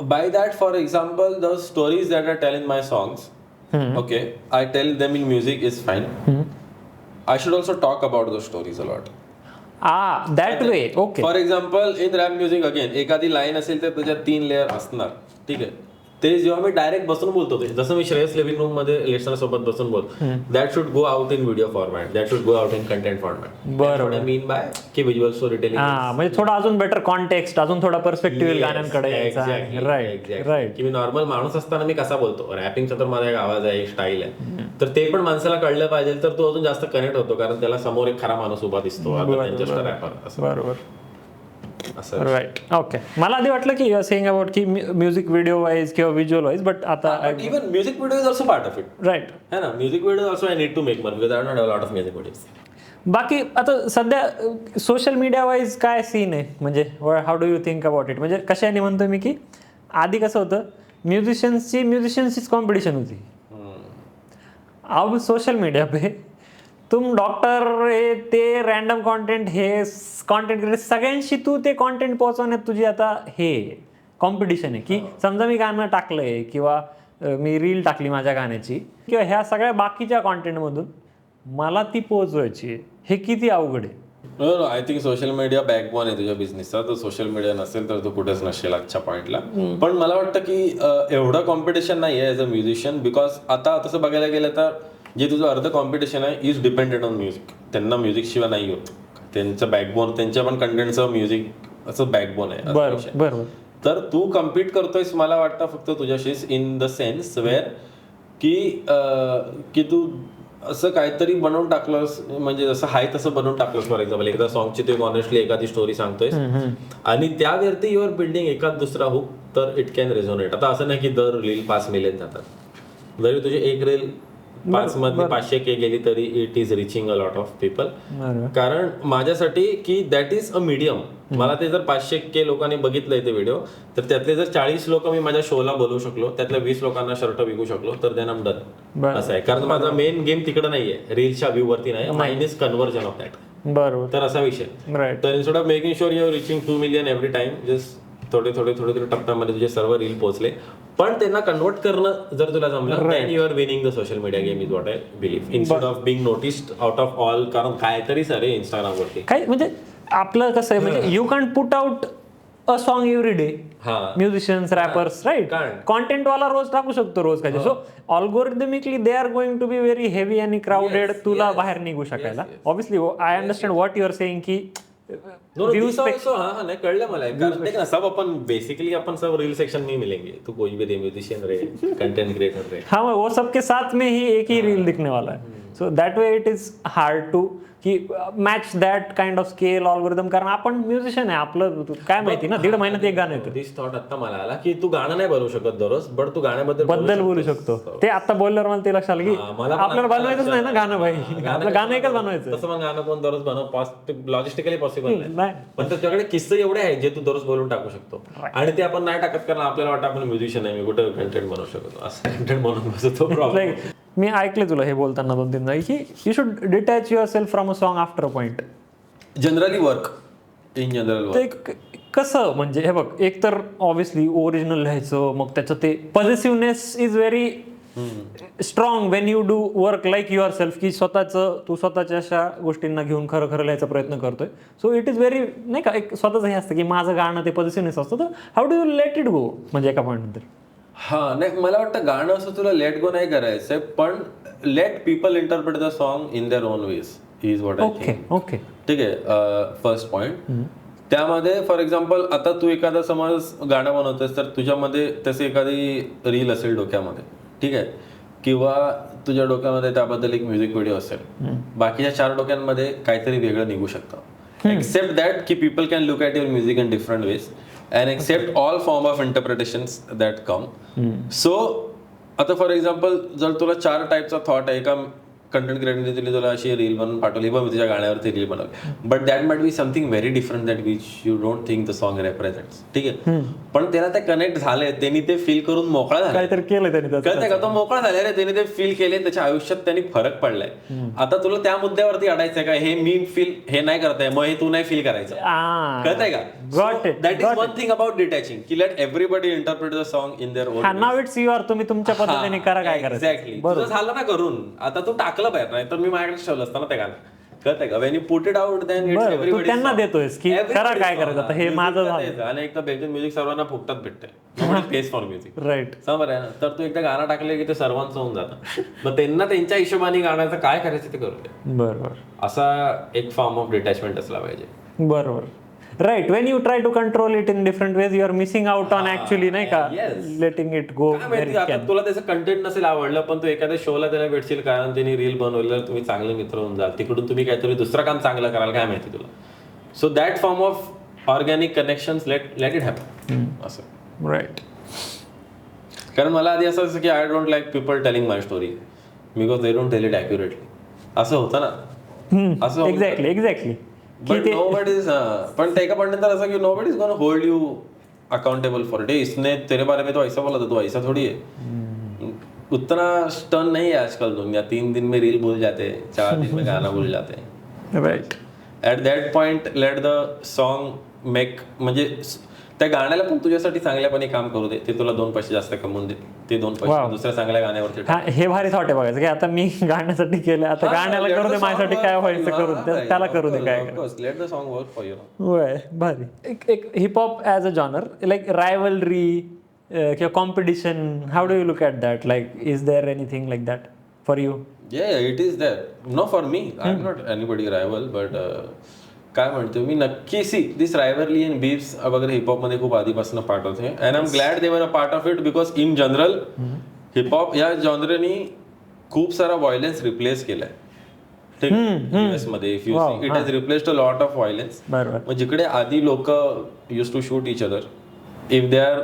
By that, for example, the stories that I tell in my songs, okay, I tell them in music is fine. I should also talk about those stories a lot. That way, okay. For example, in rap music again, एखादी line असेल तर त्याच्यात 3 layer असणार, ठीक आहे. ते जेव्हा मी direct बसून बोलतो, जसं मी श्रेयस लिव्हिंग रूम मध्ये लिस्नर सोबत बसून बोलतो, that should go out in video format, that should go out in content format. बरोबर. मीन बाय की व्हिज्युअल स्टोरी टेलिंग, म्हणजे थोडा अजून बेटर कॉन्टेक्स्ट, अजून थोडा पर्स्पेक्टिव्ह गाण्यांकडे यायचा. राईट. की मी नॉर्मल माणूस असताना मी कसा बोलतो, रॅपिंगचा तर माझा एक आवाज आहे, एक स्टाईल आहे, तर ते पण माणसाला कळलं पाहिजे, तर तो अजून जास्त कनेक्ट होतो, कारण त्याला समोर एक खरा माणूस उभा दिसतो. बरोबर. राईट. ओके. मला आधी वाटलं की सेइंग अबाउट की म्युझिक व्हिडिओ वाईज किंवा व्हिज्युअल वाईज, बट आता even music video is also part of it. Right. है ना, music video also I need to make money, because I don't have a lot of music videos. बाकी आता सध्या social media wise काय scene आहे, म्हणजे how do you think about it? म्हणजे कशाने म्हणतोय मी की आधी कसं होतं, म्युझिशियन्सचीच कॉम्पिटिशन होती. अब सोशल मीडिया पे तुम डॉक्टर हे ते रॅन्डम कॉन्टेंट, हे कॉन्टेंट क्रिएटर, सगळ्यांशी तू ते कॉन्टेंट पोहोचवण्यात तुझी आता हे कॉम्पिटिशन आहे. की समजा मी गाणं टाकलंय किंवा मी रील टाकली माझ्या गाण्याची, किंवा ह्या सगळ्या बाकीच्या कॉन्टेंटमधून मला ती पोहोचवायची आहे, हे किती अवघड आहे. I think social media backbone आहे तुझ्या बिझनेसचा. तर सोशल मीडिया नसेल तर तू कुठेच नसेल आजच्या पॉईंटला. पण मला वाटतं की एवढं कॉम्पिटिशन नाही आहे ॲज अ म्युझिशियन, बिकॉज आता तसं बघायला गेलं तर जे तुझं अर्ध कॉम्पिटिशन आहे इज डिपेंडेंट ऑन म्युझिक. त्यांना म्युझिक शिवाय नाही होत. त्यांचं बॅकबोन, त्यांच्या पण कंटेंटचं म्युझिक असं बॅकबोन आहे. बरोबर. तर तू कम्पीट करतोयस मला वाटतं फक्त तुझ्याशीच, इन द सेन्स वेअर की तू असं काहीतरी बनवून टाकलंस, म्हणजे जसं हाय तसं बनवून टाकलंस. फॉर एक्झाम्पल एखादा सॉंगची तू ऑनेस्टली एखादी स्टोरी सांगतोयस आणि त्यावरती युअर बिल्डिंग एखाद दुसरा हुक, तर इट कॅन रेझोनेट. आता असं नाही की दर रील 5 मिलियन जातात. जरी तुझी एक रील 5 मध्ये 500K गेली तरी it is reaching a lot of people. कारण माझ्यासाठी की दॅट इज अ मीडियम. मला ते जर 500K लोकांनी बघितलंय ते व्हिडिओ, तर त्यातले जर 40 लोक मी माझ्या शोला बोलवू शकलो, त्यातल्या 20 लोकांना शर्ट विकू शकलो, तर देन आम डन. असं आहे. कारण माझा मेन गेम तिकडे नाहीये, रील्सच्या व्ह्यू वरती नाही. Mine is conversion of that. बरोबर. तर असा विषय. तर instead of making sure you are reaching 2 million every time, just थोडे टप्प्यामध्ये तुझे सर्व रील पोहोचले, पण त्यांना कन्वर्ट करणं जर तुला जमलं, then you are winning the social media game is what I believe, instead of being noticed out of all. कारण काहीतरी सर इंस्टाग्रामवरती काय म्हणजे आपलं कसं आहे, म्हणजे you can put out a song every day. Musicians, rappers, right, content वाला रोज टाकू शकतो रोज काही. So algorithmically they are going to be very heavy आणि क्राउडेड तुला बाहेर निघू शकायला. Obviously I understand what you are saying की नहीं कळलं मला. देख ना, सब अपन बेसिकली अपन सब रील सेक्शन में मिलेंगे. तू कोई भी दे, म्यूजिशियन रे, कंटेंट क्रिएटर रे, हाँ वो सबके साथ में ही एक ही रील दिखने वाला है. So that way it is hard to की match that kind of scale algorithm. कारण आपण म्युझिशियन आहे, आपलं काय माहिती ना, 1.5 महिन्यात एक गाणं येतं. दिस थॉट आता मला आला की तू गाणं नाही बनवू शकत दररोज, बट तू गाण्याबद्दल बोलू शकतो. ते आता बोलल्यावर मला ते लक्षात आलं की आपल्याला बनवायचंच नाही ना गाणं, भाई आपलं गाणं एकच बनवायचं. तसं मग गाणं कोण दररोज बनव, लॉजिस्टिकली पॉसिबल नाही. पण त्याच्याकडे किस्से एवढे आहेत जे तू दररोज बोलून टाकू शकतो, आणि ते आपण नाही टाकत कारण आपल्याला वाटतं आपण म्युझिशियन आहे, मी कुठे कंटेंट बनवू शकतो. असं कंटेंट बनवून बसतो. प्रॉब्लेम. मी ऐकले तुला हे बोलताना 2-3 जागी की you should detach your self from a song after a point. Generally work in general. ते कसं, म्हणजे हे बघ, एक तर ऑब्व्हियसली ओरिजिनल लिहायचं, मग त्याचं ते positiveness is very strong Wien you do work like your self, की तू स्वतःच्या अशा गोष्टींना घेऊन खरं लिहायचा प्रयत्न करतोय. सो इट इज व्हेरी, नाही का, एक स्वतःच हे असतं की माझं गाणं ते पॉझिटिव्हनेस असतं. तर how do you let it go, म्हणजे एका पॉईंट नंतर. नाही, मला वाटतं गाणं असं तुला लेट गो नाही करायचंय, पण let people interpret the song in their own ways is what I think. Okay, ठीक आहे. First point. त्यामध्ये फॉर एक्झाम्पल आता तू एखादा समज गाणं बनवतोस तर तुझ्यामध्ये तसे एखादी रील असेल डोक्यामध्ये, ठीक आहे, किंवा तुझ्या डोक्यामध्ये त्याबद्दल एक म्युझिक व्हिडिओ असेल, बाकीच्या 4 डोक्यांमध्ये काहीतरी वेगळं निघू शकतं. एक्सेप्ट दॅट की people can look at your music in different ways and accept all form of interpretations that come. So आता फॉर एक्झाम्पल जर तुला 4 टाईपचा थॉट आहे, एका कंटेंट क्रिएटरने तुला अशी रील बनवून पाठवली, पण तुझ्या गाण्यावरती रील बनवली, but that might be something very different that which you don't think the song represents, ठीक आहे, पण त्याला ते कनेक्ट झाले, त्यांनी ते फील करून मोकळा झाला, काहीतरी केलं त्यांनी, कळतंय का, तो मोकळा झाला रे, त्यांनी ते फील केले, त्याच्या आयुष्यात त्यांनी फरक पडलाय. आता तुला त्या मुद्द्यावरती अडायचंय का, हे मी फील हे नाही करताय, मग हे तू नाही फील करायचं, कळतंय का. That is one thing about detaching, की let everybody interpret the song in their own. Now it's your, तुम्ही तुमच्या पद्धतीने करा, काय करायचं. एक्झॅक्टली, तुझं झालं ना करून, आता तू टाकलं बाहेर, नाही तर मी माझ्याकडे ठेवलं असतं ना ते गाणं, कळतंय का. When you put it out then it's everybody, त्यांना देतोयस की करा काय करायचं, आता हे माझं झालं. आणि एकदा बेजन म्युझिक सर्वांना फुकटात भेटते, फेस फॉर म्युझिक, राईट, समोर आहे ना. तर तू एकदा गाणं टाकले की ते सर्वांचं होऊन जातं, मग त्यांना त्यांच्या हिशोबाने गाण्याचं काय करायचं ते करू दे. बरोबर, असा एक फॉर्म ऑफ डिटॅचमेंट असला पाहिजे. बरोबर, right. When you try to control it in different ways, you are missing out on actually, नाही का, लेटिंग इट गो. आता तुला त्याचं कंटेंट नसेल आवडलं, पण तू एखाद्या शोला त्याला भेटशील कारण त्यांनी रील बनवलं, तुम्ही चांगले मित्र होऊन जाल, तिकडून तुम्ही काहीतरी दुसरं काम चांगलं कराल, काय माहिती तुला. So that form of organic connections let it happen असं. राईट. कारण मला आधी असं की I don't like people telling my story because they don't tell it accurately, असं होतं ना, असं एक्झॅक्टली. But nobody's, पण ते एका पॉइंट असं की nobody is gonna hold you accountable for it. इसने तेरे बारे में तो ऐसा बोला था, तो ऐसा थोड़ी है. उतना स्टर्न नहीं है आजकल दुनिया. 3 दिन में रील भूल जाते, 4 दिन में गाना भूल जाते. Right. At that point let the song make, म्हणजे त्या गाण्याला पण तुझ्यासाठी चांगल्यापणे काम करू दे, ते तुला 2 पैसे जास्त कमवून दे, ते 2 पैसे दुसऱ्या चांगल्या गाण्यावरती. हे भारी थॉट आहे बघायचं की आता मी गाण्यासाठी केलं, आता गाण्याला करू दे, माझ्यासाठी काय व्हायचं करू दे, त्याला करू दे, काय let the song work for you. होय, भारी. एक hip hop as a genre, like rivalry किंवा competition, how do you look at that, like is there anything like that for you? Yeah, it is there. No, for me, I'm not anybody rival, but काय म्हणतो मी नक्की, see this रायव्हरली and beefs वगैरे hip hop मध्ये खूप आधीपासून part होते, and I am glad दे वर a part of it, because in general hip hop या जॉनरनी खूप सारा व्हायलन्स रिप्लेस केलाय. ठीक, US मध्ये if you see it has replaced a lot of violence. मग जिकडे आधी लोक use to shoot each other, if they are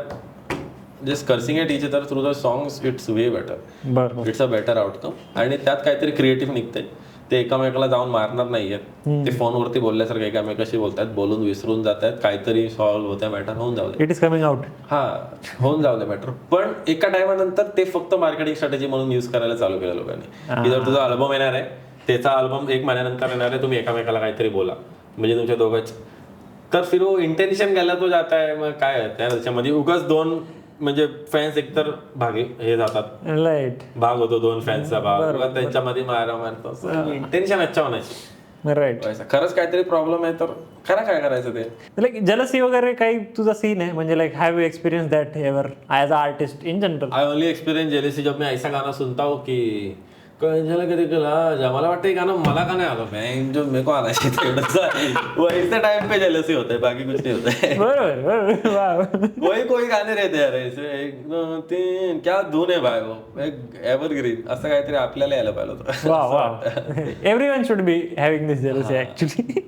just cursing at each other through the songs, it's way better, it's a better outcome. आणि त्यात काहीतरी creative निघतंय, ते एकामेकाला जाऊन मारणार नाहीयेत, ते फोनवरती बोलल्यासारखं एकामेकाशी बोलतात, बोलून विसरून जातात, काहीतरी सॉल्व्ह होत्या, मॅटर होऊन जाऊ दे, इट इज कमिंग आउट, हा होऊन जाऊ दे मॅटर. पण एका टायमानंतर ते फक्त मार्केटिंग स्ट्रॅटेजी म्हणून युज करायला चालू केलं लोकांनी, की जर तुझा अल्बम येणार आहे, त्याचा अल्बम 1 महिन्यानंतर येणार आहे, तुम्ही एकामेकाला काहीतरी बोला, म्हणजे तुमच्या दोघांच, तर फिर वो इंटेन्शन घ्यायला तो जात आहे. मग काय त्याच्यामध्ये उगाच 2 म्हणजे फॅन्स एकतर भागे हे जातात, राईट, भाग होतो 2 फॅन्सचा भाग, त्यांच्यामध्ये मारा मारतो, इंटेन्शन अच्छा होण्याची. राईट. खरंच काहीतरी प्रॉब्लेम आहे तर खरं काय करायचं ते. लाईक जलसी वगैरे काही तुझा सीन है, म्हणजे like have you experience that ever age a artist in general? I only experience jealousy जब मैं ऐसा गाना सुनता हूँ कि मला वाटतं हे गाणं मला का नाही आलं, जो मेरे को आना चाहिए, वैसे टाइम पे जेलसी होता है, बाकी कुछ नहीं होता है. बरोबर. कोई गाणे रहते यार ऐसे 1 2 3 क्या धून आहे भाई, वो एक एव्हरग्रीन असं काहीतरी आपल्याला यायला पाहिलं होतं. Wow wow, everyone should be having this jealousy actually.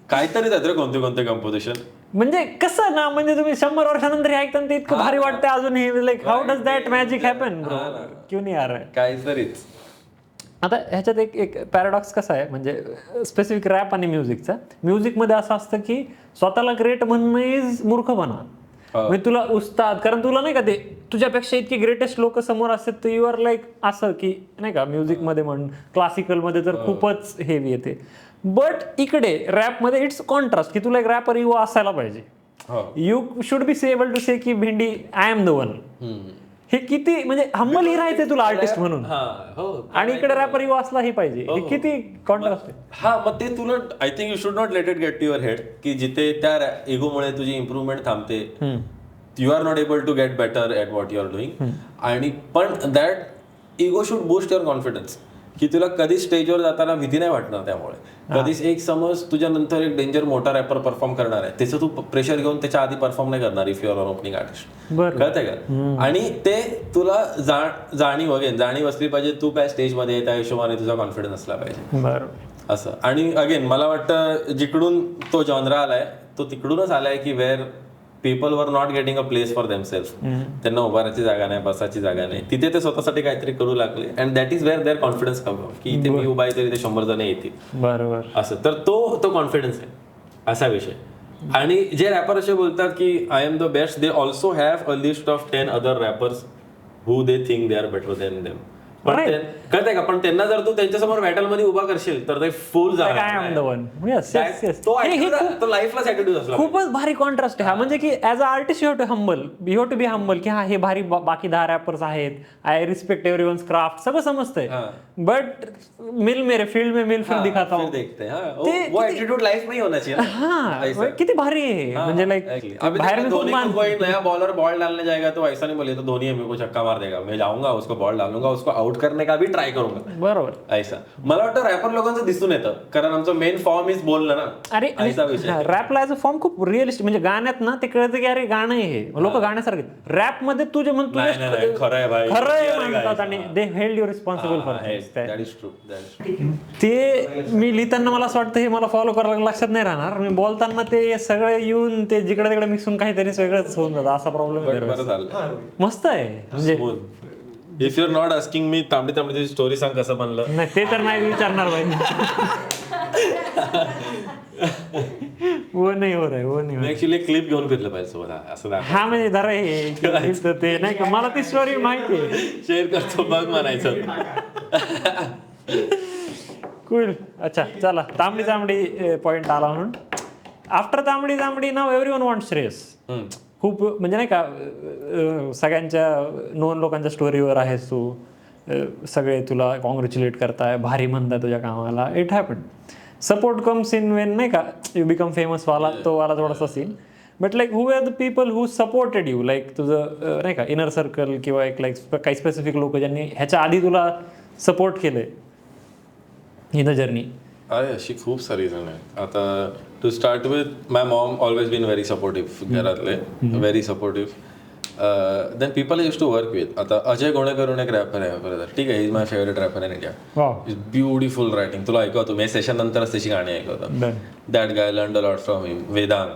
काहीतरी त्यात कोणते कंपोजिशन, म्हणजे कसं ना, म्हणजे तुम्ही 100 वर्षानंतर ऐकता ते इतकं भारी वाटतं अजूनही, like how does that magic happen bro, क्यों नाही आ रहा है काहीतरीच. आता ह्याच्यात एक पॅराडॉक्स कसा आहे, म्हणजे स्पेसिफिक रॅप आणि म्युझिकचा, म्युझिकमध्ये असं असतं की स्वतःला ग्रेट म्हणणं इज मूर्खपणा. म्हणजे तुला उस्ताद, कारण तुला नाही का ते तुझ्यापेक्षा इतकी ग्रेटेस्ट लोक समोर असतात, तर यू आर लाईक असं की नाही का, म्युझिकमध्ये म्हण, क्लासिकलमध्ये तर खूपच हेवी येते. बट इकडे रॅपमध्ये इट्स कॉन्ट्रास्ट, की तुला एक रॅपर इगो असायला पाहिजे, you should be able to say की भेंडी आय एम द वन. हे किती म्हणजे हंबली राहायचंय तुला आर्टिस्ट म्हणून, आणि इकडे रॅपर इगो असलाही पाहिजे, हे किती कॉन्ट्रास्ट आहे. हा, मग ते तुला I think you should not let it get to your head, की जिथे त्या इगोमुळे तुझी इम्प्रूव्हमेंट थांबते, you are not able to get better at what you are doing. आणि पण that ego should boost your confidence, की तुला कधीच स्टेजवर जाताना भीती नाही वाटणार. त्यामुळे कधीच एक समज तुझ्या नंतर एक डेंजर मोठा रॅपर परफॉर्म करणार आहे, त्याचं तू प्रेशर घेऊन त्याच्या आधी परफॉर्म नाही करणार if you are on opening artist. कळतंय का? आणि ते तुला जाणीव असली पाहिजे, तू काय स्टेजमध्ये त्या हिशोबाने तुझा कॉन्फिडन्स असला पाहिजे. बरोबर. असं. आणि अगेन मला वाटतं जिकडून तो जॉनरा आलाय तो तिकडूनच आलाय की where people were not getting a place for themselves. त्यांना उभारायची जागा नाही, बसायची जागा नाही, तिथे ते स्वतःसाठी काहीतरी करू लागले. And that is where their confidence come की इथे मी उभा आहे तरी ते 100 जण येतील. बरोबर. असं. तर तो कॉन्फिडन्स आहे असा विषय. आणि जे रॅपर असे बोलतात की I am the best, they also have a list of 10 other wrappers who they think they are better than them. पण कळतंय का? पण त्यांना जर तू त्यांच्यासमोर बॅटल मध्ये उभा करशील तर ते फुल तो लाईफलाच ऍटिट्यूड असला. खूपच भारी कॉन्ट्रास्ट आहे हा. म्हणजे की as a artist you have to be humble की हा हे भारी बाकी 10 रॅपर्स आहेत, आय रिस्पेक्ट एव्हरीवन्स क्राफ्ट, सगळं समजतंय. बट मिल मेरे फील्ड में मिल फिर दिखाता हूं, वो एटीट्यूड लाइफ में ही होना चाहिए. हाँ किती भारी आहे. म्हणजे लाइक बाहेर में धोनी को कोई नया बॉलर बॉल डालने जाएगा तो ऐसा नहीं बोले तो धोनी मेरे को छक्का मार देगा, मैं जाऊंगा उसको बॉल डालूंगा, उसको आउट करने का भी ट्राय करूंगा. बरोबर. ऐसा मला वाटतं रॅपर लोकांचं दिसून येतं, कारण आमचं मेन फॉर्म इज बोलणं ना. अरे रॅपला ॲज अ फॉर्म खूप रिअलिस्टिक, म्हणजे गाण्यात ना ते कळतं की अरे गाणं हे लोक गाण्यासारखे. रॅप मध्ये तुझे खरं आहे भाई, खरं म्हणतात आणि दे held you responsible for that is true. ते मी लिहिताना मला असं वाटतं हे मला फॉलो करायला लक्षात नाही राहणार. मी बोलताना ते सगळं येऊन ते जिकडे तिकडे मिक्सून काहीतरी वेगळंच होऊन जातं. असा प्रॉब्लेम मस्त आहे. म्हणजे if you are not asking me तांबडी तांबडी स्टोरी सांग कसं बनलं, नाही ते तर नाही विचारणार भाई. वो नाही हो रहा, वो नाही. ऍक्च्युअली क्लिप घेऊन फिरलं पाहिजे सोबत असं. हा म्हणजे जरा हे ते नाही का, मला ती स्टोरी माहिती आहे, शेअर करतो बघ म्हणायचं. कूल. अच्छा चला, तांबडी तांबडी पॉइंट आला म्हणून. आफ्टर तांबडी तांबडी नाव एव्हरीवन वॉन्ट्स श्रेयस. खूप म्हणजे नाही का सगळ्यांच्या नोन लोकांच्या स्टोरीवर आहेस तू, सगळे तुला कॉंग्रॅच्युलेट करताय, भारी म्हणताय तुझ्या कामाला. It happen. Support comes in when नाही का यू बिकम फेमस वाला, तो वाला थोडासा scene. But like who are the people who supported you, like तुझं नाही का इनर सर्कल किंवा एक लाईक काही स्पेसिफिक लोक ज्यांनी ह्याच्या आधी तुला सपोर्ट केलंय इन द जर्नी? आहे अशी खूप सारी जण आहेत. आता to start with my mom always been very supportive, घरातले very supportive. Then people use to work with. आता अजय गोणेकर म्हणून एक रॅपर आहे ब्रदर, ठीक आहे, is my favourite rapper in India. Is beautiful writing. तुला ऐकवतो मी सेशन नंतरच त्याची गाणी ऐकवतो. That guy learned a lot from him. Vedant,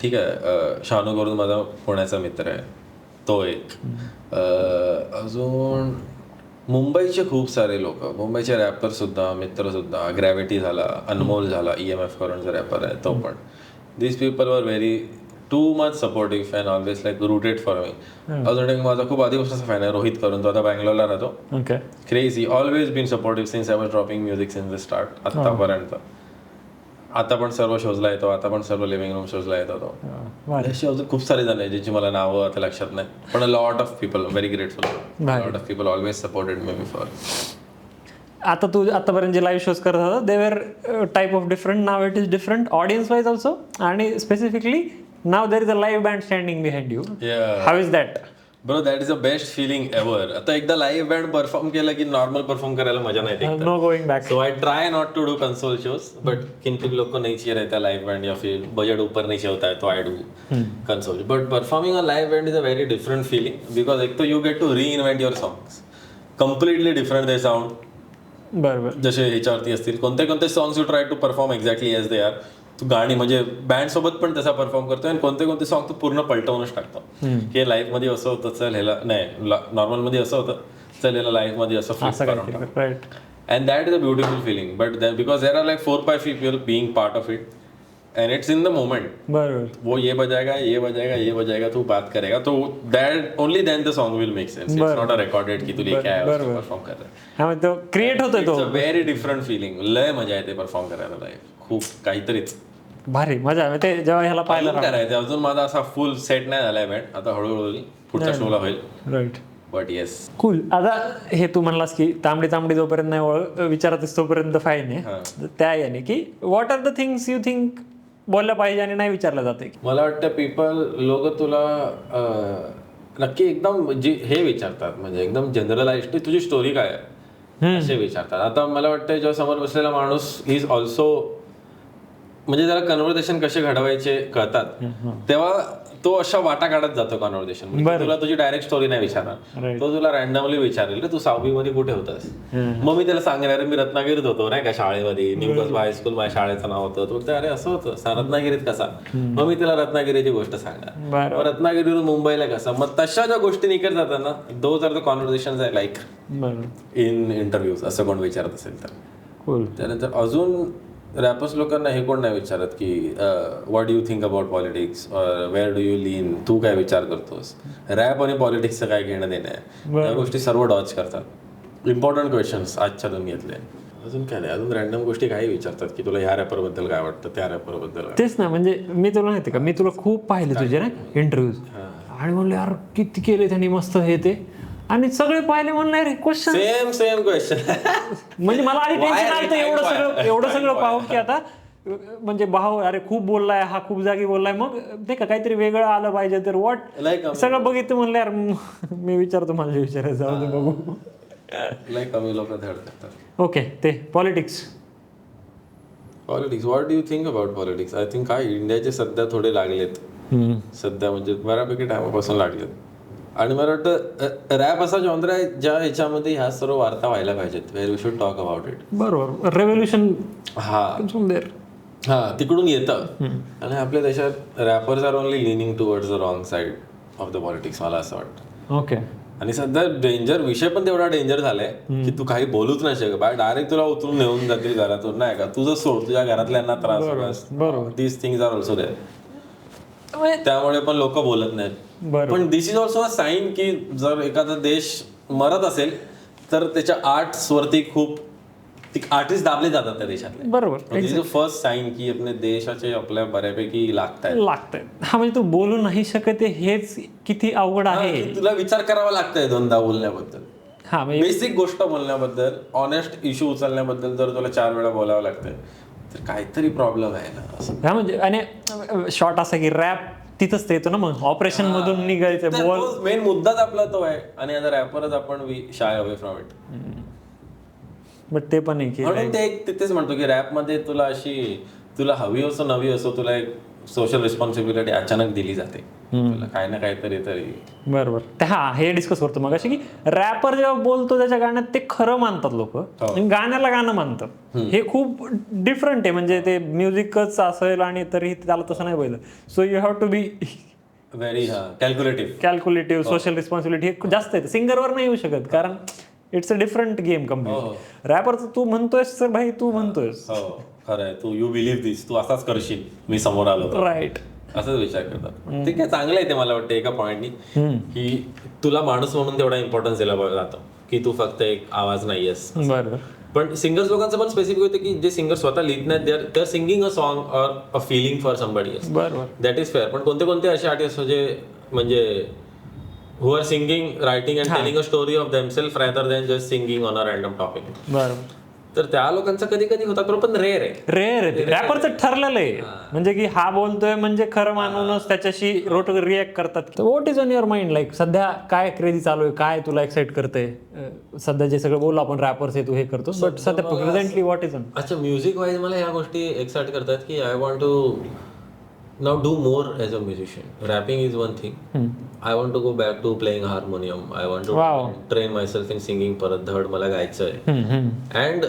ठीक आहे, शानू करून माझा पुण्याचा मित्र आहे तो एक. अजून मुंबईचे खूप सारे लोक, मुंबईचे रॅपर सुद्धा, मित्र सुद्धा. ग्रॅव्हिटी झाला, अनमोल झाला, EMF करूनचा रॅपर आहे तो पण. This people were very too much supportive and always like rooted for me. अजून एक माझा खूप आधीपासूनचा फॅन आहे रोहित करून, तो आता बँगलोरला राहतो. Crazy, always been supportive since I was dropping music since the start आतापर्यंत. आता पण सर्व शोजला येतो, आता पण सर्व लिव्हिंग रूम शोजला येतो तो. अशी अजून खूप सारे जण आहेत ज्यांची मला नावं आता लक्षात नाही, पण अ lot of people, very grateful. Lot of people always supported me before. आता तू आतापर्यंत जे लाईव्ह शोज करत होता they were type of different, now it is different audience wise also, आणि specifically now there is a live band standing behind you. How is that? Bro that is a best feeling ever. आता एकदा live band perform केलं की normal perform करायला मजा नाही. No going back. So I try not to do console shows, but किन किन लोग को नहीं चाहिए रहता लाइव बैंड या फिर बजट ऊपर नीचे होता है तो I do console. But performing a live band is a very different feeling, because एक तो you get to reinvent your songs, completely different they sound. बरोबर. जसे ह्याच्यावरती असतील कोणते कोणते songs you try to perform exactly as they are. तू गाणी म्हणजे बँड सोबत पण तसा परफॉर्म करतोय, आणि कोणते कोणते सॉंग तू पूर्ण पलटवूनच टाकतो की लाईव्ह मध्ये असं होतं, चल ह्याला नाही नॉर्मल मध्ये असं होतं, चल ह्याला लाईव्ह मध्ये असं फ्लिप करून टाक. And that is a beautiful feeling. But because there are like 4-5 people being part of it and it's in the moment. बरोबर. वो ये बजाएगा, ये बजाएगा, ये बजाएगा, तू बात करेगा, तो that only then the song will make sense. It's not a recorded की तुला काय परफॉर्म कर रहा है. तो क्रिएट होतोय तो. Very different feeling. लय मजा येते परफॉर्म करायला लाईव्ह, खूप काहीतरीच भारी मजा. ते जेव्हा ह्याला पाहिलं करायचं. अजून माझा असा फुल सेट नाही झालाय बँड, आता हळूहळू पुढच्या शोला होईल. राईट. But yes cool. आता हे तू म्हणलास की तांबडी तांबडी जोपर्यंत नाही विचारतस तोपर्यंत फाईन आहे. त्या याने की what are the things you think बोललं पाहिजे आणि नाही विचारलं जाते? मला वाटतं पीपल लोक तुला नक्की एकदम जे हे विचारतात, म्हणजे एकदम जनरलाइज तुझी स्टोरी काय आहे, असे विचारतात. आता मला वाटतं जेव्हा समोर बसलेला माणूस इज ऑल्सो म्हणजे त्याला कन्व्हर्सेशन कसे घडवायचे कळतात तेव्हा तो अशा वाटा काढत जातो कॉन्व्हर्सेशन. तुला तुझी डायरेक्ट स्टोरी नाही विचारणार, तो तुला रॅन्डमली विचारेल तू 6वी मध्ये कुठे होतास. मग मी त्याला सांगेन अरे मी रत्नागिरीत होतो नाही का शाळेमध्ये, न्यू कसबा हायस्कूल माझ्या शाळेचं नाव होतं. तो बोलतो अरे असं होतं रत्नागिरीत कसा. मग मी त्याला रत्नागिरीची गोष्ट सांगणार, रत्नागिरीवरून मुंबईला कसा. मग तशा ज्या गोष्टी निघत जातात ना those are the conversations I like in interviews असं कोण विचारत असेल तर. त्यानंतर अजून रॅपर्स लोकांना हे कोण नाही विचारत की what do you think about politics, where do you lean, तू काय विचार करतोस. रॅप आणि पॉलिटिक्सचं काय घेणं देणं आहे, या गोष्टी सर्व डॉच करतात. इम्पॉर्टंट क्वेश्चन्स आजच्या दुनियेतले. अजून काय नाही, अजून रॅन्डम गोष्टी काही विचारतात की तुला ह्या रॅपर बद्दल काय वाटतं, त्या रॅपर बद्दल. तेच ना, म्हणजे मी तुला माहिती का, मी तुला खूप पाहिले तुझे ना इंटरव्ह्यूज आणि म्हणलं यार किती केले त्यांनी मस्त हे ते, आणि सगळे पाहिले म्हणलं रे क्वेश्चन सेम क्वेश्चन. म्हणजे मला आधी टेन्शन आलं एवढं सगळं पाहून की आता म्हणजे भाऊ अरे खूप बोललाय हा, खूप जागी बोललाय, मग ते का काहीतरी वेगळं आलं पाहिजे तर वॉट सगळं बघितलं म्हणलं यार मी विचारतो माझ्या विचारायचं जाऊ दे बघू. कमी लोक धड करतात. ओके, ते politics what do you think about politics. I think काय इंडियाचे सध्या थोडे लागलेत, सध्या म्हणजे बऱ्यापैकी टायमापासून लागलेत. आणि मला वाटतं रॅप असा जॉनर आहे ज्या ह्याच्यामध्ये ह्या सर्व वार्ता व्हायला पाहिजेत, where we should talk about it. बरोबर, रेव्होल्युशन तिकडून येतं. आणि आपल्या देशात rappers are only leaning towards the wrong side of the politics मला असं वाटतं. ओके, आणि सध्या डेंजर विषय पण तेवढा डेंजर झालाय की तू काही बोलूच नाही शकत. बाय डायरेक्ट तुला उतरून नेऊन जातील घरातून नाही का, तुझं सोड तुझ्या घरातल्यांना त्रास. These things are also there. त्यामुळे पण लोक बोलत नाहीत. पण this is also a sign की जर एखादा देश मरत असेल तर त्याच्या आर्ट्स वरती खूप आर्टिस्ट दाबले जातात त्या देशातले. बरोबर, दिस इज द फर्स्ट साईन की आपले देशाचे आपल्या बऱ्यापैकी लागतायत. हा म्हणजे तू बोलू नाही शकत हेच किती अवघड आहे. तुला विचार करावा लागतंय दोनदा बोलण्याबद्दल. हा, बेसिक गोष्ट बोलण्याबद्दल, ऑनेस्ट इश्यू उचलण्याबद्दल जर तुला 4 वेळा बोलावं लागतंय तर काहीतरी प्रॉब्लेम आहे ना असं. हा म्हणजे आणि शॉर्ट असा की रॅप तिथंच येतो ना, मग ऑपरेशन मधून निघायचं मेन मुद्दाच आपला तो आहे. आणि आता रॅपरच आपण we shy away from it. But ते पण आहे की म्हणून ते तिथेच म्हणतो की रॅप मध्ये तुला हवी असो नवी असो तुला एक सोशल रिस्पॉन्सिबिलिटी अचानक दिली जाते, तुला काही ना काहीतरी तरी. बरोबर, हा हे डिस्कस करतो मग अशी की रॅपर जेव्हा बोलतो त्याच्या गाण्यात ते खरं मानतात लोक, गाण्याला गाणं मानतात. हे खूप डिफरंट आहे. म्हणजे ते म्युझिकच असेल आणि तरी त्याला तसं नाही पाहिलं. So you have to be very calculative. Social responsibility हे जास्त आहे. सिंगरवर नाही येऊ शकत कारण it's a different game complete. रॅपरचं तू म्हणतोयस तर भाई तू म्हणतोयस खरं आहे, तू यू बिलीव्ह दिस, तू असाच करशील मी समोर आलो राईट, असंच विचार करतात. ते काय चांगलं आहे ते मला वाटतं एका पॉईंटनी की तुला माणूस म्हणून तेवढा इम्पॉर्टन्स दिला जातो की तू फक्त एक आवाज नाहीयेस. बरोबर. पण सिंगर्स लोकांचं पण स्पेसिफिक होतं की जे सिंगर स्वतः लिहित नाहीत they are singing a song or a feeling for somebody else. बरोबर, दॅट इज फेअर. पण कोणते कोणते असे आर्टिस्ट जे म्हणजे who are singing, writing and telling a story of themselves rather than just singing on a random topic. बरोबर. तर त्या लोकांचं कधी कधी होतात पण रेअर आहे. रॅपरचं ठरलेलं आहे म्हणजे की हा बोलतोय म्हणजे खरं मानूनच त्याच्याशी रिॲक्ट करतात. What is on your mind, like सध्या काय क्रेझी चालू आहे, काय तुला एक्साइट करतंय सध्या जे सगळं बोललो आपण रॅपर्स आहे तू हे करतो, बट सध्या प्रेझेंटली व्हॉट इज ऑन. अच्छा, म्युझिक वाईज मला ह्या गोष्टी एक्साइट करतात की I want to now do more as a musician. Rapping is one thing. I want to go back to playing harmonium. I want to train myself in singing. परत धड मला गायचं आहे. And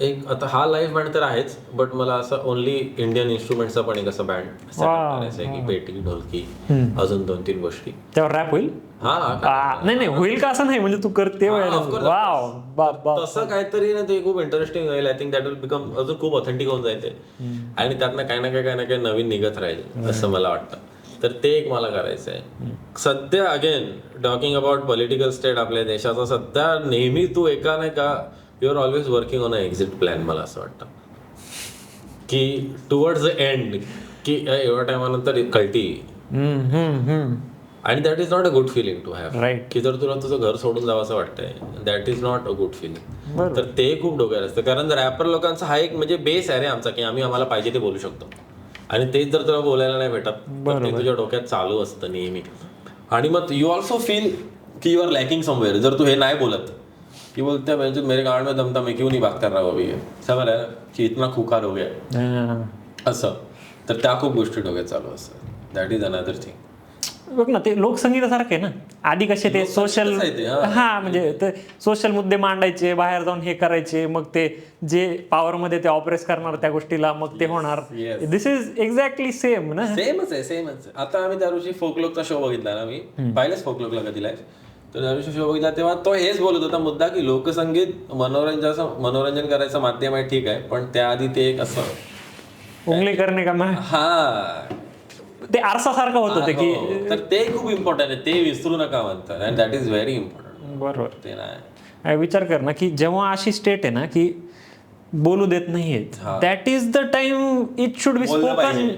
एक आता हा लाईव्ह बँड तर आहेच, बट मला असं ओनली इंडियन इन्स्ट्रुमेंटचा पण एक असं बँड करायचं आहे की पेटी ढोलकी अजून 2-3 गोष्टी. त्यावर रॅप होईल. नाही होईल का असं नाही, म्हणजे तू करते तसं काहीतरी ना ते खूप इंटरेस्टिंग होईल. I think that will become अजून खूप ऑथेंटिक होऊन जाईल ते. आणि त्यातनं काही ना काही नवीन निघत राहील असं मला वाटतं. तर ते एक मला करायचं आहे. सध्या again talking about political state आपल्या देशाचा सध्या नेहमी तू एका नाही का you are always working on a exit plan. मला असं वाटतं की टुवर्ड्स द एंड की एवढ्या टायमानंतर कळती. आणि that is not a good feeling to have. Right, की जर तुला तुझं घर सोडून जावं असं वाटतंय, that is not a good feeling. तर ते खूप डोक्यात असतं. कारण रॅपर लोकांचा हा एक म्हणजे बेस आहे रे आमचा की आम्ही आम्हाला पाहिजे ते बोलू शकतो. आणि तेच जर तुला बोलायला नाही भेटत तर ते तुझ्या डोक्यात चालू असतं नेहमी. आणि मग यू ऑल्सो फील की यू आर लॅकिंग समवेअर. जर तू हे नाही बोलत कि बोलते हैं मेरे गांड में दम था मैं क्यों नहीं बात कर रहा अभी समज आहे की इतना खुखार हो गया असं. तर त्या खूप गोष्टी डोक्यात चालू असतात. That is another thing. बघ ना ते लोकसंगीतासारखं आहे ना. आधी कसे ते सोशल म्हणजे ते सोशल मुद्दे मांडायचे, बाहेर जाऊन हे करायचे, मग ते जे पॉवरमध्ये ते ऑपरेस करणार त्या गोष्टीला मग ते होणार. दिस इज एक्झॅक्टली सेम ना. सेमच आहे. आता आम्ही त्या दिवशी फोकलोकचा शो बघितला ना, मी पाहिलेच फोकलोकला कधी लाईव्ह. तर त्या दिवशी शो बघितला तेव्हा तो हेच बोलत होता मुद्दा की लोकसंगीत मनोरंजन करायचं माध्यम आहे ठीक आहे, पण त्याआधी ते एक असं उंगली करणे का हा ते आरसासारखं होत होतं की तर ते खूप इम्पॉर्टंट आहे. ते विसरू नका म्हणतात and that is very important. बरोबर. ते नाही विचार कर ना की जेव्हा अशी स्टेट आहे ना की बोलू देत नाहीयेत, that is the time it should be spoken.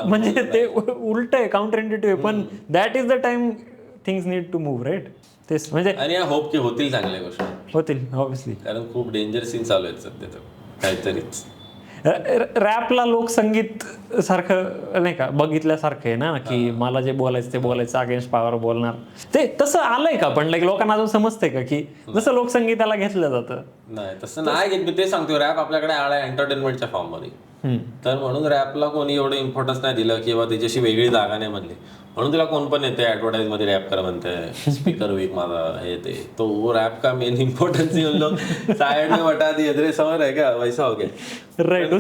म्हणजे ते उलट आहे, काउंटर इंट्युटिव्ह आहे, पण that is the time things need to move right. तेच म्हणजे आणि होप की होतील चांगल्या गोष्टी होतील ऑब्व्हियसली. कारण खूप डेंजर सीन चालू आहेत सध्या तर काहीतरीच. रॅपला लोकसंगीत सारखं नाही का बघितल्यासारखं आहे ना की मला जे बोलायचं ते बोलायचं, अगेन्स्ट पॉवर बोलणार. ते तसं आलंय का पण लाईक लोकांना अजून समजतंय का की जसं लोकसंगीताला घेतलं जातं? नाही तसं नाही घेत. मी ते सांगतो रॅप आपल्याकडे आलाय एंटरटेनमेंटच्या फॉर्म मध्ये. तर म्हणून रॅपला कोणी एवढं इम्पॉर्टन्स नाही दिलं किंवा त्याच्याशी वेगळी जागा नाही म्हणली. म्हणून तिला कोण पण येते ऍडव्हर्टाईज मध्ये रॅप कर म्हणते, स्पीकर वीक माझा हे ते. तो वो रॅप का मेन इम्पोर्टेंस ही उन लोग साइड में हटा दिए. अरे समझ रहे क्या वैसा हो गया. राईट.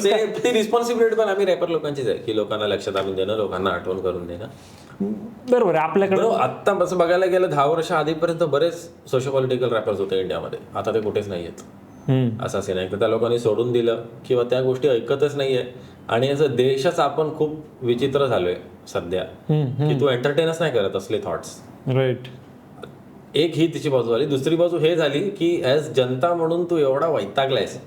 ती रिस्पॉन्सिबिलिटी पण आम्ही रॅपर लोकांचीच आहे की लोकांना लक्षात आणून देणं, लोकांना आठवण करून देणं. बरोबर आहे. आपल्याकडे आता असं बघायला गेलं 10 वर्ष आधीपर्यंत बरेच सोशो पॉलिटिकल रॅपर्स होते इंडियामध्ये. आता ते कुठेच नाही आहेत. असं असे नाही तर त्या लोकांनी सोडून दिलं किंवा त्या गोष्टी ऐकतच नाहीये. आणि असं देशच आपण खूप विचित्र झालोय सध्या की तू एंटरटेनच नाही करत असले थॉट्स. राईट. एक ही तिची बाजू आली. दुसरी बाजू हे झाली की ॲज जनता म्हणून तू एवढा वैतागलायस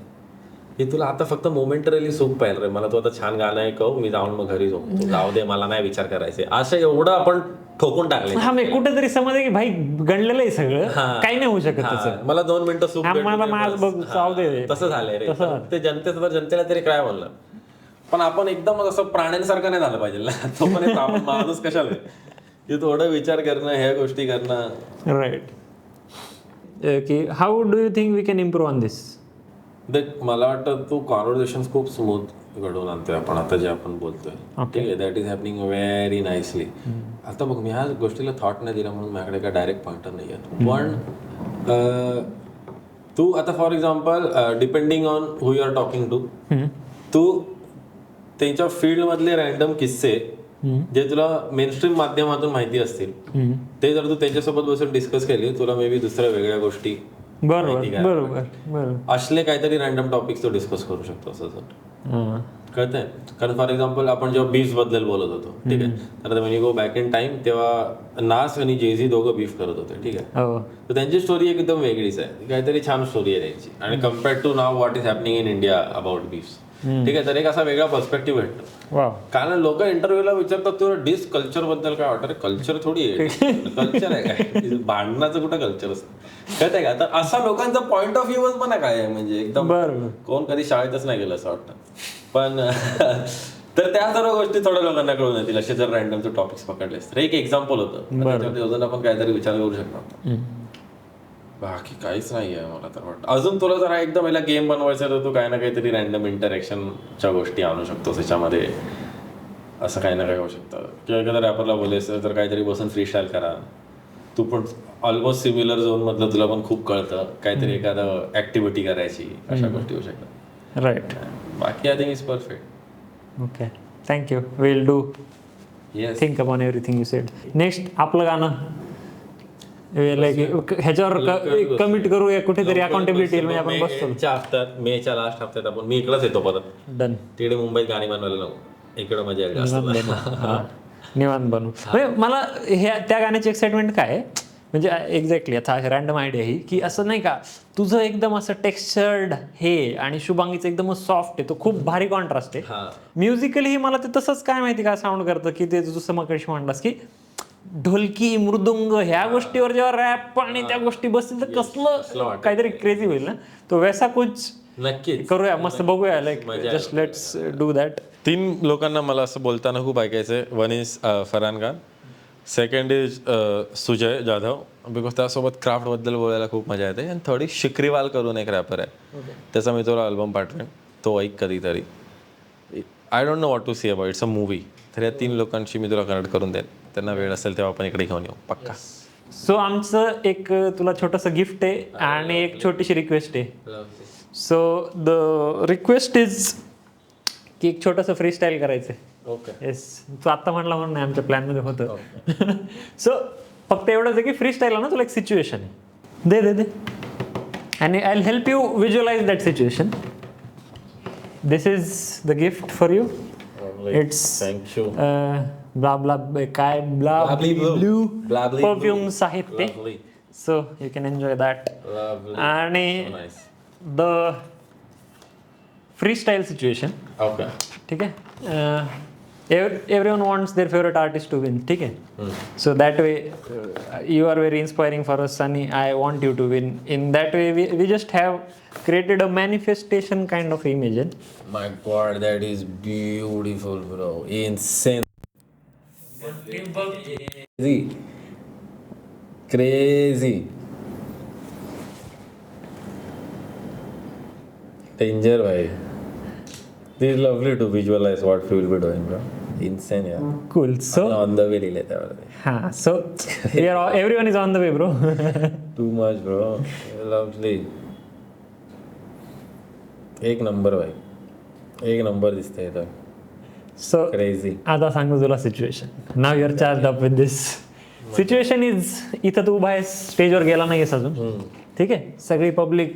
की तुला आता फक्त मोमेंटरीली सुख पाहिजे. मला तू आता छान गाणं आहे कहू मी जाऊन मग घरी झोपतो, जाऊ दे मला नाही विचार करायचे, असं एवढं आपण ठोकून टाकले. हा मी कुठेतरी समजले की भाई गणलेलं आहे सगळं, काही नाही होऊ शकत तसं. मला 2 मिनिटं सुख मला माझ बघ जाऊ दे. तसं झालंय रे. ते जनतेचं तर जनतेला तरी काय म्हणलं. पण आपण एकदम असं प्राण्यांसारखं नाही झालं पाहिजे ना. तो पण एक माणूस कशाला की थोडं विचार करणं, ह्या गोष्टी करणं. राईट. की how do you think we can improve on this? मला वाटतं तू कॉन्व्हर्सेशन खूप स्मूथ घडवून आणतोय आपण आता जे आपण बोलतोय. ठीक आहे, that is happening very nicely. आता बघ मी ह्या गोष्टीला थॉट नाही दिला म्हणून माझ्याकडे काय डायरेक्ट पॉइंटर नाही आहे. पण तू आता for example depending on who you are talking to, तू त्यांच्या फील्ड मधले रॅन्डम किस्से जे तुला मेनस्ट्रीम माध्यमातून माहिती असतील ते जर तू त्यांच्यासोबत बसून डिस्कस केली, तुला मे बी दुसऱ्या वेगळ्या गोष्टी बरोबर असले काहीतरी रॅन्डम टॉपिक्स तो डिस्कस करू शकतो असं कळतंय. कारण फॉर एक्झाम्पल आपण जेव्हा बीफ बद्दल बोलत होतो, ठीक आहे, तर Wien you go back in time तेव्हा नास आणि जेझी दोघं बीफ करत होते, ठीक आहे. तर त्यांची स्टोरी एकदम वेगळीच आहे, काहीतरी छान स्टोरी आहे त्यांची. आणि compared to now what is happening in India about beefs, ठीक आहे. तर एक असा वेगळा पर्स्पेक्टिव्ह भेटतो. कारण लोक इंटरव्ह्यूला विचारतात तुला डिस कल्चर बद्दल काय वाटतं. कल्चर थोडी आहे, कल्चर आहे काय, भांडणाचं कुठं कल्चर असतं कळतंय का. तर असा लोकांचा पॉइंट ऑफ व्ह्यू पण काय आहे म्हणजे एकदम कोण कधी शाळेतच नाही गेलं असं वाटतं. पण तर त्या सर्व गोष्टी थोड्या लोकांना कळून येतील असे जर रॅन्डमचे टॉपिक्स पकडलेस तर. एक एक्झाम्पल होतं त्याच्यावरती अजून आपण काहीतरी विचार करू शकतो. बाकी काहीच नाही आहे मला तर वाटतं. अजून तुला जर एकदम पहिला गेम बनवायचा तर तू काही ना काहीतरी रॅन्डम इंटरॅक्शनच्या गोष्टी आणू शकतो त्याच्यामध्ये. असं काही ना काही होऊ शकतं. किंवा एखाद्या रॅपरला बोलायचं तर काहीतरी बसून फ्रीस्टाईल करा. तू पण ऑलमोस्ट सिमिलर झोन मधलं तुला पण खूप कळतं, काहीतरी एखादं ऍक्टिव्हिटी करायची, अशा गोष्टी होऊ शकतात. राईट. बाकी I think is perfect. Okay, thank you. Will do think upon everything you sed. Next आपलं गाणं ह्याच्यावर कमिट करूया कुठेतरी अकाउंटेबिलिटी म्हणजे आपण बसतो. मेच्या लास्ट हफ्त्यात आपण मी इकडेच येतो परत. डन. तिकडे मुंबईत गाणी बनवायला नको, इकडे मजा निवांत बनवू. म्हणजे मला ह्या त्या गाण्याची एक्साइटमेंट काय आहे म्हणजे एक्झॅक्टली आता रॅन्डम आयडिया ही की असं नाही का तुझं एकदम असं टेक्स्चर्ड हे आणि शुभांगीचं एकदम सॉफ्ट आहे, तो खूप भारी कॉन्ट्रास्ट आहे. म्युझिकली मला ते तसंच काय माहिती का साऊंड करतं की ते जसं मगाशी म्हणलास की ढोलकी मृदुंग ह्या गोष्टीवर जेव्हा रॅप आणि त्या गोष्टी बसतील तर कसलं काहीतरी क्रेझी होईल ना. तो वैसा कुछ नक्की करूया, मस्त बघूया. Like just let's do that. 3 लोकांना मला असं बोलताना खूप ऐकायचंय. One is Farhan Khan, second is Sujay Jadhav, because त्यासोबत क्राफ्टबद्दल बोलायला खूप मजा येते. आणि थर्ड इज शिक्रीवाल करून एक रॅपर आहे, त्याचा मी तुला अल्बम पाठवेन, तो ऐक कधीतरी. I don't know what to see about, it's a movie. तर या 3 लोकांशी मी तुला कनेक्ट करून देईन, त्यांना वेळ असेल तेव्हा आपण इकडे घेऊन येऊ पक्का. सो आमचं एक तुला छोटंसं गिफ्ट आहे आणि एक छोटीशी रिक्वेस्ट आहे. सो द रिक्वेस्ट इज की एक छोटंसं फ्री स्टाईल करायचं आहे. ओके. येस, तू आत्ता म्हणला म्हणून नाही, आमच्या प्लॅनमध्ये होतं. सो फक्त एवढंच आहे की फ्री स्टाईल आहे ना, तुला एक सिच्युएशन आहे, दे दे दे आणि I will help you visualize that situation. This is the gift for you. It's thank you. Blah blah काय ब्ला ब्लू Blably परफ्यूम साहित्य. Lovely. So you can enjoy that. Lovely. आणि So nice. The free style situation, okay. ठीक आहे. Everyone wants their favourite artist to win, ठीक आहे. So that way you are very inspiring for us आणि I want you to win. In that way we just have created a manifestation kind of image. My God, that is beautiful, bro. Insane. Crazy. Danger, bhai. This is lovely to visualize what we will be doing, bro. Insane, yeah. Cool. So On the way, लिहिलंय त्यावर. so we are everyone is on the way, bro. Too much, bro. Lovely. एक number भाई, एक number दिसतंय इथं. So crazy. आता सांगू तुला situation. Now your charge up with this situation is, इथं तू बाहेर स्टेजवर गेला नाहीयेस अजून, ठीक आहे. सगळी पब्लिक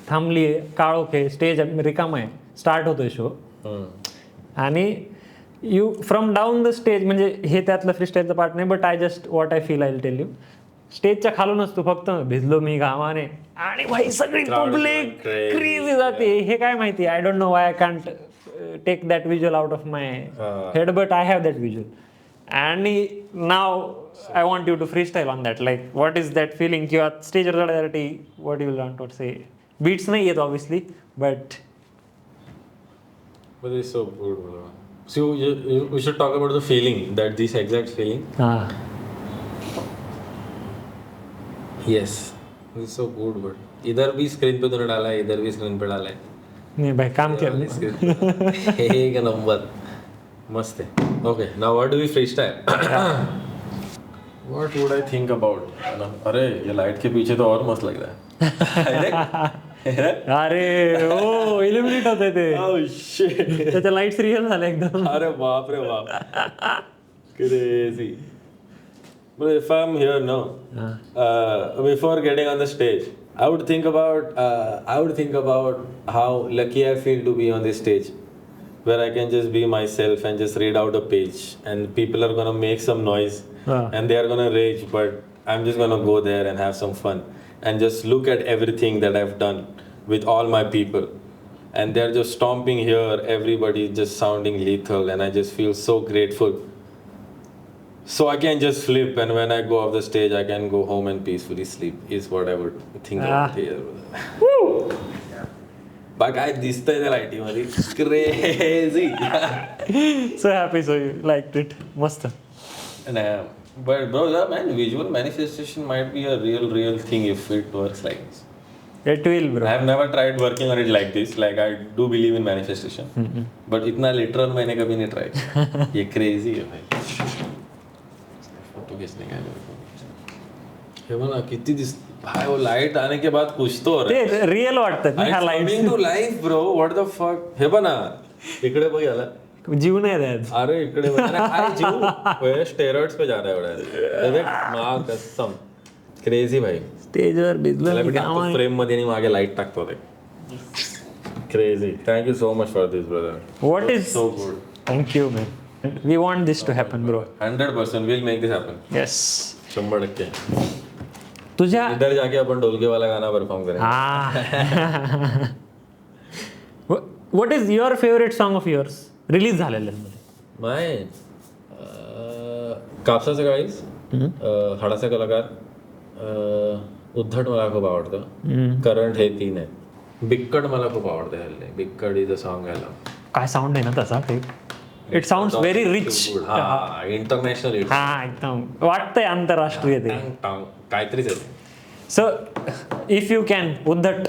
थांबली आहे, काळोख आहे, स्टेज रिकाम आहे, स्टार्ट होतोय शो. आणि you from down the stage, म्हणजे हे त्यातलं फ्रीस्टाईलचं पार्ट नाही, but I just what I feel I will tell you. स्टेजच्या खालूनच तू फक्त भिजलो मी घामाने आणि भाई सगळी पब्लिक क्रेझी जाते. हे काय माहिती, I don't know why I can't take that visual out of my head, but I have that visual. आणि now I want you to free style on that. Like what is that feeling, किंवा स्टेजवर जाण्यासाठी what you will want to say. Beats नाही येत obviously, but But it's so good, bro. So we should talk about the feeling, that this exact feeling. हां. Yes. It's so good, but इधर भी screen पे तूने डाला है, इधर भी स्क्रीन पे डाला है. नाही भाई, काम केलं. एक नंबर, मस्त है. Okay, now what do we freestyle? What would I think about? अरे ये लाइट के पीछे तो और मस्त लग रहा है. अरे ओ इल्युमिनेट होते ते. Oh shit. त्याच्या लाईट्स रिअल झाल्या एकदम. अरे बाप रे बाप. Crazy. But if I'm here now, before getting on the stage, I would think about how lucky I feel to be on this stage, where I can just be myself and just read out a page, and people are gonna make some noise, and they are gonna rage, but I'm just gonna go there and have some fun, and just look at everything that I've done with all my people, and they're just stomping here, everybody just sounding lethal, and I just feel so grateful. So I can just flip, and when I go off the stage, I can go home and peacefully sleep, is what I would think about here. But काय दिसतंय त्या लाईटीमध्ये, crazy. So happy, so you like it. मस्त. But bro, yeah, man, visual manifestation might be a real thing if it works like this. It will, bro. I have never tried working on it like this. Like I do believe in manifestation, but इतना literal मैंने कभी नहीं try. ये crazy है भाई. Photo खींचने का हे बना कितनी दिस भाई, वो लाइट आने के बाद कुछ तो हो रहा है. ते रिअल वाटतात ना ह्या light. Coming to life, bro. What the fuck? हे बना इकडे बघ याला. जीव नाही द्यायच. अरे इकडे बघ. अरे काय जीव स्टेरॉइड्स पे जा रहा है एवढा. मां कसम क्रेझी भाई. स्टेजवर भिजलो फ्रेम मध्ये आणि मागे लाईट टाकतो ते. Crazy. Thank you so much for this brother. What is so good. Thank you man. We want this to happen, bro. 100% will make this happen. Yes. 100%. तुझ्या इधर जाके अपन ढोलके वाला गाना परफॉर्म करेंगे. What is your favourite song of yours release झालेल्यांमध्ये? माय कापसाचं काळीज, हाडाचा कलाकार, उद्धट मला खूप आवडतं. करंट हे 3 आहेत. बिक्कट मला खूप आवडतं. हल्ले बिक्कट is a song I love. काय साऊंड आहे ना तसा ते. It sounds very rich. हा इंटरनॅशनल हा एकदम वाटतंय आंतरराष्ट्रीय ते. काहीतरीच आहे. सो इफ यू कॅन उद्धट.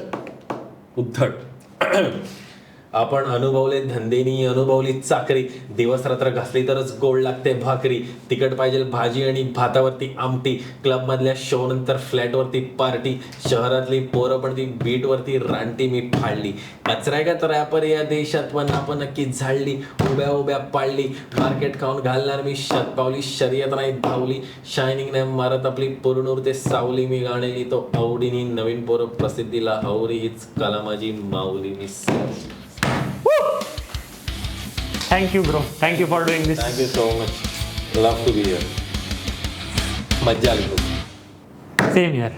आपण अनुभवले धंदेनी, अनुभवली चाकरी, दिवस रात्र घासली तरच गोड लागते भाकरी, तिखट पाहिजे भाजी आणि भातावरती आमटी, क्लब मधल्या शो नंतर फ्लॅटवरती पार्टी, शहरातली पोरं पण ती बीट वरती रानटी मी फाडली, कचरा का तर रॅपर या देशात पण आपण नक्की झाडली, उभ्या उभ्या पाडली, मार्केट खाऊन घालणार मी शतपावली, शर्यत नाही धावली, शायनिंग नाही मारत आपली पूर्ण उरते सावली, मी गाणे लिहितो आवडीनी, नवीन पोरं प्रसिद्धीला हवरी, हीच कला माझी माऊली मी. Thank you, bro. Thank you for doing this. Thank you so much. Love to be here. मज्जा आली खूप. Same here.